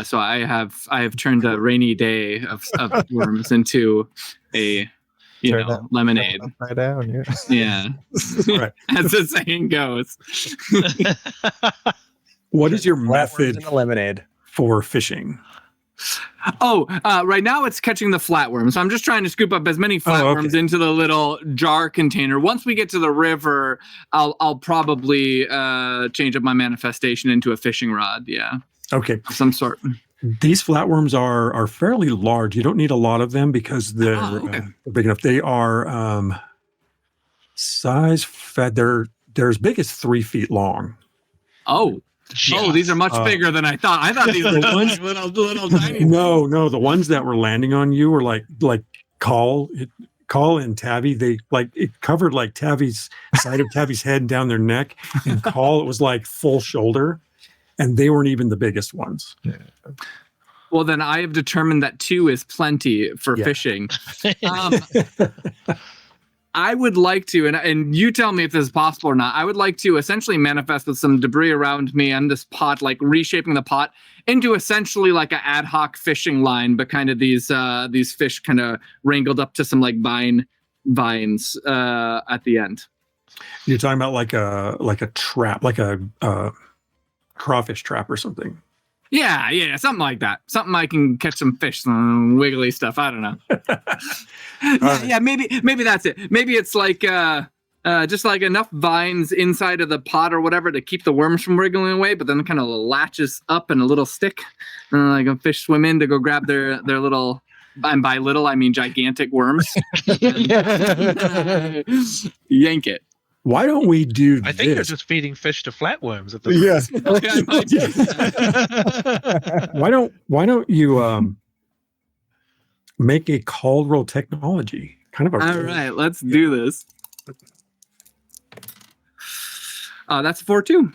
Speaker 5: So I have turned a rainy day of worms into a
Speaker 3: Turn that
Speaker 5: lemonade.
Speaker 3: upside down. Yeah.
Speaker 5: Yeah,
Speaker 2: Right.
Speaker 5: as the saying goes.
Speaker 2: What is your
Speaker 6: Flatworms
Speaker 2: method
Speaker 6: and a lemonade.
Speaker 2: for fishing?
Speaker 5: Oh, right now it's catching the flatworms. So I'm just trying to scoop up as many flatworms into the little jar container. Once we get to the river, I'll probably change up my manifestation into a fishing rod. Yeah.
Speaker 2: Okay.
Speaker 5: Of some sort.
Speaker 2: These flatworms are fairly large. You don't need a lot of them because they're big enough. They are size fed. They're as big as 3 feet long.
Speaker 5: Oh, these are much bigger than I thought. I thought these were little tiny.
Speaker 2: No, the ones that were landing on you were like Call and Tabby. They it covered like Tabby's side of Tabby's head down their neck, and Call it was like full shoulder, and they weren't even the biggest ones. Yeah.
Speaker 5: Well, then I have determined that 2 is plenty for fishing. I would like to, and you tell me if this is possible or not, I would like to essentially manifest with some debris around me and this pot, like reshaping the pot into essentially like an ad hoc fishing line, but kind of these fish kind of wrangled up to some like vines at the end.
Speaker 2: You're talking about like a trap, like a crawfish trap or something.
Speaker 5: Yeah, something like that. Something I can catch some fish, some wiggly stuff. I don't know. Yeah, maybe that's it. Maybe it's like just like enough vines inside of the pot or whatever to keep the worms from wriggling away, but then kind of latches up in a little stick, and like a fish swim in to go grab their little. And by little, I mean gigantic worms. Yank it.
Speaker 2: Why don't we do
Speaker 4: I think you're just feeding fish to flatworms at the
Speaker 2: Yes. Why don't you make a called roll technology? Kind of a
Speaker 5: all right, let's do this. That's 4-2.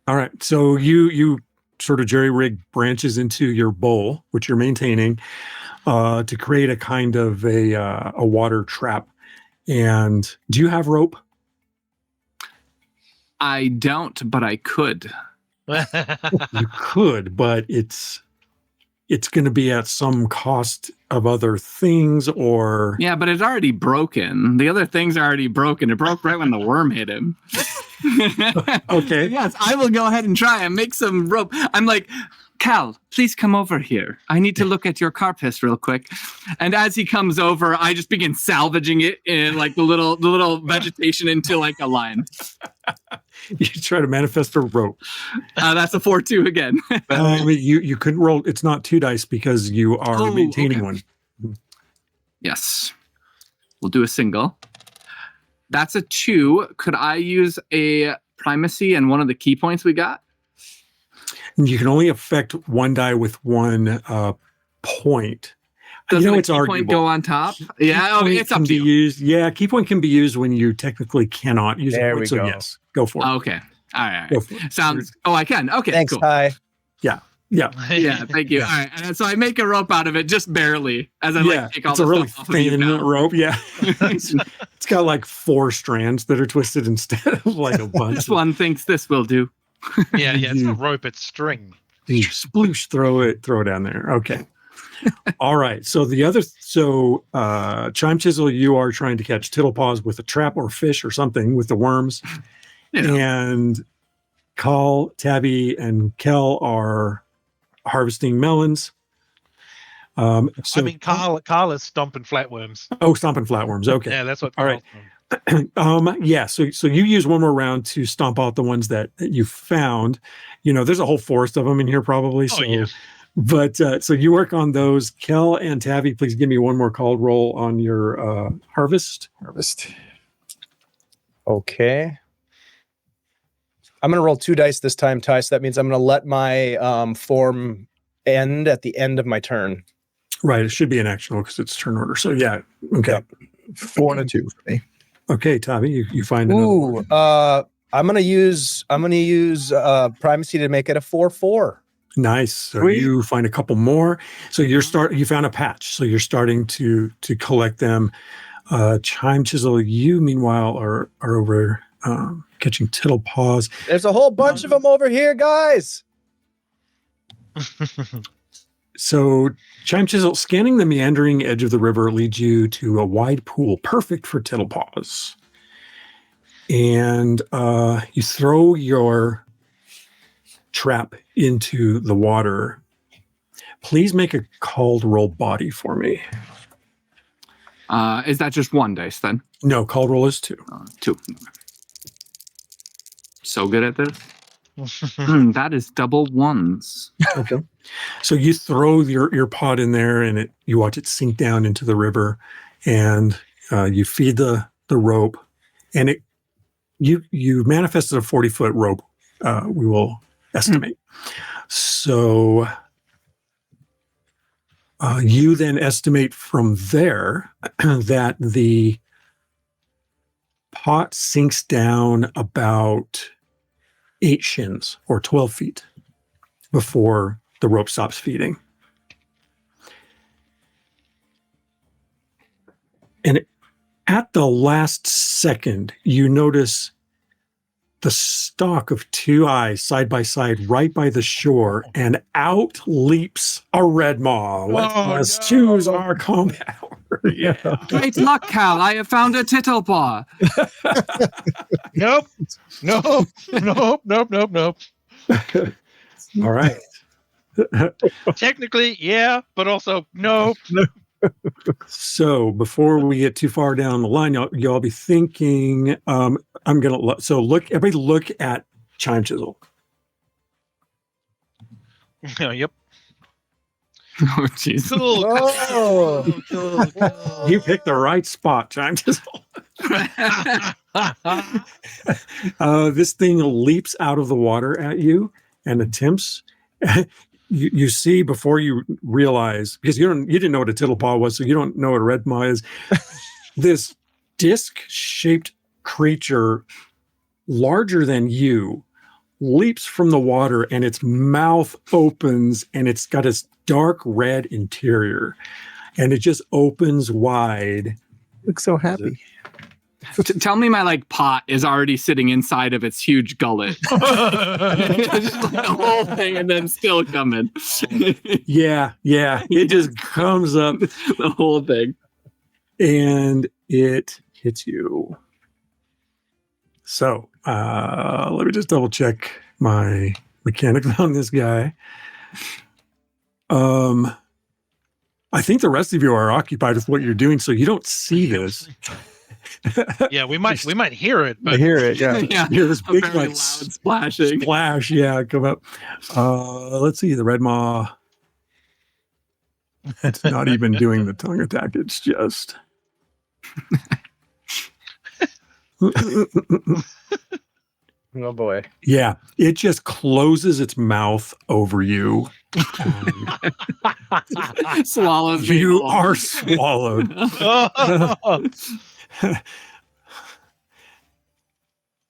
Speaker 2: All right. So you sort of jerry-rig branches into your bowl, which you're maintaining, to create a kind of a water trap. And do you have rope?
Speaker 5: I don't, but I could.
Speaker 2: You could, but it's going to be at some cost of other things, or
Speaker 5: yeah, but it's already broken. The other things are already broken. It broke right when the worm hit him.
Speaker 2: Okay.
Speaker 5: Yes, I will go ahead and try and make some rope. I'm like, Cal, please come over here. I need to look at your carpus real quick. And as he comes over, I just begin salvaging it in like the little vegetation into like a line.
Speaker 2: You try to manifest a rope.
Speaker 5: That's a 4-2 again.
Speaker 2: You couldn't roll. It's not 2 dice because you are maintaining one.
Speaker 5: Yes. We'll do a single. That's a 2. Could I use a primacy and one of the key points we got?
Speaker 2: You can only affect 1 die with 1 point.
Speaker 5: Doesn't
Speaker 2: it's
Speaker 5: key
Speaker 2: arguable.
Speaker 5: Point go on top? Yeah, it's up to you.
Speaker 2: Used. Yeah, key point can be used when you technically cannot use
Speaker 6: there
Speaker 2: it.
Speaker 6: We
Speaker 2: so
Speaker 6: go.
Speaker 2: Yes, go for it.
Speaker 5: Okay. All right.
Speaker 2: Go for it.
Speaker 5: Sounds. Oh, I can. Okay.
Speaker 6: Thanks,
Speaker 5: cool.
Speaker 6: Ty.
Speaker 2: Yeah.
Speaker 5: Yeah. Thank you.
Speaker 2: Yeah.
Speaker 5: All right. And so I make a rope out of it, just barely, as I take all
Speaker 2: it's
Speaker 5: the
Speaker 2: a really
Speaker 5: stuff off of you
Speaker 2: thin
Speaker 5: now.
Speaker 2: rope. Yeah, it's got like 4 strands that are twisted instead of like a bunch.
Speaker 5: This one thinks this will do.
Speaker 4: Yeah, it's not rope, it's string.
Speaker 2: Sploosh, throw it down there. Okay. All right. So Chime Chisel, you are trying to catch Tittlepaws with a trap or fish or something with the worms.
Speaker 5: Yeah.
Speaker 2: And Call, Tabby, and Kel are harvesting melons.
Speaker 4: Carl is stomping flatworms.
Speaker 2: Oh, stomping flatworms. Okay.
Speaker 4: Yeah, that's what.
Speaker 2: All right. Yeah. So you use one more round to stomp out the ones that you found. There's a whole forest of them in here probably. So,
Speaker 4: yes.
Speaker 2: But so you work on those. Kel and Tabby, please give me one more called roll on your harvest.
Speaker 6: Okay. I'm going to roll 2 dice this time, Ty. So that means I'm going to let my form end at the end of my turn.
Speaker 2: Right. It should be an action roll because it's turn order. So yeah. Okay.
Speaker 3: Yep. 4 and a 2 for me.
Speaker 2: Okay, Tabby, you find another.
Speaker 6: Ooh, I'm going to use primacy to make it a 4-4.
Speaker 2: Nice. So
Speaker 6: Sweet.
Speaker 2: you find a couple more. So you found a patch. So you're starting to collect them. Chime Chisel, you meanwhile are over catching Tittlepaws.
Speaker 6: There's a whole bunch of them over here, guys.
Speaker 2: So Chime Chisel, scanning the meandering edge of the river leads you to a wide pool, perfect for Tittlepaws. And you throw your trap into the water. Please make a called roll body for me.
Speaker 5: Is that just one dice then?
Speaker 2: No, called roll is 2.
Speaker 5: 2. So good at this. That is double ones.
Speaker 2: Okay. So you throw your pod in there, and you watch it sink down into the river, and you feed the rope, and you manifested a 40-foot rope. We will estimate. So you then estimate from there that the pot sinks down about 8 shins or 12 feet before the rope stops feeding. And at the last second, you notice the stalk of 2 eyes side by side right by the shore, and out leaps a red maw. Let's choose our combat order. Yeah.
Speaker 5: Great luck, Cal. I have found a Tittlepaw.
Speaker 4: Nope.
Speaker 2: All right.
Speaker 4: Technically, yeah, but also no.
Speaker 2: So before we get too far down the line, y'all be thinking, everybody look at Chime Chisel.
Speaker 4: Yep.
Speaker 5: Oh, jeez.
Speaker 2: You picked the right spot, Chime Chisel. This thing leaps out of the water at you and attempts. You see before you realize, because you didn't know what a Tittlepaw was, so you don't know what a red maw is. This disc-shaped creature, larger than you, leaps from the water, and its mouth opens, and it's got this dark red interior, and it just opens wide.
Speaker 3: Looks so happy.
Speaker 5: Tell me my pot is already sitting inside of its huge gullet. Just the whole thing and then still coming.
Speaker 2: Yeah. It just comes up,
Speaker 5: The whole thing.
Speaker 2: and it hits you. So let me just double check my mechanics on this guy. I think the rest of you are occupied with what you're doing, so you don't see this.
Speaker 4: Yeah, we might hear it,
Speaker 3: I
Speaker 4: but
Speaker 3: hear it. Yeah.
Speaker 5: Yeah,
Speaker 2: Hear this
Speaker 5: a
Speaker 2: big
Speaker 5: very loud splashing.
Speaker 2: splash, come up. Let's see, the red maw. It's not even doing the tongue attack. It's just.
Speaker 6: Oh boy.
Speaker 2: Yeah, it just closes its mouth over you.
Speaker 5: Swallows me
Speaker 2: You
Speaker 5: whole.
Speaker 2: are swallowed.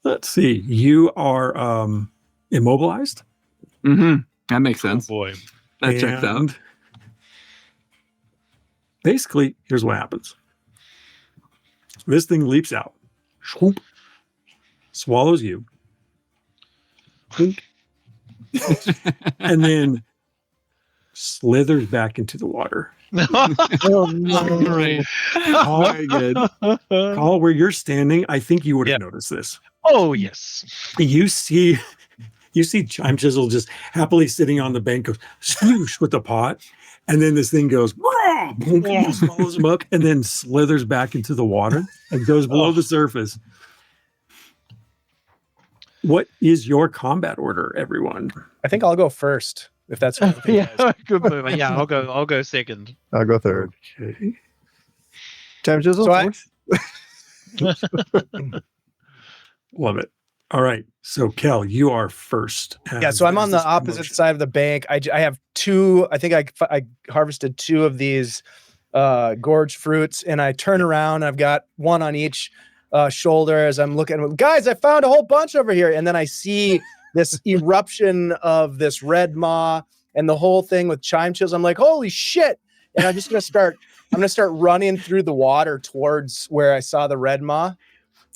Speaker 2: Let's see. You are immobilized.
Speaker 5: That makes sense.
Speaker 4: boy.
Speaker 5: That checks out.
Speaker 2: And basically, here's what happens. This thing leaps out, swoop, swallows you, and then slithers back into the water.
Speaker 5: Great.
Speaker 2: Very good. Call, where you're standing, I think you would have noticed this.
Speaker 4: Oh yes.
Speaker 2: You see Chime Chisel just happily sitting on the bank, goes swoosh with the pot, and then this thing goes, boom, swallows him up, and then slithers back into the water and goes below the surface. What is your combat order, everyone?
Speaker 6: I think I'll go first, if that's okay with you guys.
Speaker 4: Good move. Yeah, I'll go second.
Speaker 3: I'll go third.
Speaker 2: Okay.
Speaker 3: Chime Chisel.
Speaker 6: So
Speaker 3: fourth?
Speaker 2: Love it. All right. So, Kel, you are first.
Speaker 6: Yeah, so I'm on the opposite side of the bank. I have 2. I think I harvested 2 of these gorge fruits, and I turn around. I've got 1 on each shoulder as I'm looking. Guys, I found a whole bunch over here, and then I see this eruption of this red maw and the whole thing with Chime Chisel. I'm like, holy shit! And I'm just gonna start. I'm gonna start running through the water towards where I saw the red maw.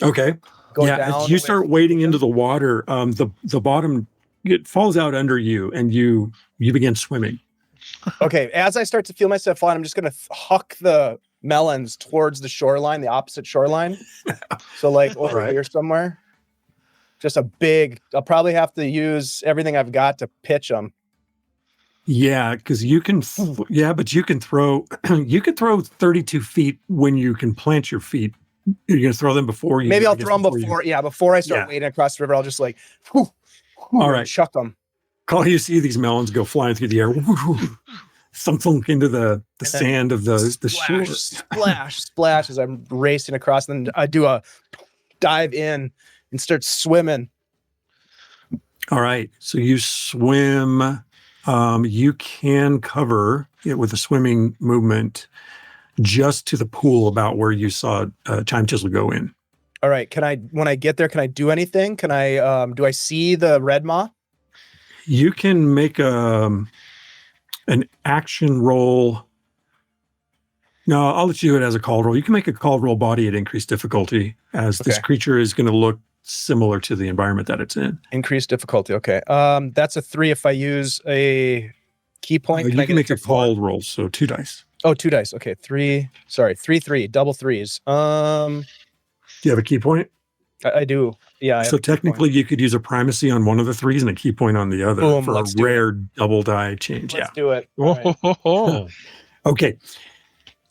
Speaker 2: Okay.
Speaker 6: Go
Speaker 2: Yeah,
Speaker 6: down
Speaker 2: as you start wading into the water, the bottom, it falls out under you, and you begin swimming.
Speaker 6: Okay, as I start to feel myself flying, I'm just gonna huck the melons towards the shoreline, the opposite shoreline. So like over
Speaker 2: Alright.
Speaker 6: here somewhere. Just a big. I'll probably have to use everything I've got to pitch them.
Speaker 2: Yeah, because you can. But you can throw. You could throw 32 feet when you can plant your feet. You're gonna throw them before you.
Speaker 6: Maybe
Speaker 2: I
Speaker 6: I'll
Speaker 2: guess
Speaker 6: throw them before. Before I start
Speaker 2: Yeah.
Speaker 6: wading across the river, I'll just like.
Speaker 2: All right.
Speaker 6: Chuck them.
Speaker 2: Call you see these melons go flying through the air. Thunk into the sand of the shore.
Speaker 6: Splash as I'm racing across. And then I do a dive in and start swimming.
Speaker 2: All right. So you swim. You can cover it with a swimming movement just to the pool about where you saw Chime Chisel go in.
Speaker 6: All right. When I get there, can I do anything? Can I, do I see the red maw?
Speaker 2: You can make an action roll. No, I'll let you do it as a call roll. You can make a call roll body at increased difficulty, as this
Speaker 6: Okay.
Speaker 2: creature is going to look similar to the environment that it's in.
Speaker 6: Increased difficulty. Okay. That's a 3 if I use a key point.
Speaker 2: You can make a call roll, so 2 dice.
Speaker 6: Oh, 2 dice. Okay. 3. Sorry. 3, double threes.
Speaker 2: Do you have a key point?
Speaker 6: I do. Yeah. I
Speaker 2: So
Speaker 6: have a key
Speaker 2: technically,
Speaker 6: point.
Speaker 2: you could use a primacy on one of the 3s and a key point on the other
Speaker 6: Boom,
Speaker 2: for a
Speaker 6: let's do
Speaker 2: rare double die change.
Speaker 6: Let's do it. All right.
Speaker 4: Oh,
Speaker 2: Okay.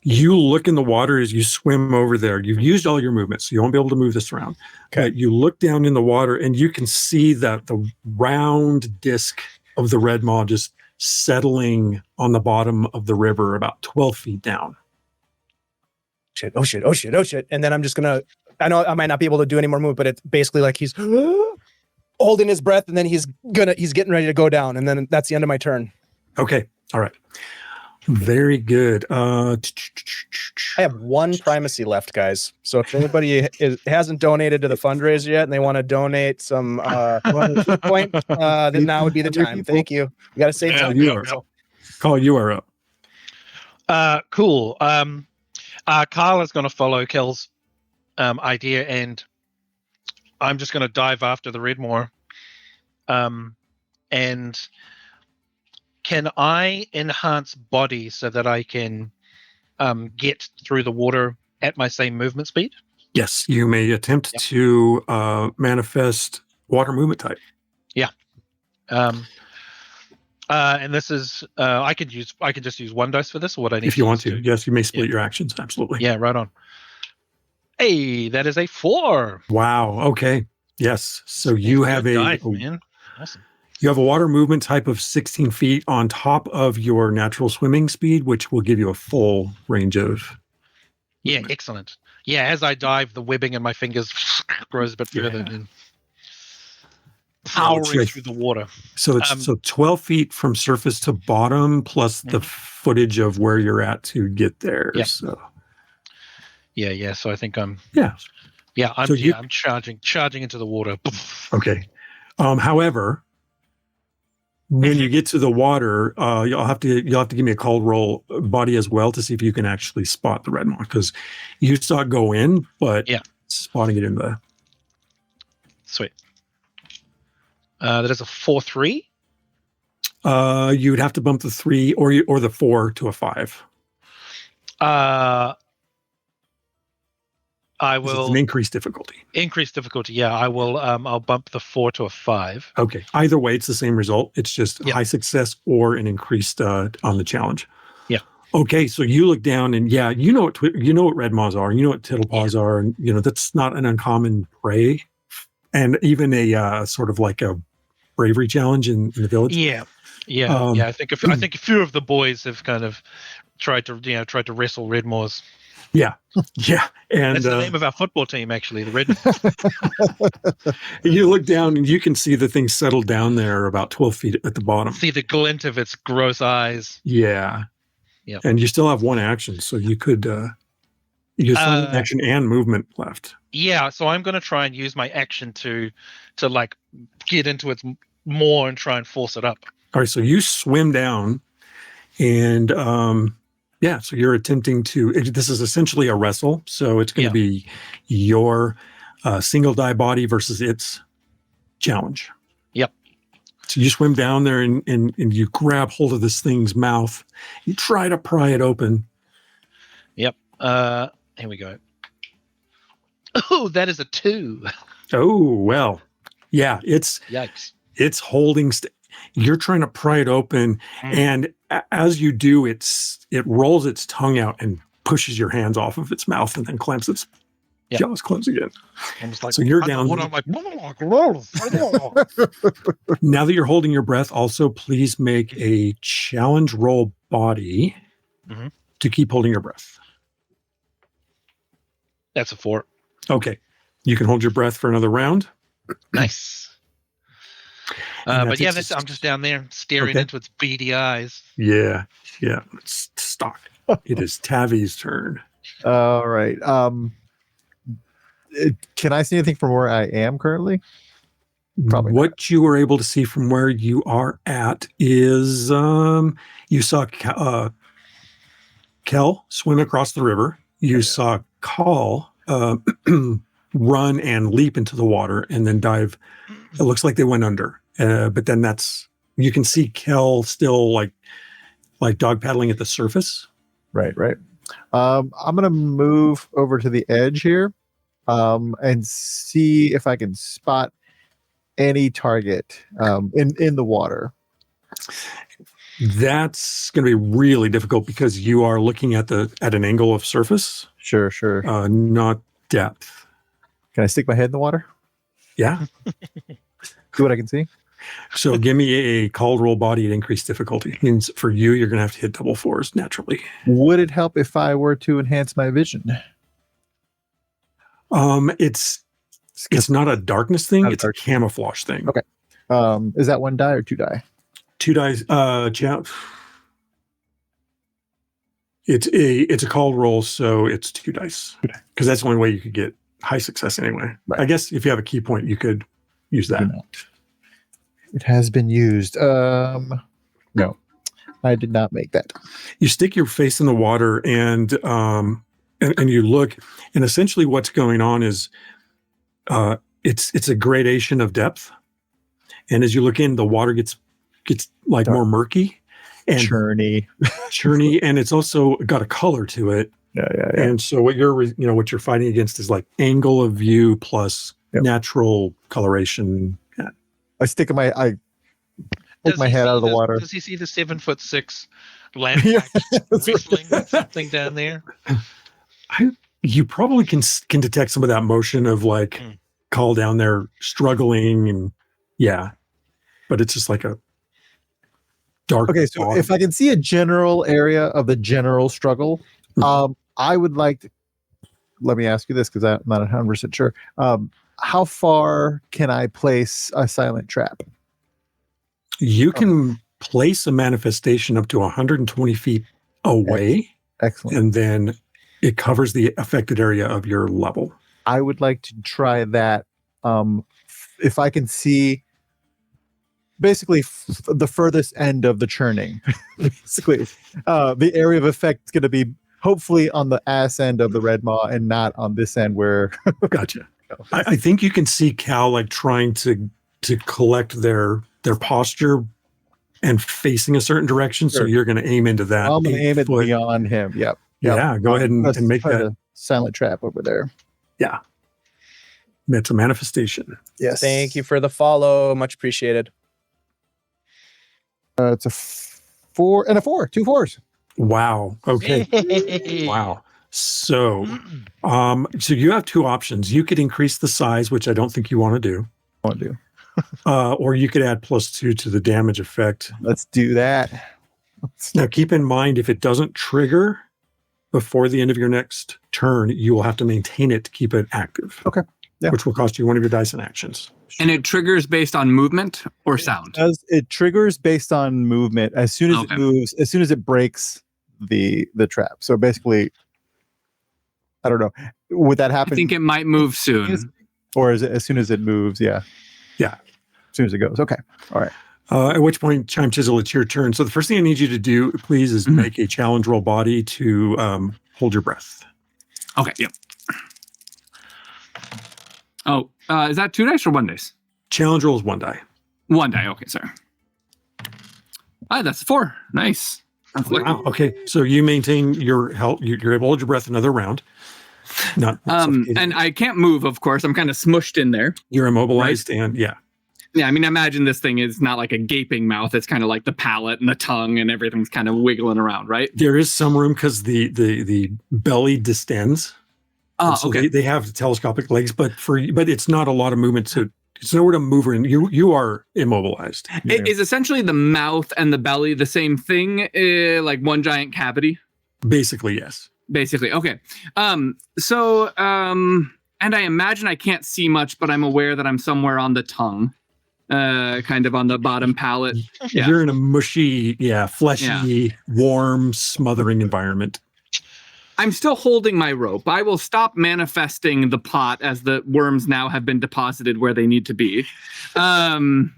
Speaker 2: You look in the water as you swim over there. You've used all your movements, so you won't be able to move this around.
Speaker 6: Okay.
Speaker 2: But you look down in the water and you can see that the round disc of the red maw just settling on the bottom of the river about 12 feet down.
Speaker 6: Shit. Oh shit. Oh shit. Oh shit. And then I'm just gonna. I know I might not be able to do any more move, but it's basically like he's holding his breath, and then he's getting ready to go down, and then that's the end of my turn.
Speaker 2: Okay. All right. Very good.
Speaker 6: I have 1 primacy left, guys. So if anybody hasn't donated to the fundraiser yet and they want to donate some point, then now would be the time. Thank you. We got to save
Speaker 4: Yeah,
Speaker 6: time.
Speaker 2: you are Call, you are up.
Speaker 4: cool. Carl is going to follow Kel's idea, and I'm just going to dive after the Redmoor. And can I enhance body so that I can get through the water at my same movement speed?
Speaker 2: Yes, you may attempt to manifest water movement type.
Speaker 4: And this is I could just use 1 dice for this, or what I need
Speaker 2: If you want
Speaker 4: use
Speaker 2: to.
Speaker 4: 2?
Speaker 2: Yes, you may split your actions. Absolutely.
Speaker 4: Yeah, right on. Hey, that is a 4.
Speaker 2: Wow. Okay. Yes. So you have
Speaker 4: Good
Speaker 2: a
Speaker 4: dice, man. Awesome.
Speaker 2: you have a water movement type of 16 feet on top of your natural swimming speed, which will give you a full range of.
Speaker 4: Yeah, excellent. Yeah, as I dive, the webbing in my fingers grows a bit further and powering
Speaker 2: sure.
Speaker 4: through the water.
Speaker 2: So it's 12 feet from surface to bottom, plus the footage of where you're at to get there.
Speaker 4: Yep.
Speaker 2: So
Speaker 4: Yeah. So I think I'm.
Speaker 2: yeah.
Speaker 4: Yeah, I'm.
Speaker 2: So
Speaker 4: I'm charging into the water.
Speaker 2: Okay. However, when you get to the water, you'll have to give me a call roll body as well to see if you can actually spot the red maw, because you saw it go in, but spotting it in the.
Speaker 4: Sweet. That is a 4-3.
Speaker 2: You would have to bump the 3 or the 4 to a 5.
Speaker 4: I
Speaker 2: It's
Speaker 4: will
Speaker 2: an increased difficulty.
Speaker 4: increase difficulty. Yeah, I will. I'll bump the 4 to a 5.
Speaker 2: Okay. Either way, it's the same result. It's just high success or an increased on the challenge.
Speaker 4: Yeah.
Speaker 2: Okay. So you look down and you know what red maws are. You know what tittlepaws are, and that's not an uncommon prey, and even a sort of like a bravery challenge in the village.
Speaker 4: Yeah. I think a few of the boys have kind of tried to wrestle Redmoors.
Speaker 2: Yeah. And
Speaker 4: That's the name of our football team, actually, the Red.
Speaker 2: You look down and you can see the thing settled down there about 12 feet at the bottom.
Speaker 4: See the glint of its gross eyes.
Speaker 2: Yeah.
Speaker 4: Yep.
Speaker 2: And you still have 1 action, so you could use some action and movement left.
Speaker 4: Yeah, so I'm going to try and use my action to like get into its maw and try and force it up.
Speaker 2: All right, so you swim down, and so you're attempting to. This is essentially a wrestle, so it's going to be your single die body versus its challenge.
Speaker 4: Yep.
Speaker 2: So you swim down there and you grab hold of this thing's mouth. You try to pry it open.
Speaker 4: Yep. Here we go. Oh, that is a 2.
Speaker 2: Oh, well. Yeah, it's holding. You're trying to pry it open, and as you do, it rolls its tongue out and pushes your hands off of its mouth, and then clamps its jaws close again.
Speaker 4: Like,
Speaker 2: so you're down.
Speaker 4: I'm like,
Speaker 2: now that you're holding your breath, also please make a challenge roll body to keep holding your breath.
Speaker 4: That's a 4.
Speaker 2: Okay, you can hold your breath for another round.
Speaker 4: Nice. But yeah, I'm just down there staring into its beady eyes.
Speaker 2: Yeah. Let's stop. It is Tavi's turn.
Speaker 3: All right. Can I see anything from where I am currently? Probably
Speaker 2: what
Speaker 3: not.
Speaker 2: You were able to see from where you are at is you saw Kel swim across the river. You saw Call run and leap into the water and then dive. It looks like they went under. But then you can see Kel still like dog paddling at the surface.
Speaker 3: Right. I'm going to move over to the edge here and see if I can spot any target in the water.
Speaker 2: That's going to be really difficult because you are looking at an angle of surface.
Speaker 3: Sure.
Speaker 2: Not depth.
Speaker 3: Can I stick my head in the water?
Speaker 2: Yeah.
Speaker 3: See what I can see?
Speaker 2: So give me a called roll body at increased difficulty. Means for you, you're going to have to hit double 4s naturally.
Speaker 3: Would it help if I were to enhance my vision?
Speaker 2: It's not a darkness thing. It's a camouflage thing.
Speaker 3: Okay. Is that 1 die or 2 die?
Speaker 2: 2 dice. It's a called roll, so it's 2 dice. Because that's the only way you could get high success anyway. Right. I guess if you have a key point, you could use that.
Speaker 3: It has been used. No, I did not make that.
Speaker 2: You stick your face in the water and you look, and essentially what's going on is it's a gradation of depth. And as you look in, the water gets like more murky and
Speaker 3: churny,
Speaker 2: and it's also got a color to it.
Speaker 3: Yeah.
Speaker 2: And so what you're fighting against is like angle of view plus natural coloration. Yeah.
Speaker 3: I stick my poke my head out of the water.
Speaker 4: Does he see the 7'6" land wrestling with something down there?
Speaker 2: You probably can detect some of that motion of like Call down there struggling and but it's just like a dark.
Speaker 3: Okay, so if I can see a general area of the general struggle, I would like to. Let me ask you this because I'm not 100% sure. How far can I place a silent trap?
Speaker 2: You can place a manifestation up to 120 feet away.
Speaker 3: Excellent.
Speaker 2: And then it covers the affected area of your level.
Speaker 3: I would like to try that. If I can see basically the furthest end of the churning, basically the area of effect is going to be hopefully on the ass end of the red maw and not on this end where.
Speaker 2: Gotcha. I think you can see Cal like trying to collect their posture and facing a certain direction. Sure. So you're going to aim into that.
Speaker 3: I'm going to aim it beyond him. Yep.
Speaker 2: Yeah. Go ahead and make that
Speaker 3: a silent trap over there.
Speaker 2: Yeah. It's a manifestation.
Speaker 6: Yes. Thank you for the follow. Much appreciated.
Speaker 3: It's a 4 and a 4. 2 4s.
Speaker 2: Wow. Okay. Wow. So, so you have 2 options. You could increase the size, which I don't think you want to do. Or you could add +2 to the damage effect.
Speaker 3: Let's do that.
Speaker 2: Now, keep in mind, if it doesn't trigger before the end of your next turn, you will have to maintain it to keep it active.
Speaker 3: Okay. Yeah.
Speaker 2: Which will cost you 1 of your dice and actions.
Speaker 5: And it triggers based on movement or sound?
Speaker 3: It triggers based on movement as soon as it moves, as soon as it breaks the trap. So basically, I don't know. Would that happen?
Speaker 5: I think it might move soon.
Speaker 3: Or is it as soon as it moves? Yeah.
Speaker 2: Yeah.
Speaker 3: As soon as it goes. Okay. All right.
Speaker 2: At which point, Chime Chisel, it's your turn. So the first thing I need you to do, please, is make a challenge roll body to hold your breath.
Speaker 5: Okay. Yep. Oh, is that 2 dice or 1 dice?
Speaker 2: Challenge roll is 1 die.
Speaker 5: 1 die. Okay, sorry. That's 4. Nice.
Speaker 2: Wow. Okay, so you maintain your health. You're able to hold your breath another round. Not
Speaker 5: and I can't move, of course. I'm kind of smushed in there.
Speaker 2: You're immobilized, and yeah.
Speaker 5: Yeah, I mean, imagine this thing is not like a gaping mouth. It's kind of like the palate and the tongue and everything's kind of wiggling around, right?
Speaker 2: There is some room because the belly distends.
Speaker 5: Oh,
Speaker 2: so
Speaker 5: okay.
Speaker 2: They have telescopic legs, but it's not a lot of movement. So it's nowhere to move her in. You are immobilized.
Speaker 5: Is essentially the mouth and the belly the same thing, like one giant cavity?
Speaker 2: Basically, yes.
Speaker 5: Basically, okay. And I imagine I can't see much, but I'm aware that I'm somewhere on the tongue, kind of on the bottom palate.
Speaker 2: Yeah. You're in a mushy, fleshy, warm, smothering environment.
Speaker 5: I'm still holding my rope. I will stop manifesting the pot as the worms now have been deposited where they need to be. And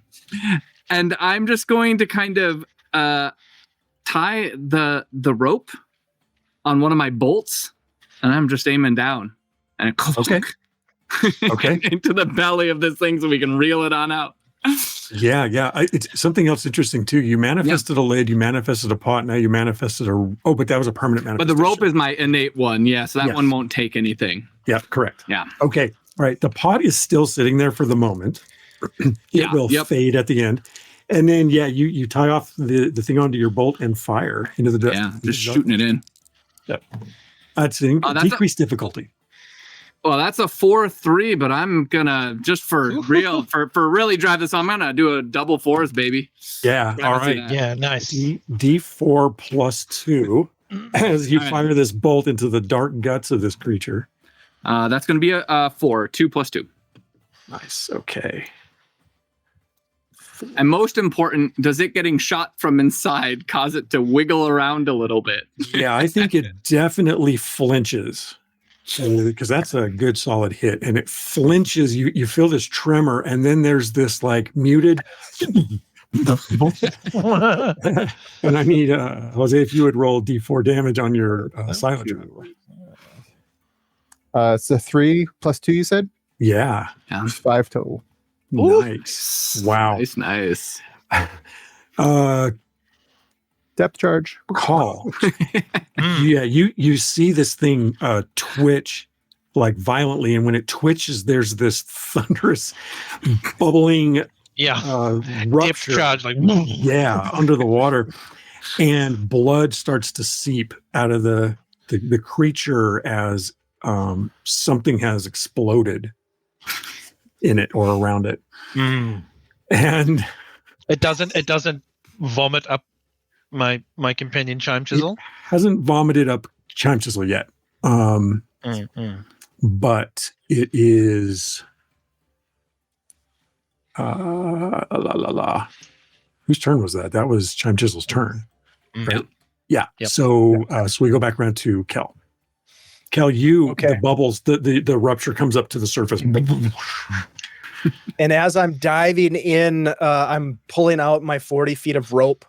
Speaker 5: I'm just going to kind of tie the rope on one of my bolts, and I'm just aiming down. And
Speaker 2: okay.
Speaker 5: into the belly of this thing so we can reel it on out.
Speaker 2: Yeah. It's something else interesting too. You manifested a lid, you manifested a pot, now you manifested but that was a permanent manifestation.
Speaker 5: But the rope is my innate one, so that one won't take anything.
Speaker 2: Yeah, correct.
Speaker 5: Yeah.
Speaker 2: Okay, all right. The pot is still sitting there for the moment. It will fade at the end. And then, you tie off the thing onto your bolt and fire into the dust.
Speaker 5: Yeah, just shooting it in.
Speaker 2: Yep. That's decreased difficulty.
Speaker 5: Well, that's a 4-3, but I'm gonna just for real, for really drive this on. I'm gonna do a double 4s, baby.
Speaker 2: Yeah, all right.
Speaker 4: Yeah, nice.
Speaker 2: D4 plus 2 as you fire this bolt into the dark guts of this creature.
Speaker 5: That's gonna be a 4, 2 plus 2.
Speaker 2: Nice. Okay.
Speaker 5: And most important, does it getting shot from inside cause it to wiggle around a little bit?
Speaker 2: Yeah, I think it definitely flinches. Because that's a good solid hit, and it flinches. You feel this tremor, and then there's this like muted. And I need Jose, if you would roll D4 damage on your silent.
Speaker 3: It's a 3 plus 2. You said?
Speaker 2: Yeah.
Speaker 3: 5 total.
Speaker 2: Nice. Wow.
Speaker 5: Nice.
Speaker 3: Depth charge.
Speaker 2: Call. Yeah, you see this thing twitch like violently, and when it twitches, there's this thunderous bubbling rupture.
Speaker 4: Depth charge, like
Speaker 2: under the water, and blood starts to seep out of the creature as something has exploded in it or around it. And
Speaker 4: it doesn't vomit up my companion Chime Chisel.
Speaker 2: Hasn't vomited up Chime Chisel yet. But it is whose turn was that? That was Chime Chisel's turn. Right? Yeah. Yep. So we go back around to Kel. Kel, the bubbles, the rupture comes up to the surface.
Speaker 6: And as I'm diving in, I'm pulling out my 40 feet of rope,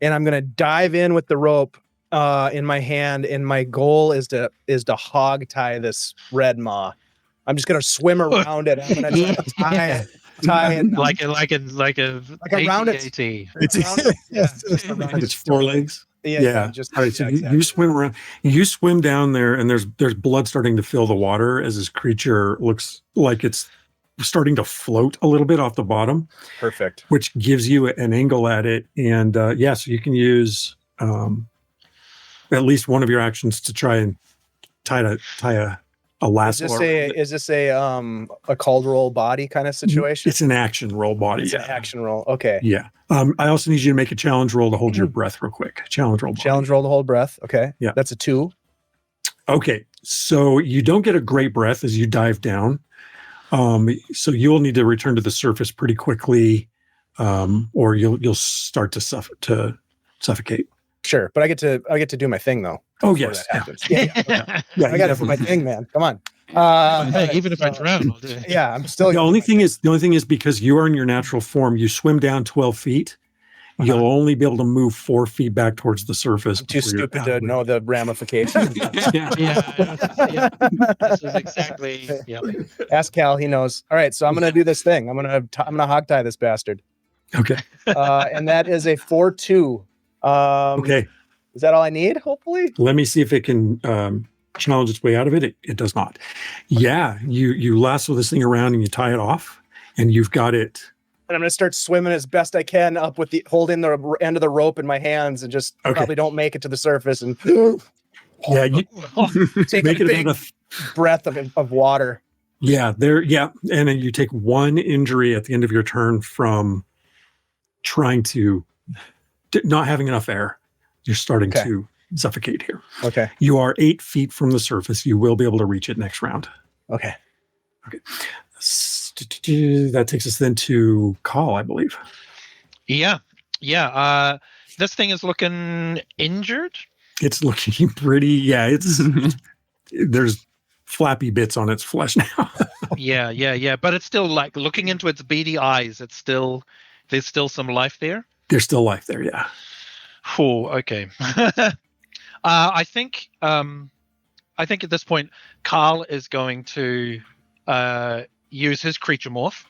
Speaker 6: and I'm going to dive in with the rope in my hand. And my goal is to hog tie this red maw. I'm just going to swim around it. I'm going to tie it
Speaker 4: like a
Speaker 6: around it.
Speaker 2: It's 4 legs.
Speaker 6: Yeah.
Speaker 2: All right. So you swim around. You swim down there, and there's blood starting to fill the water as this creature looks like it's starting to float a little bit off the bottom.
Speaker 6: Perfect. Which
Speaker 2: gives you an angle at it, and so you can use at least one of your actions to try and tie a lasso.
Speaker 6: Is this a called roll body kind of situation?
Speaker 2: It's an action roll body.
Speaker 6: It's an action roll. Okay.
Speaker 2: Yeah. I also need you to make a challenge roll to hold your breath real quick. Challenge roll.
Speaker 6: Challenge roll to hold breath. Okay.
Speaker 2: Yeah.
Speaker 6: That's a 2.
Speaker 2: Okay. So you don't get a great breath as you dive down. So you'll need to return to the surface pretty quickly, or you'll start to suffocate.
Speaker 6: Sure, but I get to do my thing though.
Speaker 2: Oh yes,
Speaker 6: yeah. I got to do my thing, man. Come on.
Speaker 4: Even if I drown, I'll do it.
Speaker 6: Yeah, I'm still.
Speaker 2: The only thing is because you are in your natural form, you swim down 12 feet. You'll only be able to move 4 feet back towards the surface.
Speaker 6: I'm too stupid to know the ramifications.
Speaker 4: Yeah. This is exactly. Yeah.
Speaker 6: Ask Cal; he knows. All right, so I'm gonna do this thing. I'm gonna hog tie this bastard.
Speaker 2: Okay.
Speaker 6: And that is a 4-2.
Speaker 2: Okay.
Speaker 6: Is that all I need? Hopefully.
Speaker 2: Let me see if it can challenge its way out of it. It does not. Yeah, you lasso this thing around and you tie it off, and you've got it.
Speaker 6: And I'm going to start swimming as best I can up with holding the end of the rope in my hands, and just probably don't make it to the surface. And
Speaker 2: Yeah, you
Speaker 6: take
Speaker 2: make
Speaker 6: a
Speaker 2: it
Speaker 6: big
Speaker 2: about
Speaker 6: breath of water.
Speaker 2: Yeah, and then you take one injury at the end of your turn from trying to not having enough air. You're starting to suffocate here.
Speaker 6: Okay.
Speaker 2: You are 8 feet from the surface. You will be able to reach it next round.
Speaker 6: Okay.
Speaker 2: That takes us then to Call, I believe.
Speaker 4: Yeah. This thing is looking injured.
Speaker 2: It's looking pretty. Yeah, it's there's flappy bits on its flesh now.
Speaker 4: Yeah. But it's still like looking into its beady eyes. There's still some life there.
Speaker 2: There's still life there. Yeah.
Speaker 4: Oh, okay. I think at this point, Carl is going to use his creature morph.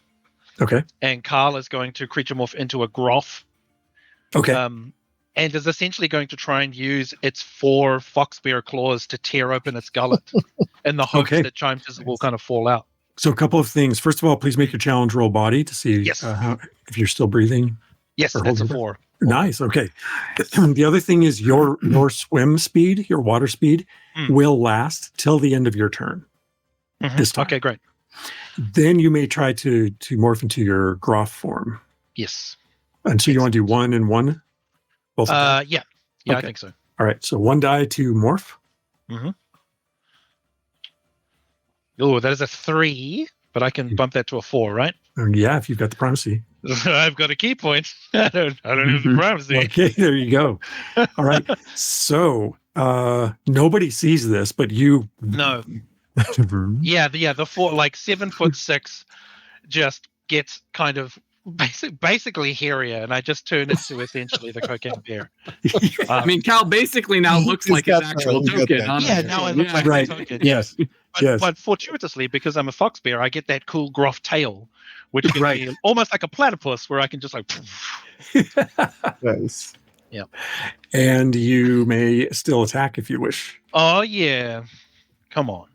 Speaker 2: Okay.
Speaker 4: And Carl is going to creature morph into a Groff.
Speaker 2: Okay.
Speaker 4: And is essentially going to try and use its 4 foxbear claws to tear open its gullet in the hopes that Chime Chisel will kind of fall out.
Speaker 2: So a couple of things. First of all, please make your challenge roll body to see if you're still breathing.
Speaker 4: Yes, that's a 4.
Speaker 2: Nice. Okay. The other thing is your swim speed, your water speed, will last till the end of your turn. This time.
Speaker 4: Okay, great.
Speaker 2: Then you may try to morph into your Groff form.
Speaker 4: Yes.
Speaker 2: And so you want to do 1 and 1? Both
Speaker 4: yeah,
Speaker 2: okay.
Speaker 4: I think so.
Speaker 2: All right. So 1 die to morph.
Speaker 4: Oh, that is a 3, but I can bump that to a 4, right?
Speaker 2: Yeah, if you've got the primacy.
Speaker 4: I've got a key point. I don't have the primacy.
Speaker 2: Okay, there you go. All right. So nobody sees this, but you.
Speaker 4: No. Yeah, the 4, like 7'6", just gets kind of basically hairier, and I just turn into essentially the cocaine bear.
Speaker 5: I mean, Cal basically now looks like his actual token.
Speaker 4: Yeah, now it looks like a token.
Speaker 2: Yes.
Speaker 4: But fortuitously, because I'm a fox bear, I get that cool Groff tail, which can be almost like a platypus, where I can just like.
Speaker 3: Nice.
Speaker 4: Yeah.
Speaker 2: And you may still attack if you wish.
Speaker 4: Oh yeah, come on.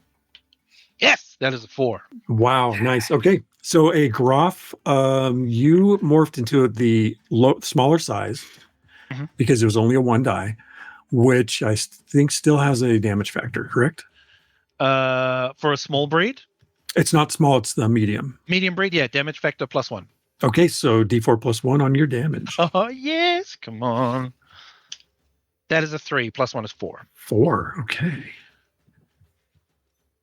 Speaker 4: Yes, that is a 4.
Speaker 2: Wow, nice. Okay, so a Groff, you morphed into the smaller size because it was only a 1 die, which I think still has a damage factor, correct?
Speaker 4: For a small breed?
Speaker 2: It's not small, it's the medium.
Speaker 4: Medium breed, yeah, damage factor +1.
Speaker 2: Okay, so D4 +1 on your damage.
Speaker 4: Oh, yes, come on. That is a 3, +1 is 4.
Speaker 2: 4, okay.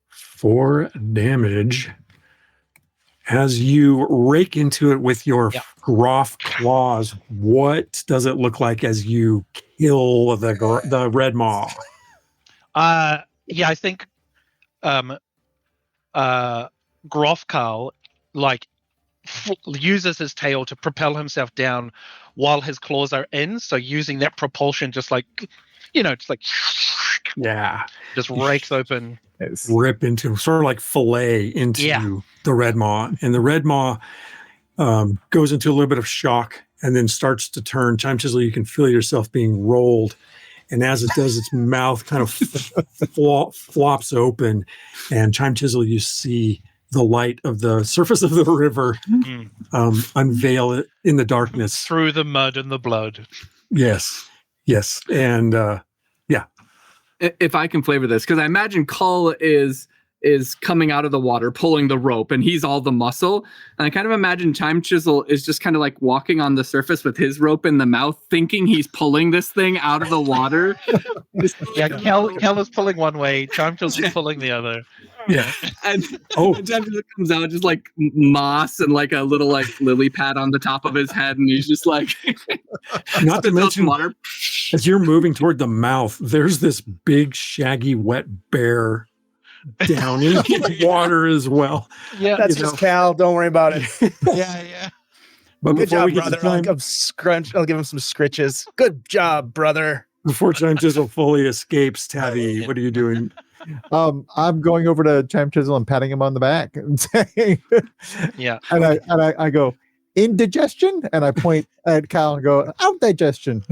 Speaker 2: 4 damage as you rake into it with your Groff claws. What does it look like as you kill the red maw?
Speaker 4: Yeah, I think Groff Carl uses his tail to propel himself down while his claws are in. So using that propulsion, just like just rakes open.
Speaker 2: Rip into, sort of like fillet into the red maw, and the red maw goes into a little bit of shock and then starts to turn. Chime Chisel, you can feel yourself being rolled, and as it does, its mouth kind of flops open, and Chime Chisel, you see the light of the surface of the river unveil it in the darkness
Speaker 4: through the mud and the blood.
Speaker 2: Yes, and
Speaker 5: if I can flavor this, because I imagine Cull is coming out of the water, pulling the rope, and he's all the muscle. And I kind of imagine Chime Chisel is just kind of like walking on the surface with his rope in the mouth, thinking he's pulling this thing out of the water.
Speaker 4: Kel is pulling one way, Chime Chisel is pulling the other.
Speaker 2: Yeah.
Speaker 5: And Chime Chisel comes out just like moss and like a little like lily pad on the top of his head, and he's just like
Speaker 2: not to mention water. As you're moving toward the mouth, there's this big shaggy wet bear down in the water as well.
Speaker 6: Yeah, that's just Cal. Don't worry about it.
Speaker 4: Yeah.
Speaker 2: But
Speaker 6: good job, brother. I'll give him some scritches. Good job, brother.
Speaker 2: Before Chime Chisel fully escapes, Tabby, what are you doing?
Speaker 3: I'm going over to Chime Chisel and patting him on the back and saying,
Speaker 4: yeah.
Speaker 3: And I go, indigestion? And I point at Cal and go, out digestion.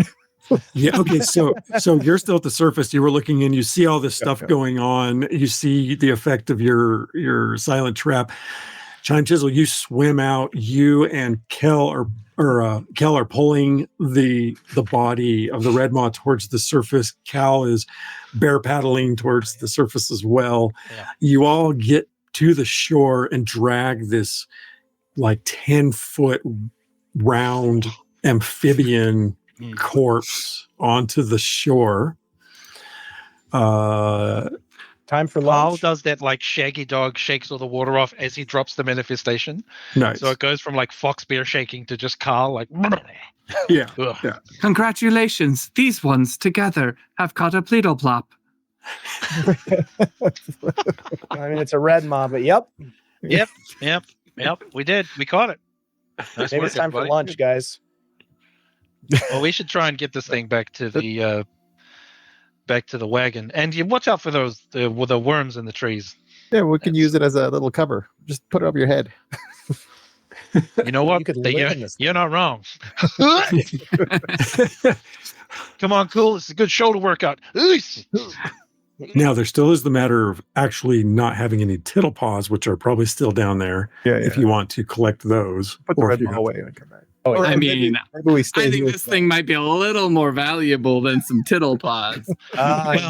Speaker 2: Yeah. Okay. So you're still at the surface. You were looking in. You see all this stuff going on. You see the effect of your silent trap. Chime Chisel, you swim out. You and Kel are pulling the body of the red maw towards the surface. Cal is bear paddling towards the surface as well.
Speaker 4: Yeah.
Speaker 2: You all get to the shore and drag this like 10-foot round amphibian corpse onto the shore.
Speaker 6: Time for
Speaker 4: Carl
Speaker 6: lunch.
Speaker 4: does that like shaggy dog shakes all the water off as he drops the manifestation.
Speaker 2: Nice.
Speaker 4: So it goes from like fox bear shaking to just Carl like.
Speaker 2: Yeah.
Speaker 4: Ugh.
Speaker 2: Yeah.
Speaker 5: Congratulations. These ones together have caught a pleedleplop.
Speaker 6: I mean, it's a red mob, but yep.
Speaker 4: Yep. We did. We caught it. Nice
Speaker 6: Maybe
Speaker 4: work,
Speaker 6: it's time for
Speaker 4: everybody.
Speaker 6: lunch, guys.
Speaker 4: Well, we should try and get this thing back to the wagon, and you watch out for those the worms in the trees.
Speaker 3: Yeah, we can use it as a little cover. Just put it over your head.
Speaker 4: You know what?
Speaker 6: You could live in this
Speaker 4: You're not wrong. Come on, cool. It's a good shoulder workout.
Speaker 2: Now, there still is the matter of actually not having any tittle paws, which are probably still down there.
Speaker 3: Yeah,
Speaker 2: If you want to collect those.
Speaker 3: put the
Speaker 2: or
Speaker 3: red
Speaker 2: if you
Speaker 3: maw
Speaker 2: have-
Speaker 3: away and come back.
Speaker 6: Oh,
Speaker 3: Or
Speaker 5: I
Speaker 3: maybe-
Speaker 5: mean,
Speaker 3: maybe we stay
Speaker 5: I think
Speaker 3: here.
Speaker 5: this thing might be a little more valuable than some tittle paws.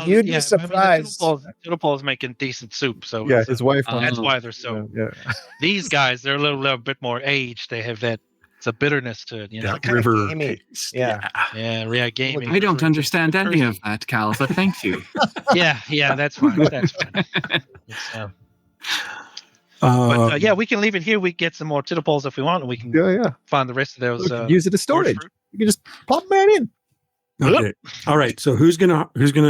Speaker 6: you'd be surprised.
Speaker 4: Tittle Paul's making decent soup, so
Speaker 3: Yeah,
Speaker 4: it's,
Speaker 3: his wife.
Speaker 4: that's
Speaker 5: Oh.
Speaker 4: why they're so.
Speaker 3: Yeah.
Speaker 4: These guys, they're a little bit more aged. They have that. It's a bitterness to it, you know.
Speaker 2: that
Speaker 6: kinda
Speaker 2: river
Speaker 6: gamey.
Speaker 2: taste.
Speaker 6: Yeah.
Speaker 4: Yeah, gaming.
Speaker 5: I don't understand any of that, Cal, but thank you.
Speaker 4: Yeah, that's fine. That's fine. It's, But yeah, we can leave it here. We get some more tittle poles if we want, and we can
Speaker 3: Yeah.
Speaker 4: find the rest of those.
Speaker 3: We can use it as storage.
Speaker 4: fruit.
Speaker 3: You can just pop them right in.
Speaker 2: Okay. All right. So who's gonna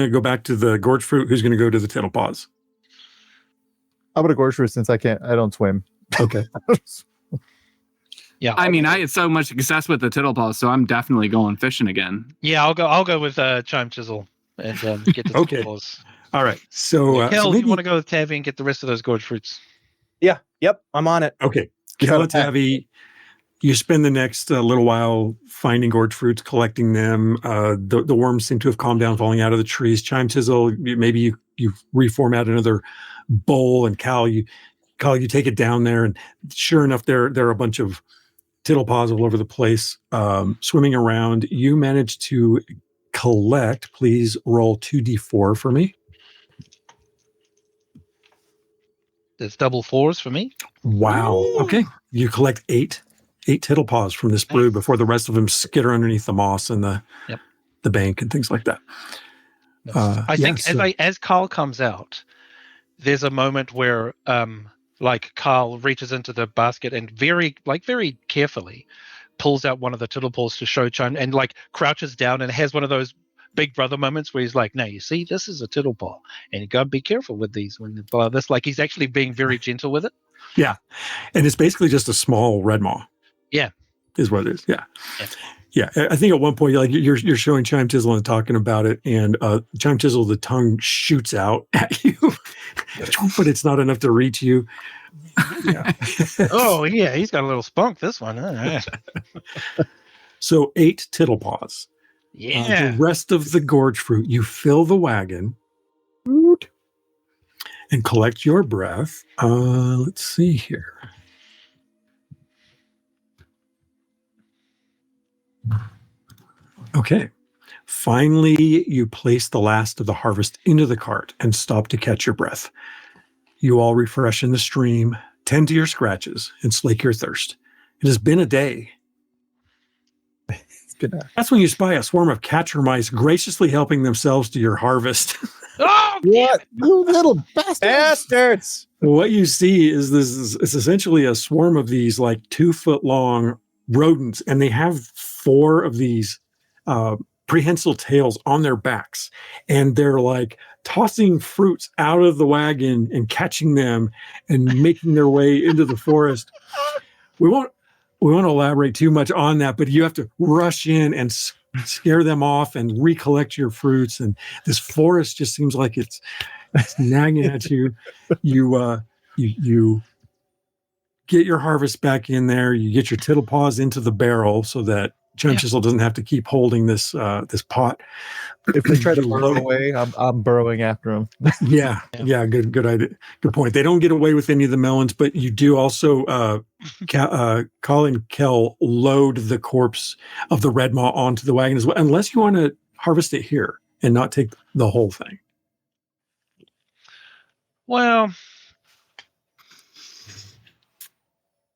Speaker 2: go back to the gorge fruit? Who's gonna go to the tittle paws?
Speaker 3: I'm gonna gorge fruit since I don't swim.
Speaker 2: Okay.
Speaker 4: Yeah,
Speaker 5: I mean, I had so much success with the tittle paws, so I'm definitely going fishing again.
Speaker 4: yeah. I'll go with Chime Chisel and get the
Speaker 2: Okay.
Speaker 4: tittle poles.
Speaker 2: All right. So,
Speaker 4: Kel,
Speaker 2: so
Speaker 4: you
Speaker 2: maybe,
Speaker 4: want to go with Tavi and get the rest of those gorge fruits?
Speaker 6: Yeah. Yep. I'm on it.
Speaker 2: okay.
Speaker 3: Yeah.
Speaker 2: Kelatavi, you spend the next little while finding gorge fruits, collecting them. The worms seem to have calmed down, falling out of the trees. Chime Chisel, maybe you reformat another bowl, and Cal, you take it down there, and sure enough, there are a bunch of tittle paws all over the place, swimming around. You manage to collect. Please roll 2d4 for me.
Speaker 4: There's double fours for me.
Speaker 2: Wow. Okay. You collect eight tittle paws from this brood before the rest of them skitter underneath the moss and the bank and things like that.
Speaker 4: I think as Carl comes out, there's a moment where like Carl reaches into the basket and very carefully pulls out one of the tittle paws to show Chime and like crouches down and has one of those big brother moments where he's like, "No, you see, this is a tittle paw, and you gotta be careful with these when you blow this." Like he's actually being very gentle with it.
Speaker 2: Yeah. And it's basically just a small red maw.
Speaker 4: Yeah.
Speaker 2: Is what it is. Yeah. Yeah. I think at one point, like you're showing Chime Chisel and talking about it, and Chime Chisel, the tongue shoots out at you, but it's not enough to reach you. Yeah.
Speaker 4: Oh yeah, he's got a little spunk. This one. All right.
Speaker 2: So 8 tittle paws.
Speaker 4: Yeah.
Speaker 2: The rest of the gorge fruit, you fill the wagon and collect your breath. Let's see here. Okay. Finally, you place the last of the harvest into the cart and stop to catch your breath. You all refresh in the stream, tend to your scratches, and slake your thirst. It has been a day. That's when you spy a swarm of catcher mice graciously helping themselves to your harvest.
Speaker 4: Oh,
Speaker 3: What? You little bastards!
Speaker 6: Bastards.
Speaker 2: What you see is it's essentially a swarm of these like 2-foot long rodents, and they have 4 of these prehensile tails on their backs, and they're like tossing fruits out of the wagon and catching them and making their way into the forest. We won't elaborate too much on that, but you have to rush in and scare them off and recollect your fruits. And this forest just seems like it's nagging at you. You get your harvest back in there. You get your tittle paws into the barrel so that Chum Chisel doesn't have to keep holding this this pot.
Speaker 3: If they try to
Speaker 2: You
Speaker 3: burrow
Speaker 2: load-
Speaker 3: away, I'm burrowing after them.
Speaker 2: Yeah, good idea. Good point. They don't get away with any of the melons, but you do also, Call and Kel load the corpse of the red maw onto the wagon as well, unless you want to harvest it here and not take the whole thing.
Speaker 4: Well,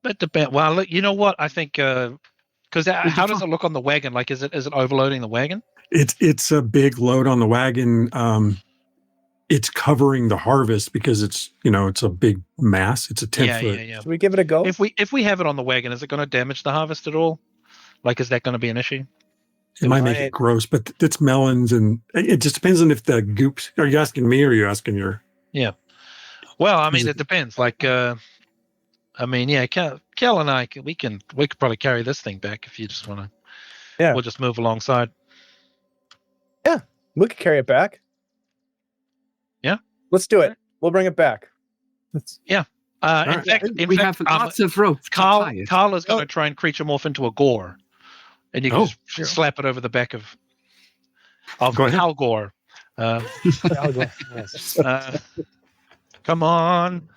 Speaker 4: that depends. Well, look, you know what? I think because how does it look on the wagon? Like, is it overloading the wagon?
Speaker 2: It's a big load on the wagon. It's covering the harvest because it's a big mass. It's a 10-foot.
Speaker 4: Yeah.
Speaker 6: Should we give it a go?
Speaker 4: If we have it on the wagon, is it going to damage the harvest at all? Like, is that going to be an issue?
Speaker 2: It might make it gross, but it's melons, and it just depends on if the goops. Are you asking me, or are you asking your?
Speaker 4: Yeah. Well, I mean, it depends. Like, Kel and I, we could probably carry this thing back if you just want to.
Speaker 6: Yeah.
Speaker 4: We'll just move alongside.
Speaker 6: We could carry it back.
Speaker 4: Yeah.
Speaker 6: Let's do it. We'll bring it back.
Speaker 4: In
Speaker 2: right.
Speaker 4: fact,
Speaker 5: We have lots of rope. to
Speaker 4: Carl
Speaker 5: tie it.
Speaker 4: is going to try and creature morph into a gore, and you can just slap it over the back of
Speaker 2: Go ahead.
Speaker 4: Hal Gore.
Speaker 6: I'll go. Yes.
Speaker 4: Come on,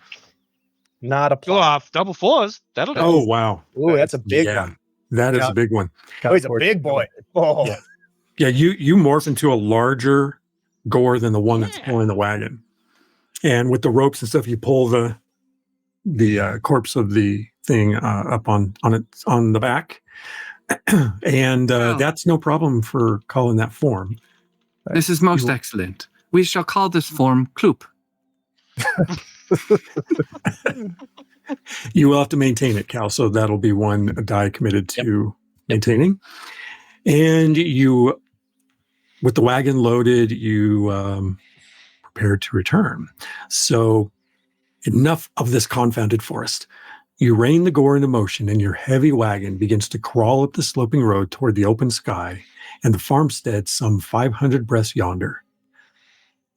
Speaker 6: Not a
Speaker 4: go
Speaker 6: plot.
Speaker 4: off double fours. That'll do.
Speaker 2: Oh wow!
Speaker 6: Ooh, that's a big one.
Speaker 2: That is
Speaker 3: Yeah.
Speaker 2: a big one.
Speaker 6: Oh, he's a big boy. Oh,
Speaker 2: Yeah. Yeah, you morph into a larger gore than the one that's pulling the wagon, and with the ropes and stuff, you pull the corpse of the thing up on the back, and that's no problem for calling that form.
Speaker 5: This is most excellent. We shall call this form Kloop.
Speaker 2: You will have to maintain it, Cal. So that'll be one die committed to maintaining, and you. With the wagon loaded, you prepare to return. So enough of this confounded forest. You rein the gore into motion, and your heavy wagon begins to crawl up the sloping road toward the open sky and the farmstead some 500 breaths yonder.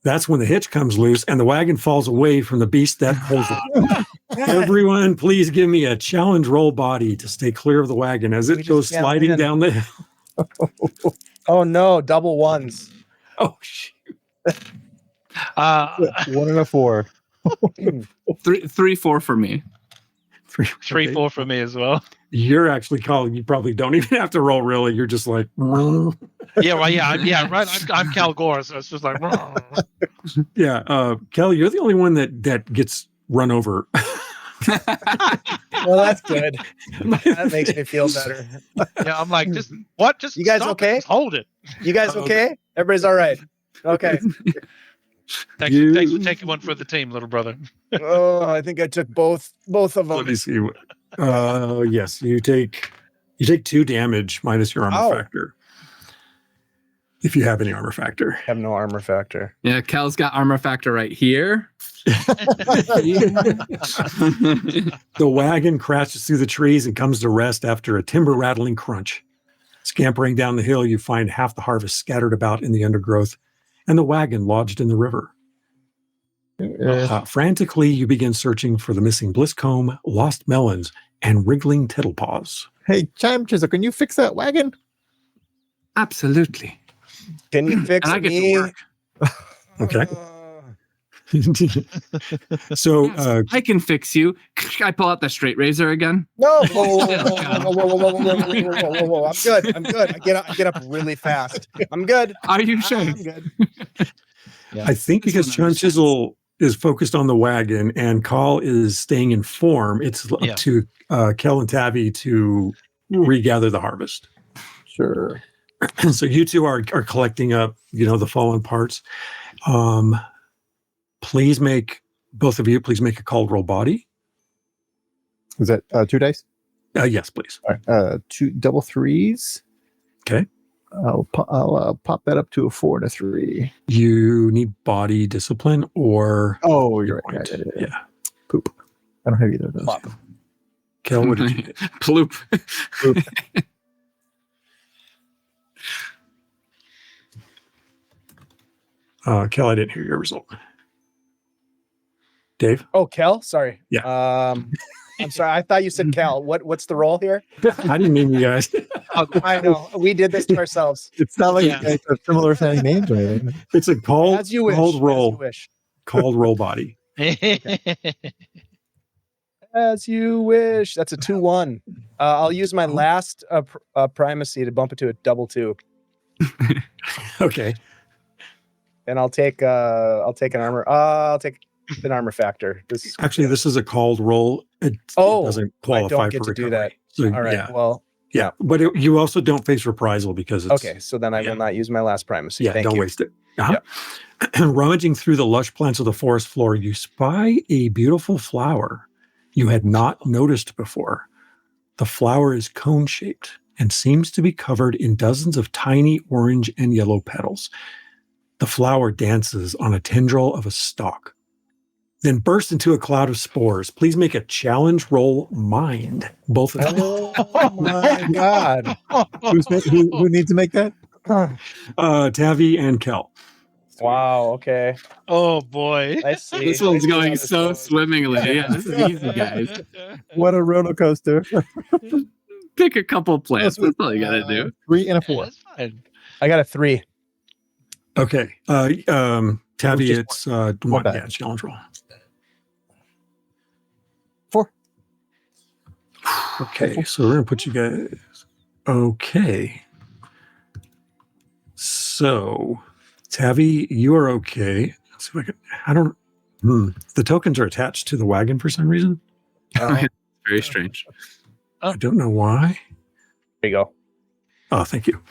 Speaker 2: That's when the hitch comes loose and the wagon falls away from the beast that pulls it. Everyone, please give me a challenge roll body to stay clear of the wagon as it goes sliding down the hill.
Speaker 6: oh no, double ones.
Speaker 2: Oh, shoot.
Speaker 3: 1 and a 4.
Speaker 5: 3-4 for me.
Speaker 4: 3-4 for me as well.
Speaker 2: You're actually calling. You probably don't even have to roll. Really, you're just like.
Speaker 4: Right. I'm Cal Gore, so it's just like.
Speaker 2: Yeah, Kelly, you're the only one that gets run over.
Speaker 6: Well, that's good. That makes me feel better.
Speaker 4: Yeah, I'm like, just
Speaker 6: You guys
Speaker 4: stop
Speaker 6: okay?
Speaker 4: Just hold it.
Speaker 6: You guys okay? Everybody's all right. Okay.
Speaker 4: Thanks for taking one for the team, little brother.
Speaker 6: Oh, I think I took both of them.
Speaker 2: Let me see. Yes, you take 2 damage minus your armor
Speaker 6: Ow.
Speaker 2: factor. If you have any armor factor.
Speaker 6: I have no armor factor.
Speaker 5: Yeah, Cal's got armor factor right here.
Speaker 2: The wagon crashes through the trees and comes to rest after a timber rattling crunch. Scampering down the hill, you find half the harvest scattered about in the undergrowth and the wagon lodged in the river. Frantically, you begin searching for the missing Blisscomb, lost melons, and wriggling tittlepaws.
Speaker 3: Hey, Chime Chisel, can you fix that wagon?
Speaker 5: Absolutely.
Speaker 6: Can you fix
Speaker 5: And I get
Speaker 6: me?
Speaker 5: to work.
Speaker 2: Okay. So,
Speaker 5: I can fix you. I pull out the straight razor again.
Speaker 6: No. Whoa. I'm good. I get up really fast. I'm good.
Speaker 5: Are you sure?
Speaker 6: I'm good.
Speaker 2: I think because
Speaker 5: This one
Speaker 2: Chun
Speaker 5: understands.
Speaker 2: Chisel is focused on the wagon and Call is staying in form, it's up to Kel and Tabby to regather the harvest.
Speaker 3: Sure.
Speaker 2: So you two are collecting up, the fallen parts. Please both of you make a called roll body.
Speaker 3: Is that 2 dice?
Speaker 2: Yes, please.
Speaker 3: All right. 2 double 3s.
Speaker 2: Okay.
Speaker 3: I'll pop that up to a 4 and a 3.
Speaker 2: You need body discipline or
Speaker 3: Oh, you're right.
Speaker 2: point.
Speaker 3: Yeah. Poop. I don't have either of those.
Speaker 6: Plop.
Speaker 2: Kel, what did you get?
Speaker 5: Ploop.
Speaker 2: Kel, I didn't hear your result. Dave?
Speaker 6: Oh, Kel. Sorry.
Speaker 2: Yeah.
Speaker 6: I'm sorry. I thought you said Kel. What's the role here?
Speaker 2: I didn't mean you guys.
Speaker 6: I know we did this to ourselves.
Speaker 3: It's not like
Speaker 4: Yeah.
Speaker 3: you guys have similar sounding names or anything.
Speaker 2: It's a called
Speaker 6: As you wish.
Speaker 2: called
Speaker 6: As
Speaker 2: roll.
Speaker 6: you wish.
Speaker 2: Called roll body.
Speaker 6: As you wish. That's a 2-1. I'll use my last primacy to bump it to a double 2,
Speaker 2: Okay.
Speaker 6: and I'll take an armor. I'll take an armor factor.
Speaker 2: Actually, this is a called roll. It doesn't qualify
Speaker 6: get
Speaker 2: for
Speaker 6: to do
Speaker 2: recovery.
Speaker 6: that.
Speaker 2: So,
Speaker 6: All right.
Speaker 2: Yeah.
Speaker 6: Well,
Speaker 2: Yeah. But you also don't face reprisal because it's
Speaker 6: okay. So then I will not use my last primacy.
Speaker 2: Yeah,
Speaker 6: Thank
Speaker 2: don't
Speaker 6: you.
Speaker 2: waste it. Rummaging through the lush plants of the forest floor, you spy a beautiful flower you had not noticed before. The flower is cone-shaped and seems to be covered in dozens of tiny orange and yellow petals. The flower dances on a tendril of a stalk, then bursts into a cloud of spores. Please make a challenge roll mind. Both of you.
Speaker 6: Oh my god.
Speaker 3: Who needs to make that?
Speaker 2: Tavi and Kel.
Speaker 6: Wow. Okay.
Speaker 4: Oh boy.
Speaker 6: Let's see.
Speaker 5: This one's
Speaker 6: Let's see how
Speaker 5: going
Speaker 6: this
Speaker 5: so
Speaker 6: goes.
Speaker 5: swimmingly. Yeah, this is easy, guys.
Speaker 3: What a roller coaster.
Speaker 5: Pick a couple plants. That's all you gotta do.
Speaker 3: 3 and a 4.
Speaker 4: That's fine.
Speaker 6: I got a 3.
Speaker 2: Okay. Tavi,
Speaker 3: Just
Speaker 2: it's one.
Speaker 3: back.
Speaker 2: Yeah, challenge roll.
Speaker 3: 4.
Speaker 2: Okay, so we're gonna put you guys. Okay. So, Tavi, you are okay. Let's see if I don't. The tokens are attached to the wagon for some reason.
Speaker 5: Very strange.
Speaker 2: I don't know why.
Speaker 6: There you go.
Speaker 2: Oh, thank you.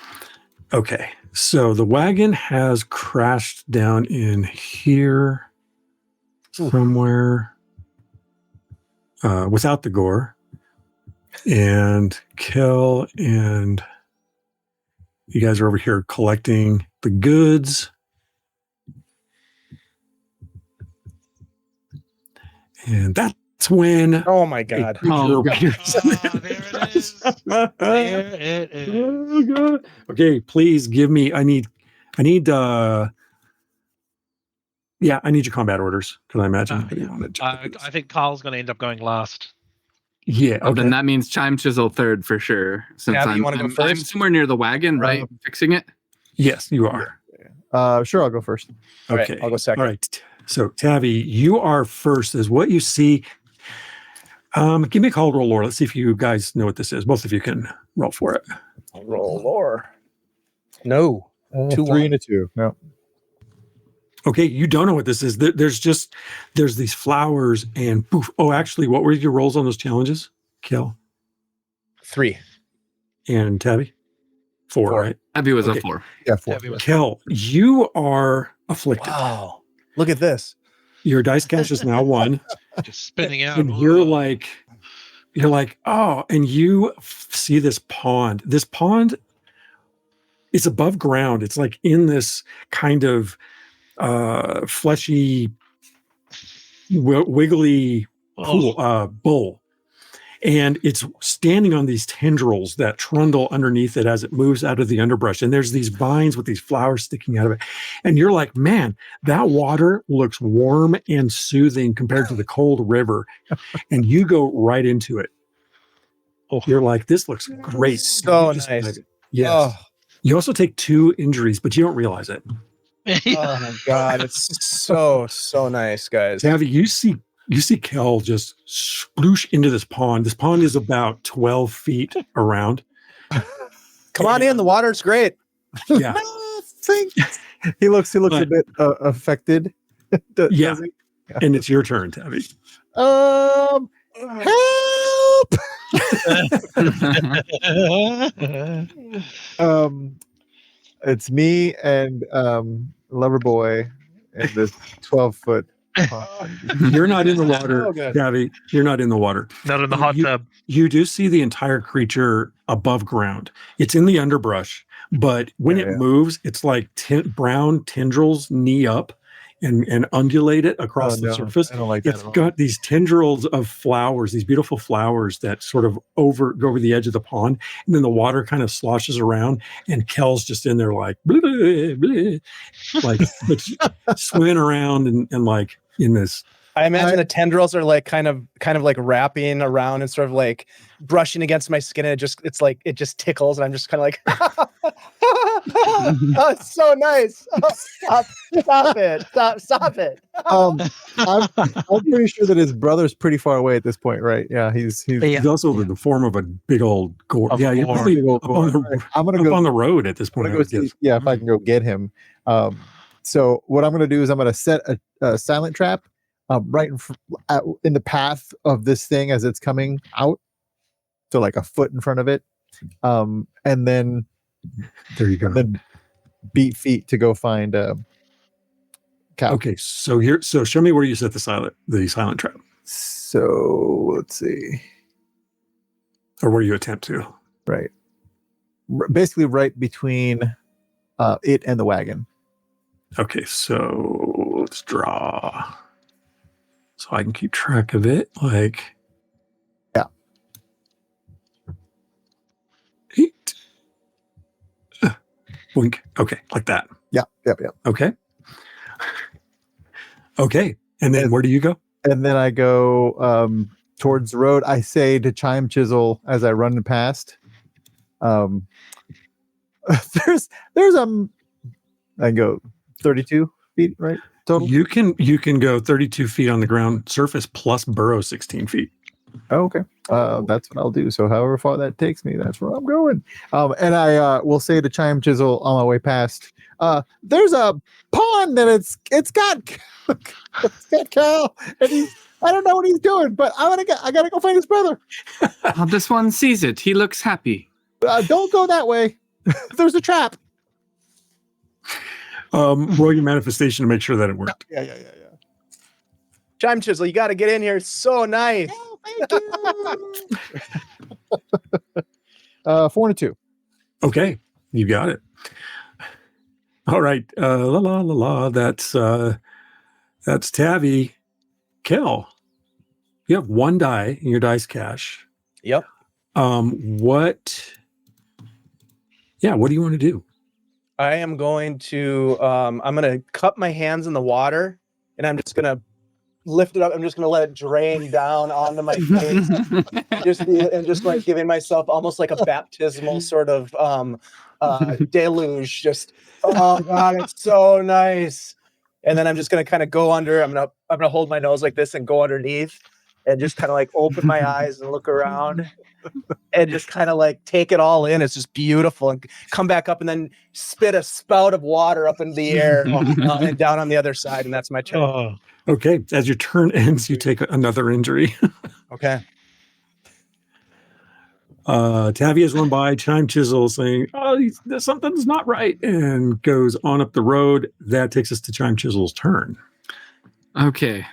Speaker 2: Okay, so the wagon has crashed down in here somewhere without the gore. And Kel and you guys are over here collecting the goods. And that's when
Speaker 6: Oh my god.
Speaker 2: oh,
Speaker 4: there it is. There it is.
Speaker 2: oh god. Okay, please give me I need your combat orders because I imagine you wanted to
Speaker 4: I think Carl's going to end up going last.
Speaker 2: yeah,
Speaker 5: Oh,
Speaker 2: okay.
Speaker 5: then that means Chime Chisel third for sure. Since
Speaker 6: Abby, you
Speaker 5: I'm,
Speaker 6: wanna go
Speaker 5: I'm
Speaker 6: first?
Speaker 5: somewhere near the wagon, right? Fixing it.
Speaker 2: Yes, you are.
Speaker 3: Sure, I'll go first.
Speaker 6: All right,
Speaker 2: Okay.
Speaker 6: I'll go second.
Speaker 2: All right. So Tavi, you are first is what you see. Give me a call roll lore. Let's see if you guys know what this is. Both of you can roll for it.
Speaker 6: Roll lore. No.
Speaker 3: 3 and a 2. No.
Speaker 2: Okay, you don't know what this is. There's these flowers and poof. Oh, actually, what were your rolls on those challenges? Kel
Speaker 6: 3.
Speaker 2: and Tabby? 4,
Speaker 6: Four.
Speaker 2: right?
Speaker 5: Abby was
Speaker 2: Okay.
Speaker 5: a 4.
Speaker 3: Yeah, 4.
Speaker 4: Abby was-
Speaker 2: Kel, you are afflicted.
Speaker 6: Wow. Look at this.
Speaker 2: Your dice cash is now 1.
Speaker 4: Just spinning out.
Speaker 2: And you're like, oh, and you see this pond. This pond is above ground. It's like in this kind of fleshy, wiggly pool, bowl. And it's standing on these tendrils that trundle underneath it as it moves out of the underbrush. And there's these vines with these flowers sticking out of it. And you're like, man, that water looks warm and soothing compared to the cold river. And you go right into it.
Speaker 4: Oh.
Speaker 2: You're like, this looks great.
Speaker 6: So
Speaker 2: You just-
Speaker 6: nice.
Speaker 2: Yes.
Speaker 6: Oh,
Speaker 2: You also take 2 injuries, but you don't realize it.
Speaker 6: oh my god. It's so nice, guys.
Speaker 2: Tavi, you see Kel just sploosh into this pond. This pond is about 12 feet around.
Speaker 6: Come on in. The water's great.
Speaker 2: Yeah.
Speaker 3: He looks a
Speaker 2: But-
Speaker 3: bit affected.
Speaker 2: Yeah.
Speaker 3: Does he?
Speaker 2: And it's your turn, Tavi.
Speaker 3: Help! It's me and Loverboy in this 12-foot pond.
Speaker 2: You're not in the water,
Speaker 6: Oh, good.
Speaker 2: Tavi. You're not in the water.
Speaker 4: Not in the hot tub.
Speaker 2: You do see the entire creature above ground. It's in the underbrush, but when
Speaker 3: Yeah,
Speaker 2: it
Speaker 3: yeah.
Speaker 2: moves, it's like brown tendrils knee up and undulate it across the surface.
Speaker 3: I don't like that
Speaker 2: It's
Speaker 3: at all.
Speaker 2: got these tendrils of flowers, these beautiful flowers that sort of go over the edge of the pond, and then the water kind of sloshes around, and Kel's just in there like, bleh, bleh, bleh, like but swimming around and like in this.
Speaker 6: I imagine the tendrils are like kind of like wrapping around and sort of like brushing against my skin, and it just tickles, and I'm just kind of like, oh, it's so nice. Oh, stop it. Stop it.
Speaker 3: I'm pretty sure that his brother's pretty far away at this point, right? Yeah, he's
Speaker 2: also in the form of a big old gore.
Speaker 3: Of
Speaker 2: Yeah, you're
Speaker 3: gore.
Speaker 2: probably
Speaker 3: Big old
Speaker 2: up on
Speaker 3: gore.
Speaker 2: the,
Speaker 3: I'm gonna
Speaker 2: up
Speaker 3: go
Speaker 2: on the road at this point. I would guess.
Speaker 3: if I can go get him. So what I'm gonna do is I'm gonna set a silent trap right in the path of this thing as it's coming out, so like a foot in front of it, and then
Speaker 2: There you go.
Speaker 3: then beat feet to go find Cal.
Speaker 2: Okay, so show me where you set the silent trap,
Speaker 3: So let's see.
Speaker 2: or where you attempt to.
Speaker 3: Right. Basically right between it and the wagon.
Speaker 2: Okay, so let's draw, so I can keep track of it. Like,
Speaker 3: Yeah.
Speaker 2: 8. Blink. Okay, like that.
Speaker 3: Yeah.
Speaker 2: Okay. Okay, and then where do you go?
Speaker 3: And then I go towards the road. I say to Chime Chisel as I run past. There's I go 32 feet, right? Total.
Speaker 2: You can go 32 feet on the ground surface plus burrow 16 feet.
Speaker 3: Oh, okay. That's what I'll do. So however far that takes me, that's where I'm going. And I will say to Chime Chisel on my way past, there's a pond that it's got Cal, and I don't know what he's doing, but I gotta go find his brother.
Speaker 5: This one sees it. He looks happy.
Speaker 3: Don't go that way. There's a trap.
Speaker 2: Roll your manifestation to make sure that it worked.
Speaker 3: Yeah.
Speaker 6: Chime Chisel, you got to get in here. It's so nice.
Speaker 3: Oh, thank you. 4 and 2.
Speaker 2: Okay, you got it. All right, That's Tavi. Kel, you have 1 die in your dice cache.
Speaker 6: Yep.
Speaker 2: What do you want to do?
Speaker 6: I am going to I'm going to cup my hands in the water, and I'm just going to lift it up. I'm just going to let it drain down onto my face. just like giving myself almost like a baptismal sort of deluge. Just, oh God, it's so nice. And then I'm just going to kind of go under. I'm going to hold my nose like this and go underneath and just kind of like open my eyes and look around and just kind of like take it all in. It's just beautiful, and come back up and then spit a spout of water up in the air and down on the other side. And that's my turn.
Speaker 4: Oh,
Speaker 2: Okay, as your turn ends, you take another injury.
Speaker 6: Okay.
Speaker 2: Tavi has run by Chime Chisel saying, something's not right, and goes on up the road. That takes us to Chime Chisel's turn.
Speaker 5: Okay.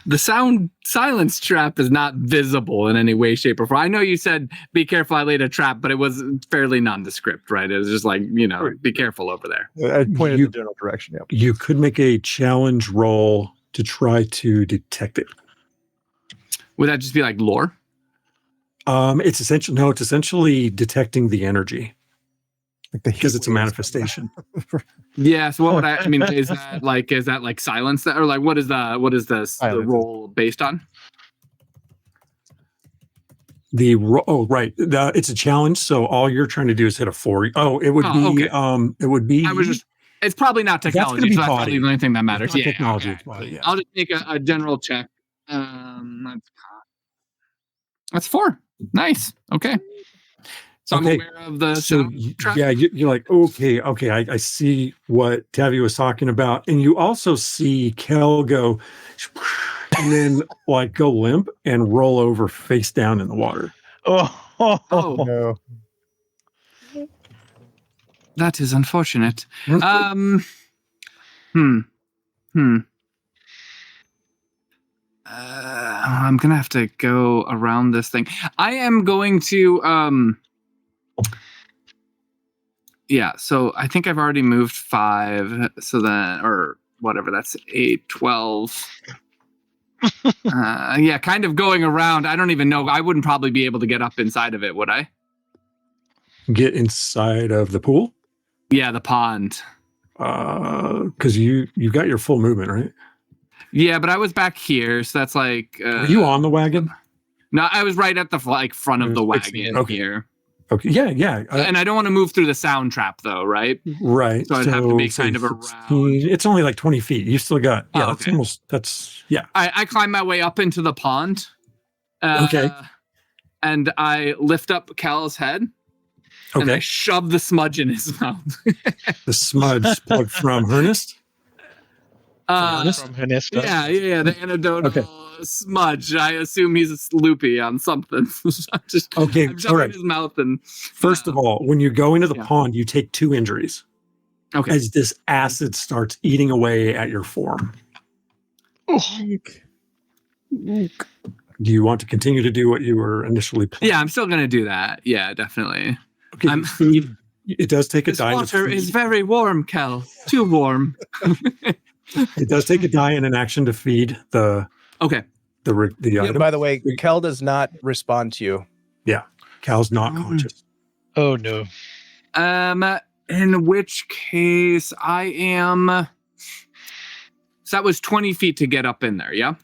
Speaker 5: The silence trap is not visible in any way, shape, or form. I know you said be careful, I laid a trap, but it was fairly nondescript, right? It was just like, be careful over there.
Speaker 3: I pointed in the general direction. Yeah.
Speaker 2: You could make a challenge roll to try to detect it.
Speaker 5: Would that just be like lore?
Speaker 2: It's essentially detecting the energy. Because it's a
Speaker 3: waves.
Speaker 2: manifestation.
Speaker 5: Yeah. So what would I mean? Is that like silence that, or like what is the roll based on?
Speaker 2: Right. It's a challenge. So all you're trying to do is hit a 4. Oh, it would be.
Speaker 5: Okay.
Speaker 2: It would be.
Speaker 5: It's probably not technology.
Speaker 2: That's
Speaker 5: so that's probably the only thing that matters.
Speaker 2: It's not
Speaker 5: Yeah.
Speaker 2: technology.
Speaker 5: Okay.
Speaker 2: It's body, yeah.
Speaker 5: I'll just make a general check. That's 4. Nice. Okay. So I'm aware of the trap.
Speaker 2: Yeah, you're like, okay, I see what Tavi was talking about. And you also see Kel go, and then like go limp and roll over face down in the water.
Speaker 5: Oh.
Speaker 3: No.
Speaker 5: That is unfortunate. I'm gonna have to go around this thing. I am going to so I think I've already moved 5, so then, or whatever, that's 8, 12. Kind of going around. I don't even know. I wouldn't probably be able to get up inside of it, would I?
Speaker 2: Get inside of the pool?
Speaker 5: Yeah, the pond.
Speaker 2: Because you got your full movement, right?
Speaker 5: Yeah, but I was back here, so that's like.
Speaker 2: Are you on the wagon?
Speaker 5: No, I was right at the front of the
Speaker 6: fixing
Speaker 5: wagon
Speaker 2: it.
Speaker 5: here.
Speaker 2: Okay. Yeah.
Speaker 5: And I don't want to move through the sound trap, though, right?
Speaker 2: Right.
Speaker 5: So I'd have to be
Speaker 2: say
Speaker 5: kind of
Speaker 2: 16.
Speaker 5: around.
Speaker 2: It's only like 20 feet. You still got. Yeah,
Speaker 5: Oh,
Speaker 2: that's.
Speaker 5: I climb my way up into the pond.
Speaker 2: Okay.
Speaker 5: And I lift up Cal's head. And I
Speaker 2: Okay.
Speaker 5: shove the smudge in his mouth.
Speaker 2: The smudge plug from Hurnest.
Speaker 4: From Hurnest.
Speaker 5: Yeah. The anecdotal
Speaker 2: Okay.
Speaker 5: smudge. I assume he's loopy on something. I'm
Speaker 2: Okay,
Speaker 5: shoving
Speaker 2: all right.
Speaker 5: his mouth and.
Speaker 2: First of all, when you go into the
Speaker 5: Yeah.
Speaker 2: pond, you take 2 injuries
Speaker 5: Okay.
Speaker 2: as this acid starts eating away at your form. Do you want to continue to do what you were initially planning?
Speaker 5: Yeah, I'm still gonna do that. Yeah, definitely.
Speaker 2: Okay. Feed. It does take a
Speaker 5: This
Speaker 2: die.
Speaker 5: water is very warm, Cal. Too warm.
Speaker 2: It does take a die and an action to feed the
Speaker 5: Okay.
Speaker 2: item.
Speaker 6: By the way, Kel does not respond to you.
Speaker 2: Cal's not conscious.
Speaker 4: Oh no.
Speaker 5: In which case I am. So that was 20 feet to get up in there. Yeah.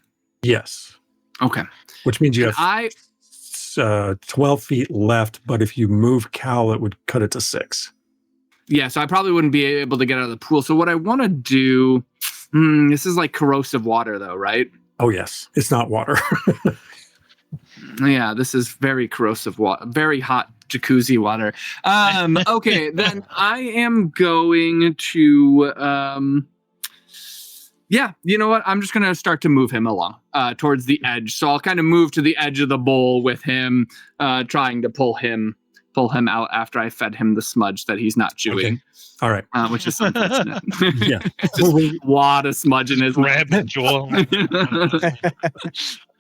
Speaker 2: Yes.
Speaker 5: Okay.
Speaker 2: Which means you
Speaker 5: And
Speaker 2: have 12 feet left, but if you move Cal, it would cut it to 6.
Speaker 5: Yeah, so I probably wouldn't be able to get out of the pool. So what I want to do, this is like corrosive water though, right?
Speaker 2: Oh, yes. It's not water.
Speaker 5: Yeah, this is very corrosive water, very hot jacuzzi water. Okay, then I am going to, yeah, you know what? I'm just going to start to move him along towards the edge. So I'll kind of move to the edge of the bowl with him, trying to pull him out after I fed him the smudge that he's not chewing.
Speaker 2: Okay. All right.
Speaker 5: Which is unfortunate.
Speaker 2: Yeah.
Speaker 5: Just a wad of smudge in his
Speaker 4: Grab the jaw.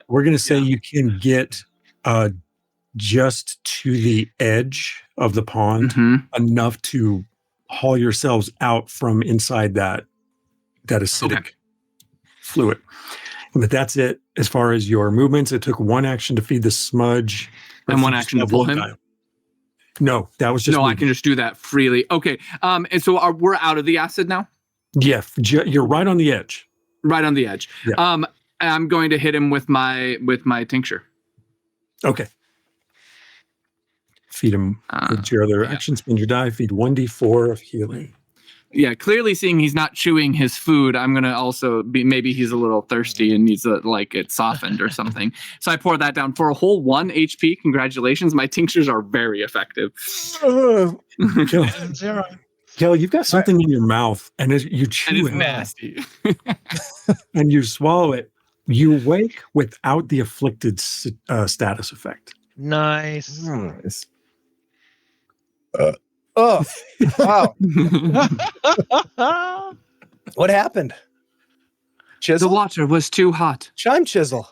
Speaker 2: We're going to say you can get just to the edge of the pond
Speaker 5: Mhm.
Speaker 2: enough to haul yourselves out from inside that acidic fluid. But that's it as far as your movements. It took 1 action to feed the smudge.
Speaker 5: And 1 action to pull him?
Speaker 2: No, that was just
Speaker 5: No, I can just do that freely. Okay. And so we're out of the acid now?
Speaker 2: Yeah, you're right on the edge.
Speaker 5: Right on the edge.
Speaker 2: Yeah.
Speaker 5: I'm going to hit him with my tincture.
Speaker 2: Okay. Feed him with your other action. Spend your die. Feed 1d4 of healing.
Speaker 5: Yeah, clearly seeing he's not chewing his food, I'm going to also be, maybe he's a little thirsty and needs it softened or something. So I pour that down for a whole 1 HP. Congratulations. My tinctures are very effective.
Speaker 2: Kelly, you've got something in your mouth and as you chew
Speaker 5: And it's
Speaker 2: it
Speaker 5: nasty.
Speaker 2: and you swallow it, you wake without the afflicted status effect.
Speaker 4: Nice.
Speaker 6: Oh, wow. What happened?
Speaker 5: The
Speaker 6: Chisel?
Speaker 5: water was too hot.
Speaker 6: Chime chisel.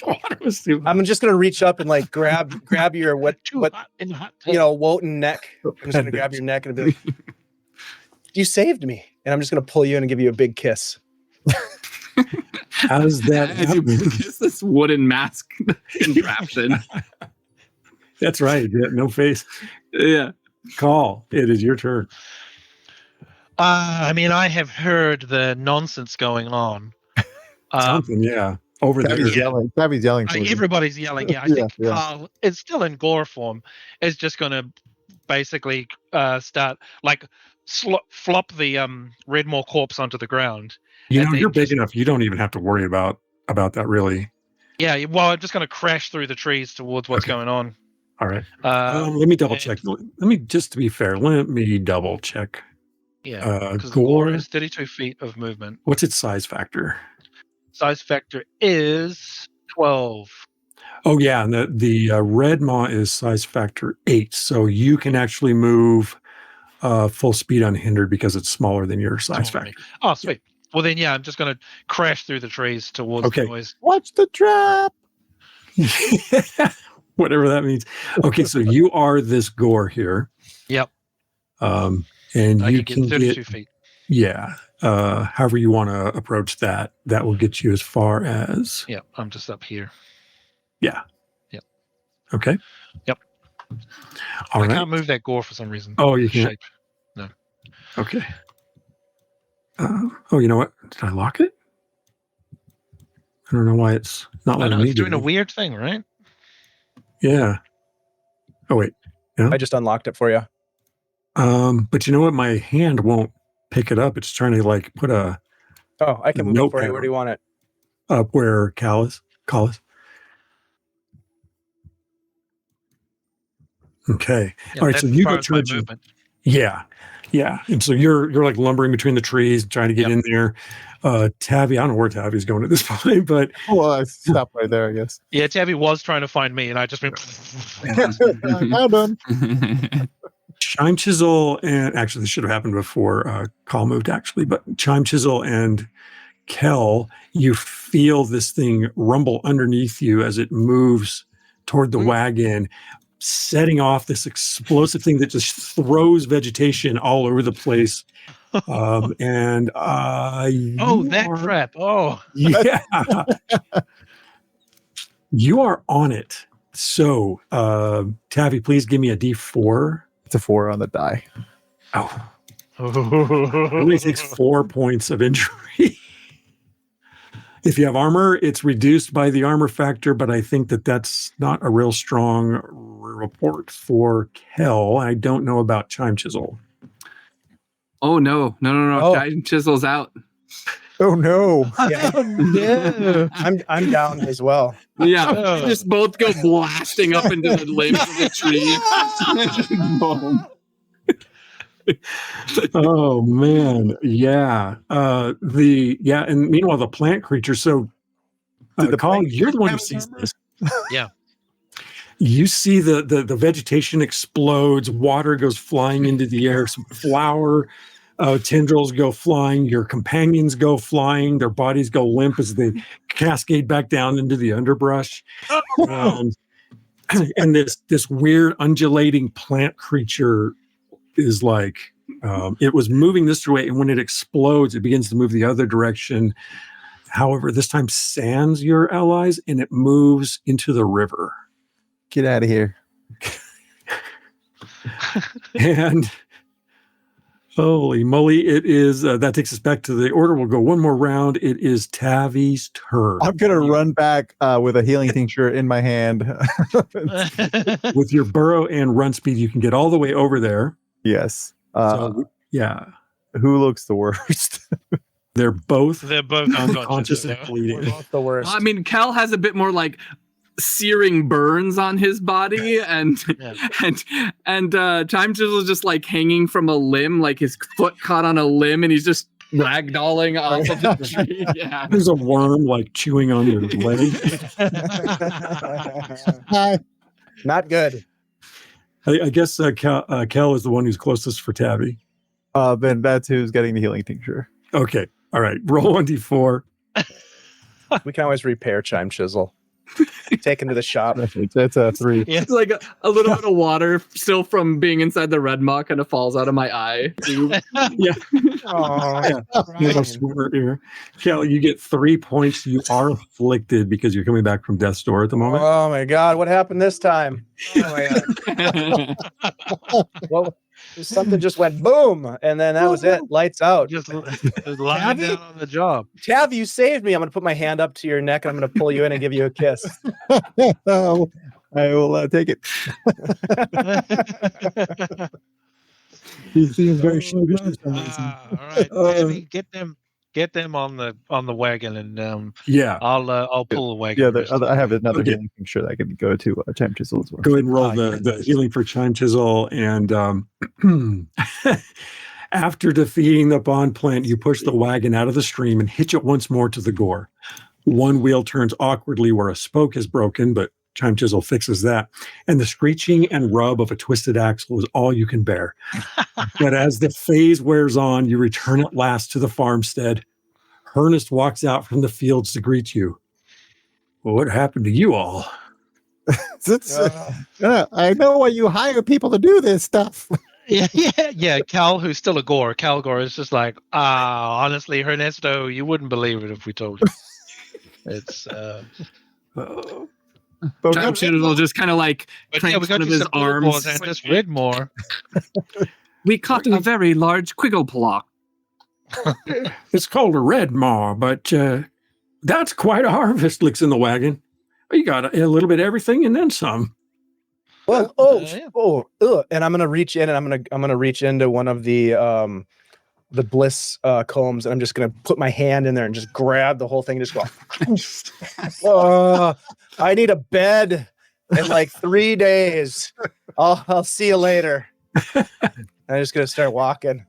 Speaker 2: Water was too
Speaker 6: I'm just gonna reach up and like grab your what
Speaker 4: Hot in the hot tub.
Speaker 6: Wotan neck. I'm just gonna grab your neck and be like, you saved me. And I'm just gonna pull you in and give you a big kiss.
Speaker 2: How does that
Speaker 5: As you
Speaker 2: happen?
Speaker 5: kiss this wooden mask contraption.
Speaker 2: That's right. Yeah, no face.
Speaker 5: Yeah.
Speaker 2: Call. It is your turn.
Speaker 4: I mean, I have heard the nonsense going on.
Speaker 2: Something, yeah. Over there.
Speaker 3: Tabby's yelling. Tabby's yelling.
Speaker 4: Like,
Speaker 3: for you.
Speaker 4: everybody's yelling. Yeah, I
Speaker 3: Yeah,
Speaker 4: think
Speaker 3: yeah.
Speaker 4: Carl is still in gore form. Is just going to basically start like flop the Redmore corpse onto the ground.
Speaker 2: You
Speaker 4: and
Speaker 2: know,
Speaker 4: they
Speaker 2: you're big
Speaker 4: just-
Speaker 2: enough. You don't even have to worry about that, really.
Speaker 4: Yeah, well, I'm just going to crash through the trees towards what's
Speaker 2: Okay.
Speaker 4: going on.
Speaker 2: All right.
Speaker 4: Uh,
Speaker 2: Let me double
Speaker 4: and-
Speaker 2: check. Let me, just to be fair, let me double check.
Speaker 4: Yeah, because
Speaker 2: Gore.
Speaker 4: gore is 32 feet of movement.
Speaker 2: What's its size factor?
Speaker 4: Size factor is 12.
Speaker 2: Oh, yeah. And the red maw is size factor 8. So you can actually move full speed unhindered because it's smaller than your size
Speaker 4: Smaller than
Speaker 2: factor.
Speaker 4: Oh, sweet. Well, then, yeah, I'm just going to crash through the trees towards
Speaker 2: Okay.
Speaker 4: the noise.
Speaker 3: Watch the trap.
Speaker 2: Whatever that means. Okay, so you are this gore here.
Speaker 4: Yep.
Speaker 2: And
Speaker 4: I
Speaker 2: you
Speaker 4: can
Speaker 2: can
Speaker 4: get 32
Speaker 2: get,
Speaker 4: feet.
Speaker 2: yeah. However you want to approach that will get you as far as,
Speaker 4: Yeah, I'm just up here.
Speaker 2: yeah.
Speaker 4: Yep.
Speaker 2: Okay.
Speaker 4: Yep.
Speaker 2: All
Speaker 4: I
Speaker 2: right.
Speaker 4: can't move that gore for some reason.
Speaker 2: Oh, you can't.
Speaker 4: Shape.
Speaker 2: Okay. Oh, you know what? Did I lock it? I don't know why it's not
Speaker 4: I
Speaker 2: letting
Speaker 4: know
Speaker 2: me
Speaker 4: it's
Speaker 2: do
Speaker 4: doing a
Speaker 2: it.
Speaker 4: weird thing, right?
Speaker 2: Yeah. Oh, wait.
Speaker 6: I just unlocked it for you.
Speaker 2: But you know what? My hand won't pick it up. It's trying to like put a
Speaker 6: Oh, I can move it for you.
Speaker 2: notepad
Speaker 6: Where do you want it?
Speaker 2: up where Cal is. Okay.
Speaker 4: Yeah,
Speaker 2: All right. So
Speaker 4: that's
Speaker 2: you
Speaker 4: as far
Speaker 2: go
Speaker 4: as my
Speaker 2: towards you.
Speaker 4: movement.
Speaker 2: Yeah. And so you're like lumbering between the trees, trying to get in there. Tabby, I don't know where Tabby's going at this point, but
Speaker 3: Well, I stopped right there, I guess.
Speaker 4: Yeah, Tabby was trying to find me, and I just went.
Speaker 3: Found him.
Speaker 2: Chime Chisel and actually this should have happened before Call moved actually, but Chime Chisel and Kel, you feel this thing rumble underneath you as it moves toward the wagon, setting off this explosive thing that just throws vegetation all over the place.
Speaker 4: Oh, that crap! Oh,
Speaker 2: Yeah. You are on it. So, Tavi, please give me a D4.
Speaker 3: It's a 4 on the die.
Speaker 2: Oh, it only takes 4 points of injury. If you have armor, it's reduced by the armor factor, but I think that's not a real strong report for Kel. I don't know about Chime Chisel.
Speaker 5: Oh, no.
Speaker 6: Oh.
Speaker 5: Giant Chisel's out.
Speaker 3: Oh no!
Speaker 6: Yeah. I'm down as well.
Speaker 5: Yeah,
Speaker 4: Oh.
Speaker 5: just both go blasting up into the limbs of the tree. Boom.
Speaker 2: Oh man, yeah. And meanwhile, the plant creature. So, Colin, you're the one who sees this.
Speaker 4: Yeah.
Speaker 2: You see the vegetation explodes, water goes flying into the air, some flower tendrils go flying, your companions go flying, their bodies go limp as they cascade back down into the underbrush. And this weird undulating plant creature is like, it was moving this way, and when it explodes, it begins to move the other direction. However, this time sands your allies, and it moves into the river.
Speaker 3: Get out of here!
Speaker 2: And holy moly, it is that takes us back to the order. We'll go one more round. It is Tavi's turn.
Speaker 3: I'm gonna run back with a healing tincture in my hand.
Speaker 2: With your burrow and run speed, you can get all the way over there.
Speaker 3: Yes.
Speaker 2: Yeah,
Speaker 3: Who looks the worst?
Speaker 2: they're both
Speaker 4: unconscious
Speaker 2: and
Speaker 4: now.
Speaker 2: bleeding.
Speaker 6: Both the worst.
Speaker 5: I mean, Cal has a bit more like searing burns on his body, and Time Chisel just like hanging from a limb, like his foot caught on a limb, and he's just ragdolling off of the tree. Yeah,
Speaker 2: There's a worm like chewing on your leg.
Speaker 6: Not good.
Speaker 2: I guess Kel is the one who's closest for Tabby.
Speaker 3: Then that's who's getting the healing tincture.
Speaker 2: Okay, all right. Roll 1d4.
Speaker 6: We can always repair Chime Chisel. Take him to the shop.
Speaker 3: It's a 3.
Speaker 4: Yeah.
Speaker 5: it's like a little bit of water still from being inside the red maw kind of falls out of my eye.
Speaker 2: Yeah.
Speaker 6: Oh,
Speaker 2: Little swimmer here. Kel, you get 3 points. You are afflicted because you're coming back from death's door at the moment.
Speaker 6: oh my God! What happened this time? Oh my God. Well, something just went boom, and then that was it. Lights out.
Speaker 4: Just lying down on the job.
Speaker 6: Tav, you saved me. I'm gonna put my hand up to your neck, and I'm gonna pull you in and give you a kiss.
Speaker 3: Oh, I will take it.
Speaker 2: He seems very sheepish.
Speaker 4: All right, Tabby, get them on the wagon, and
Speaker 2: Yeah.
Speaker 4: I'll pull the wagon.
Speaker 3: Yeah, I have another
Speaker 2: Okay.
Speaker 3: healing tincture that I can go to Chime Chisel as well.
Speaker 2: Go ahead and roll the healing for Chime Chisel. And after defeating the bond plant, you push the wagon out of the stream and hitch it once more to the gore. One wheel turns awkwardly where a spoke is broken, but Chime Chisel fixes that. And the screeching and rub of a twisted axle is all you can bear. But as the phase wears on, you return at last to the farmstead. Hurnest walks out from the fields to greet you. Well, what happened to you all?
Speaker 3: I know why you hire people to do this stuff.
Speaker 4: Yeah. Cal, who's still a gore. Cal Gore is just like, honestly, Ernesto, you wouldn't believe it if we told you. It's
Speaker 5: Time Chisel just kind of like cranks one of his arms.
Speaker 4: and just read more.
Speaker 5: We caught a very large quiggle plot.
Speaker 2: It's called a red maw, but that's quite a harvest, licks in the wagon. You got a little bit of everything and then some.
Speaker 6: Well,
Speaker 4: Yeah.
Speaker 6: and I'm gonna reach in and I'm gonna reach into one of the bliss combs, and I'm just gonna put my hand in there and just grab the whole thing and just go. I need a bed in like 3 days. I'll see you later. I'm just gonna start walking.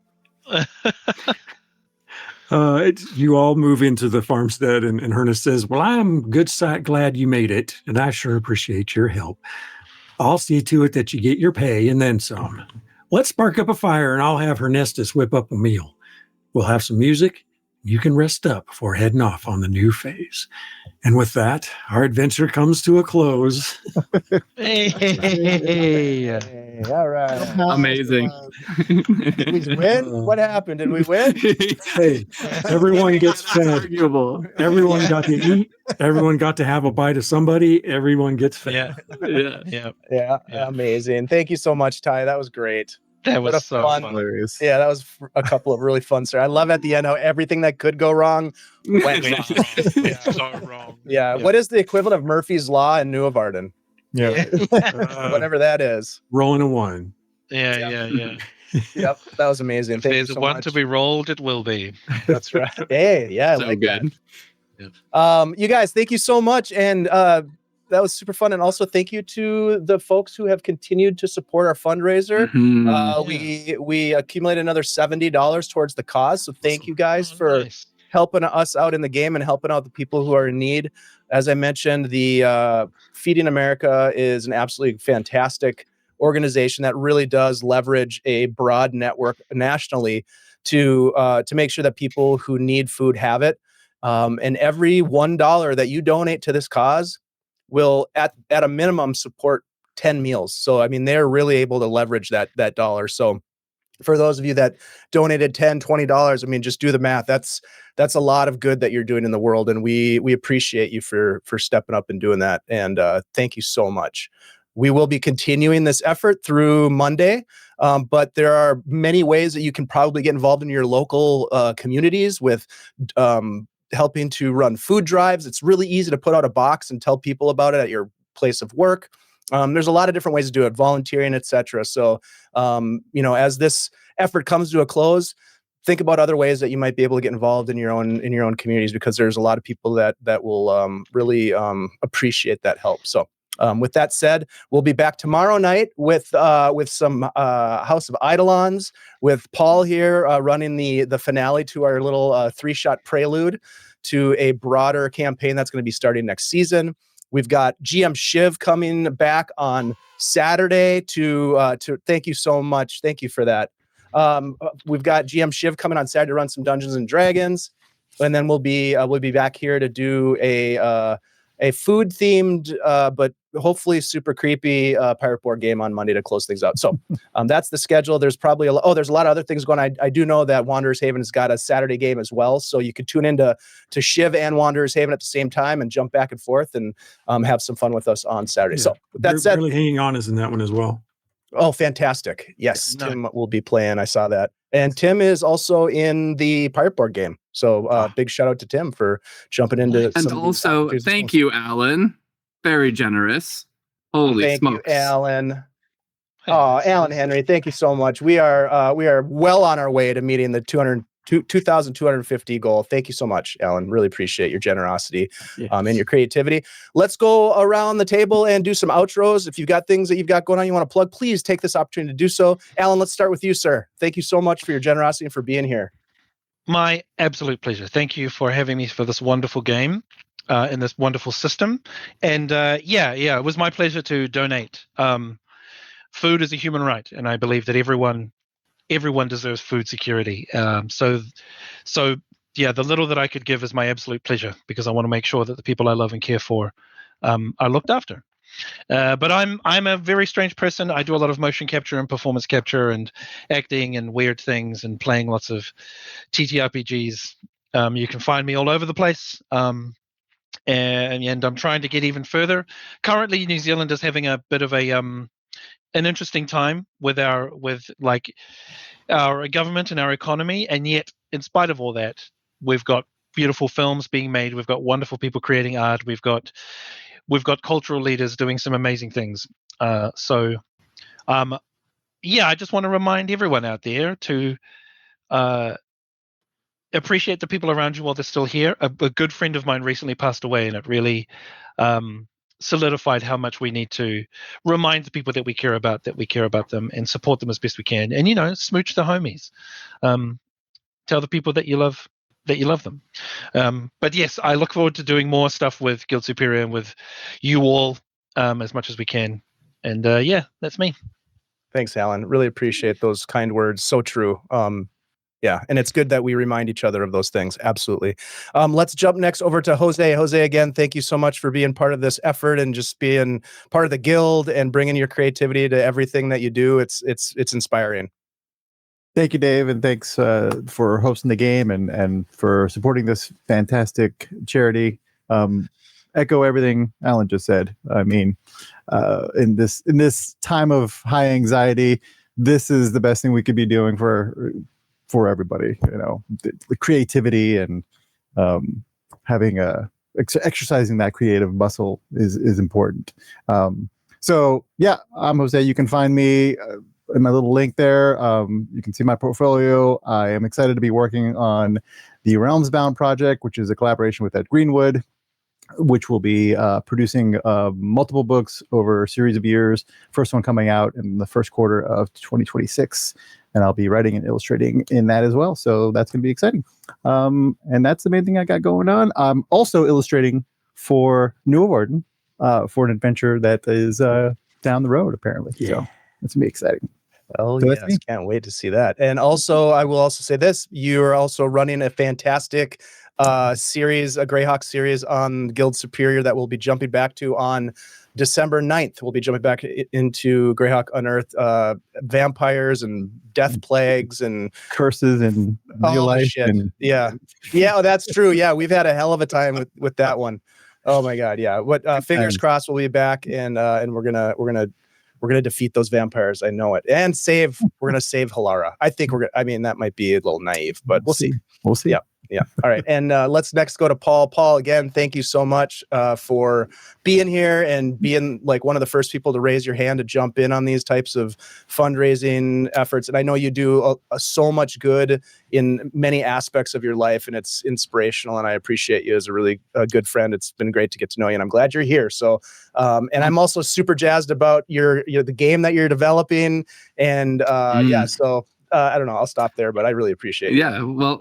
Speaker 2: You all move into the farmstead, and Hurnest says, "Well, I'm good sight glad you made it, and I sure appreciate your help. I'll see to it that you get your pay and then some. Let's spark up a fire, and I'll have Hurnestus whip up a meal. We'll have some music. You can rest up before heading off on the new phase." And with that, our adventure comes to a close.
Speaker 4: Hey.
Speaker 6: All right.
Speaker 5: Amazing.
Speaker 6: Did we win? What happened? Did we win?
Speaker 2: Hey, everyone gets fed.
Speaker 5: Arguable.
Speaker 2: Everyone got to eat. Everyone got to have a bite of somebody. Everyone gets fed.
Speaker 4: Yeah.
Speaker 6: Amazing. Thank you so much, Ty. That was great.
Speaker 4: That
Speaker 6: What a
Speaker 4: was so
Speaker 6: fun-
Speaker 4: fun.
Speaker 3: Hilarious.
Speaker 6: Yeah, that was a couple of really fun stories. I love at the end how everything that could go wrong went wrong.
Speaker 4: It's so wrong.
Speaker 6: Yeah. What is the equivalent of Murphy's Law in Nuovarden?
Speaker 3: Yeah.
Speaker 6: Whatever that is.
Speaker 2: Rolling a one.
Speaker 4: Yeah.
Speaker 6: Yep. That was amazing.
Speaker 4: If
Speaker 6: Thank you
Speaker 4: there's
Speaker 6: so
Speaker 4: one
Speaker 6: much.
Speaker 4: to be rolled, it will be.
Speaker 6: That's right. Hey, yeah, I
Speaker 5: So
Speaker 6: like
Speaker 5: good.
Speaker 6: that. You guys, thank you so much. And that was super fun. And also thank you to the folks who have continued to support our fundraiser.
Speaker 5: Mhm.
Speaker 6: We accumulated another $70 towards the cause. So thank you guys for
Speaker 4: Nice.
Speaker 6: helping us out in the game and helping out the people who are in need. As I mentioned, the Feeding America is an absolutely fantastic organization that really does leverage a broad network nationally to make sure that people who need food have it. And every $1 that you donate to this cause will at a minimum support 10 meals. So I mean, they're really able to leverage that dollar. So for those of you that donated $10, $20, I mean, just do the math. That's a lot of good that you're doing in the world. And we appreciate you for stepping up and doing that. And thank you so much. We will be continuing this effort through Monday, but there are many ways that you can probably get involved in your local communities with helping to run food drives. It's really easy to put out a box and tell people about it at your place of work. There's a lot of different ways to do it, volunteering, etc. So, as this effort comes to a close, think about other ways that you might be able to get involved in your own communities, because there's a lot of people that will really appreciate that help. So, with that said, we'll be back tomorrow night with some House of Eidolons, with Paul here running the finale to our little 3-shot prelude to a broader campaign that's going to be starting next season. We've got GM Shiv coming back on Saturday to thank you so much. Thank you for that. We've got GM Shiv coming on Saturday to run some Dungeons and Dragons, and then we'll be back here to do a food themed but hopefully super creepy pirate board game on Monday to close things out. So that's the schedule. There's probably there's a lot of other things going on. I do know that Wanderers Haven has got a Saturday game as well, so you could tune into Shiv and Wanderers Haven at the same time and jump back and forth and have some fun with us on Saturday.
Speaker 2: Yeah.
Speaker 6: So with that said,
Speaker 2: Really hanging on is in that one as well.
Speaker 6: oh, fantastic. Yes,
Speaker 4: Yeah,
Speaker 6: Tim will be playing. I saw that. And Tim is also in the pirate board game. So big shout out to Tim for jumping into
Speaker 5: And
Speaker 6: some of these
Speaker 5: also,
Speaker 6: opportunities.
Speaker 5: thank you, Alan. Very generous. Holy
Speaker 6: Thank
Speaker 5: smokes.
Speaker 6: you, Alan. Oh, Alan Henry, thank you so much. We are well on our way to meeting the 2,250 goal. Thank you so much, Alan. Really appreciate your generosity and your creativity. Let's go around the table and do some outros. If you've got things that you've got going on you want to plug, please take this opportunity to do so. Alan, let's start with you, sir. Thank you so much for your generosity and for being here.
Speaker 4: My absolute pleasure. Thank you for having me for this wonderful game in this wonderful system. And it was my pleasure to donate. Food is a human right, and I believe that everyone deserves food security. So the little that I could give is my absolute pleasure, because I want to make sure that the people I love and care for are looked after. But I'm a very strange person. I do a lot of motion capture and performance capture and acting and weird things and playing lots of TTRPGs. You can find me all over the place. And I'm trying to get even further. Currently, New Zealand is having a bit of an interesting time with our government and our economy, and yet in spite of all that, we've got beautiful films being made. We've got wonderful people creating art. We've got cultural leaders doing some amazing things. So I just want to remind everyone out there to appreciate the people around you while they're still here. A good friend of mine recently passed away, and it really solidified how much we need to remind the people that we care about them and support them as best we can. And smooch the homies. Tell the people that you love them. But yes, I look forward to doing more stuff with Guild Superior and with you all as much as we can. And that's me.
Speaker 6: Thanks, Alan. Really appreciate those kind words. So true. Yeah, and it's good that we remind each other of those things. Absolutely. Let's jump next over to Jose. Jose, again, thank you so much for being part of this effort and just being part of the guild and bringing your creativity to everything that you do. It's inspiring.
Speaker 3: Thank you, Dave, and thanks for hosting the game and for supporting this fantastic charity. Echo everything Alan just said. I mean, in this time of high anxiety, this is the best thing we could be doing for everybody. The creativity and having exercising that creative muscle is important. So yeah, I'm Jose. You can find me in my little link there. You can see my portfolio. I am excited to be working on the Realms Bound project, which is a collaboration with Ed Greenwood, which will be producing multiple books over a series of years. First one coming out in the first quarter of 2026. And I'll be writing and illustrating in that as well. So that's going to be exciting. And that's the main thing I got going on. I'm also illustrating for Nuovarden for an adventure that is down the road, apparently. Yeah. So that's going to be exciting.
Speaker 6: Oh, so yes. Can't wait to see that. And also, I will also say this. You are also running a fantastic series, a Greyhawk series on Guild Superior that we'll be jumping back to on December 9th. We'll be jumping back into Greyhawk Unearthed, vampires and death plagues and
Speaker 3: curses and real life.
Speaker 6: Shit.
Speaker 3: And
Speaker 6: yeah, that's true. Yeah, we've had a hell of a time with that one. Oh my God, yeah. What fingers crossed we'll be back and we're gonna defeat those vampires. I know it. And we're gonna save Halara. I think that might be a little naive, but we'll see.
Speaker 3: We'll see.
Speaker 6: Yeah. All right. And let's next go to Paul. Paul, again, thank you so much for being here and being like one of the first people to raise your hand to jump in on these types of fundraising efforts. And I know you do so much good in many aspects of your life, and it's inspirational. And I appreciate you as a really good friend. It's been great to get to know you, and I'm glad you're here. So, and I'm also super jazzed about the game that you're developing. And so. I don't know. I'll stop there, but I really appreciate it.
Speaker 5: Yeah, well,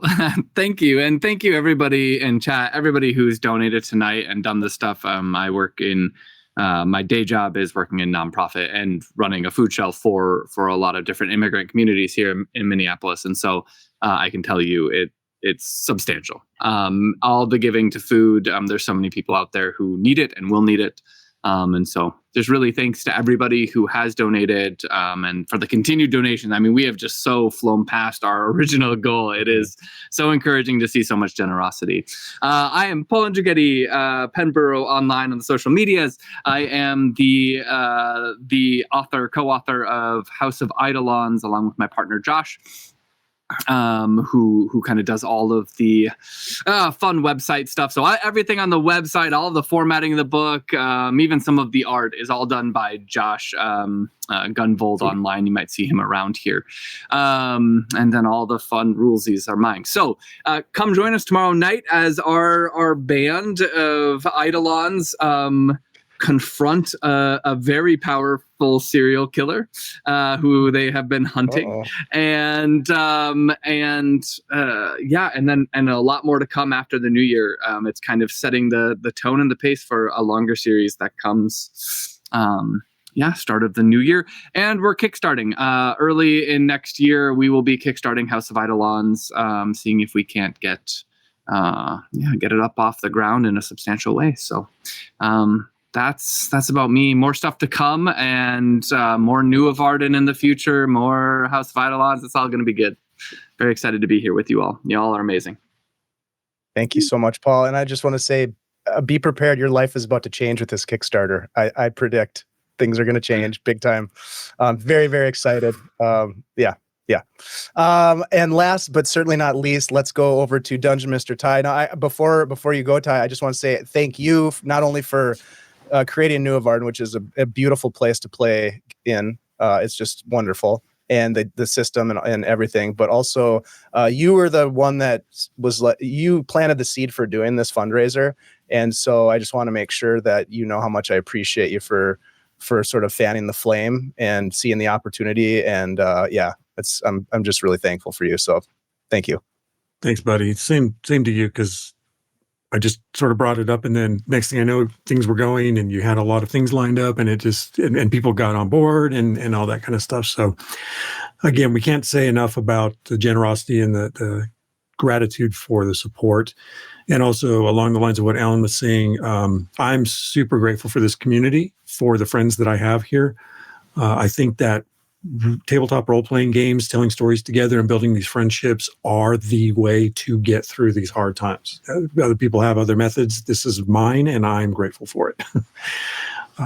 Speaker 5: thank you. And thank you, everybody in chat, everybody who's donated tonight and done this stuff. I work in, my day job is working in nonprofit and running a food shelf for a lot of different immigrant communities here in Minneapolis. And so I can tell you it's substantial. All the giving to food, there's so many people out there who need it and will need it. And so there's really thanks to everybody who has donated and for the continued donation. I mean, we have just so flown past our original goal. It is so encouraging to see so much generosity. I am Paul Andrighetti, Penborough online on the social medias. I am the co-author of House of Eidolons, along with my partner Josh. Who kind of does all of the fun website stuff. So everything on the website, all of the formatting of the book, even some of the art is all done by Josh Gunvold online. You might see him around here. And then all the fun rulesies are mine. So come join us tomorrow night as our band of Eidolons confront a very powerful serial killer who they have been hunting. And a lot more to come after the new year. It's kind of setting the tone and the pace for a longer series that comes start of the new year. And we're kickstarting early in next year. We will be kickstarting House of Eidolons, seeing if we can't get it up off the ground in a substantial way. So that's about me. More stuff to come, and more Nuovarden in the future, more House of Eidolons. It's all going to be good. Very excited to be here with you all. Y'all are amazing.
Speaker 6: Thank you so much, Paul. And I just want to say, be prepared. Your life is about to change with this Kickstarter. I predict things are going to change big time. I'm very, very excited. Yeah. And last but certainly not least, let's go over to DungeonMisterTy. Now, before you go, Ty, I just want to say thank you not only for creating Nuovarden, which is a beautiful place to play in. It's just wonderful. And the system and everything, but also you were the one that you planted the seed for doing this fundraiser. And so I just want to make sure that you know how much I appreciate you for sort of fanning the flame and seeing the opportunity. And I'm just really thankful for you. So thank you.
Speaker 2: Thanks, buddy. Same to you, because I just sort of brought it up, and then next thing I know, things were going, and you had a lot of things lined up, and it just and people got on board and all that kind of stuff. So again, we can't say enough about the generosity and the gratitude for the support. And also along the lines of what Alan was saying, I'm super grateful for this community, for the friends that I have here. I think that tabletop role-playing games, telling stories together and building these friendships are the way to get through these hard times. Other people have other methods. This is mine, and I'm grateful for it.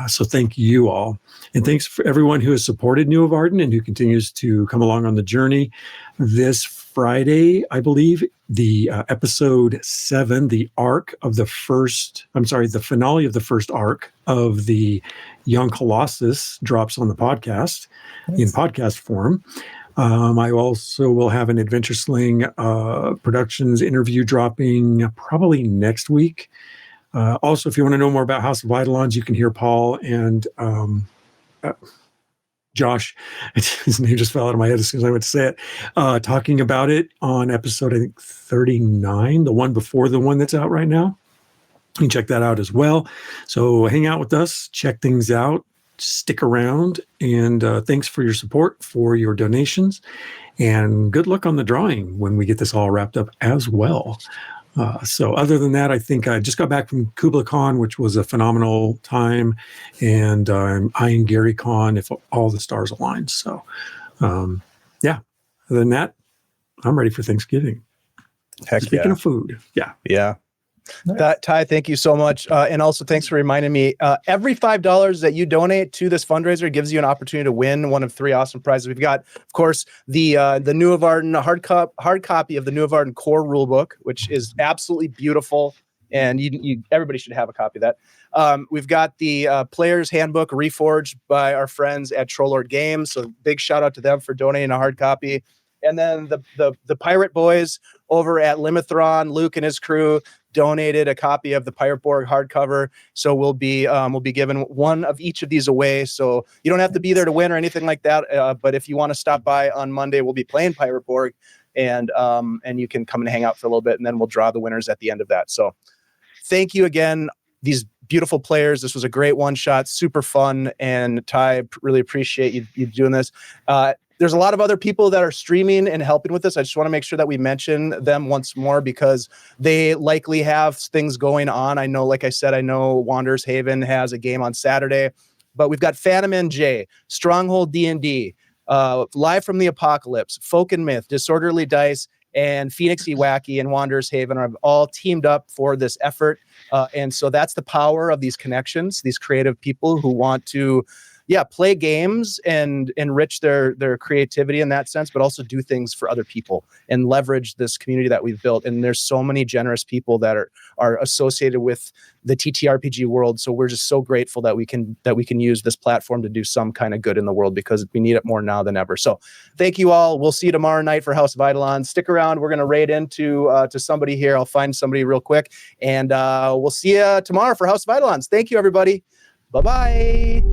Speaker 2: So thank you all. And thanks for everyone who has supported Nuovarden and who continues to come along on the journey. This Friday, I believe, the episode 7, the finale of the first arc of the Young Colossus drops on the podcast in podcast form. I also will have an Adventure Sling Productions interview dropping probably next week. Also, if you want to know more about House of Eidolons, you can hear Paul and Josh, his name just fell out of my head as soon as I went to say it, talking about it on episode, I think, 39, the one before the one that's out right now. You can check that out as well. So hang out with us, check things out, stick around, and thanks for your support, for your donations, and good luck on the drawing when we get this all wrapped up as well. So other than that, I think I just got back from Kubla Khan, which was a phenomenal time, and I'm eyeing Gary Khan if all the stars align. So, other than that, I'm ready for Thanksgiving.
Speaker 6: Heck
Speaker 2: Speaking of food,
Speaker 6: yeah.
Speaker 3: Nice.
Speaker 6: Ty, thank you so much. And also thanks for reminding me, every $5 that you donate to this fundraiser gives you an opportunity to win one of 3 awesome prizes. We've got, of course, the Nuovarden hard copy of the Nuovarden core rulebook, which is absolutely beautiful. And everybody should have a copy of that. We've got the Player's Handbook Reforged by our friends at Trollord Games. So big shout out to them for donating a hard copy. And then the Pirate Boys over at Limithron, Luke and his crew, donated a copy of the Pirate Borg hardcover. So we'll be giving one of each of these away. So you don't have to be there to win or anything like that. But if you want to stop by on Monday, we'll be playing Pirate Borg, and you can come and hang out for a little bit, and then we'll draw the winners at the end of that. So thank you again, these beautiful players. This was a great one shot, super fun, and Ty, really appreciate you doing this. There's a lot of other people that are streaming and helping with this. I just want to make sure that we mention them once more because they likely have things going on. I know, like I said, I know Wanderer's Haven has a game on Saturday, but we've got Phantom NJ, Stronghold D&D, Live from the Apocalypse, Folk and Myth, Disorderly Dice, and Phoenix Wacky and Wanderer's Haven are all teamed up for this effort. And so that's the power of these connections, these creative people who want to play games and enrich their creativity in that sense, but also do things for other people and leverage this community that we've built. And there's so many generous people that are associated with the TTRPG world. So we're just so grateful that we can use this platform to do some kind of good in the world because we need it more now than ever. So thank you all. We'll see you tomorrow night for House of Eidolons. Stick around. We're going to raid into to somebody here. I'll find somebody real quick, and we'll see you tomorrow for House of Eidolons. Thank you, everybody. Bye-bye.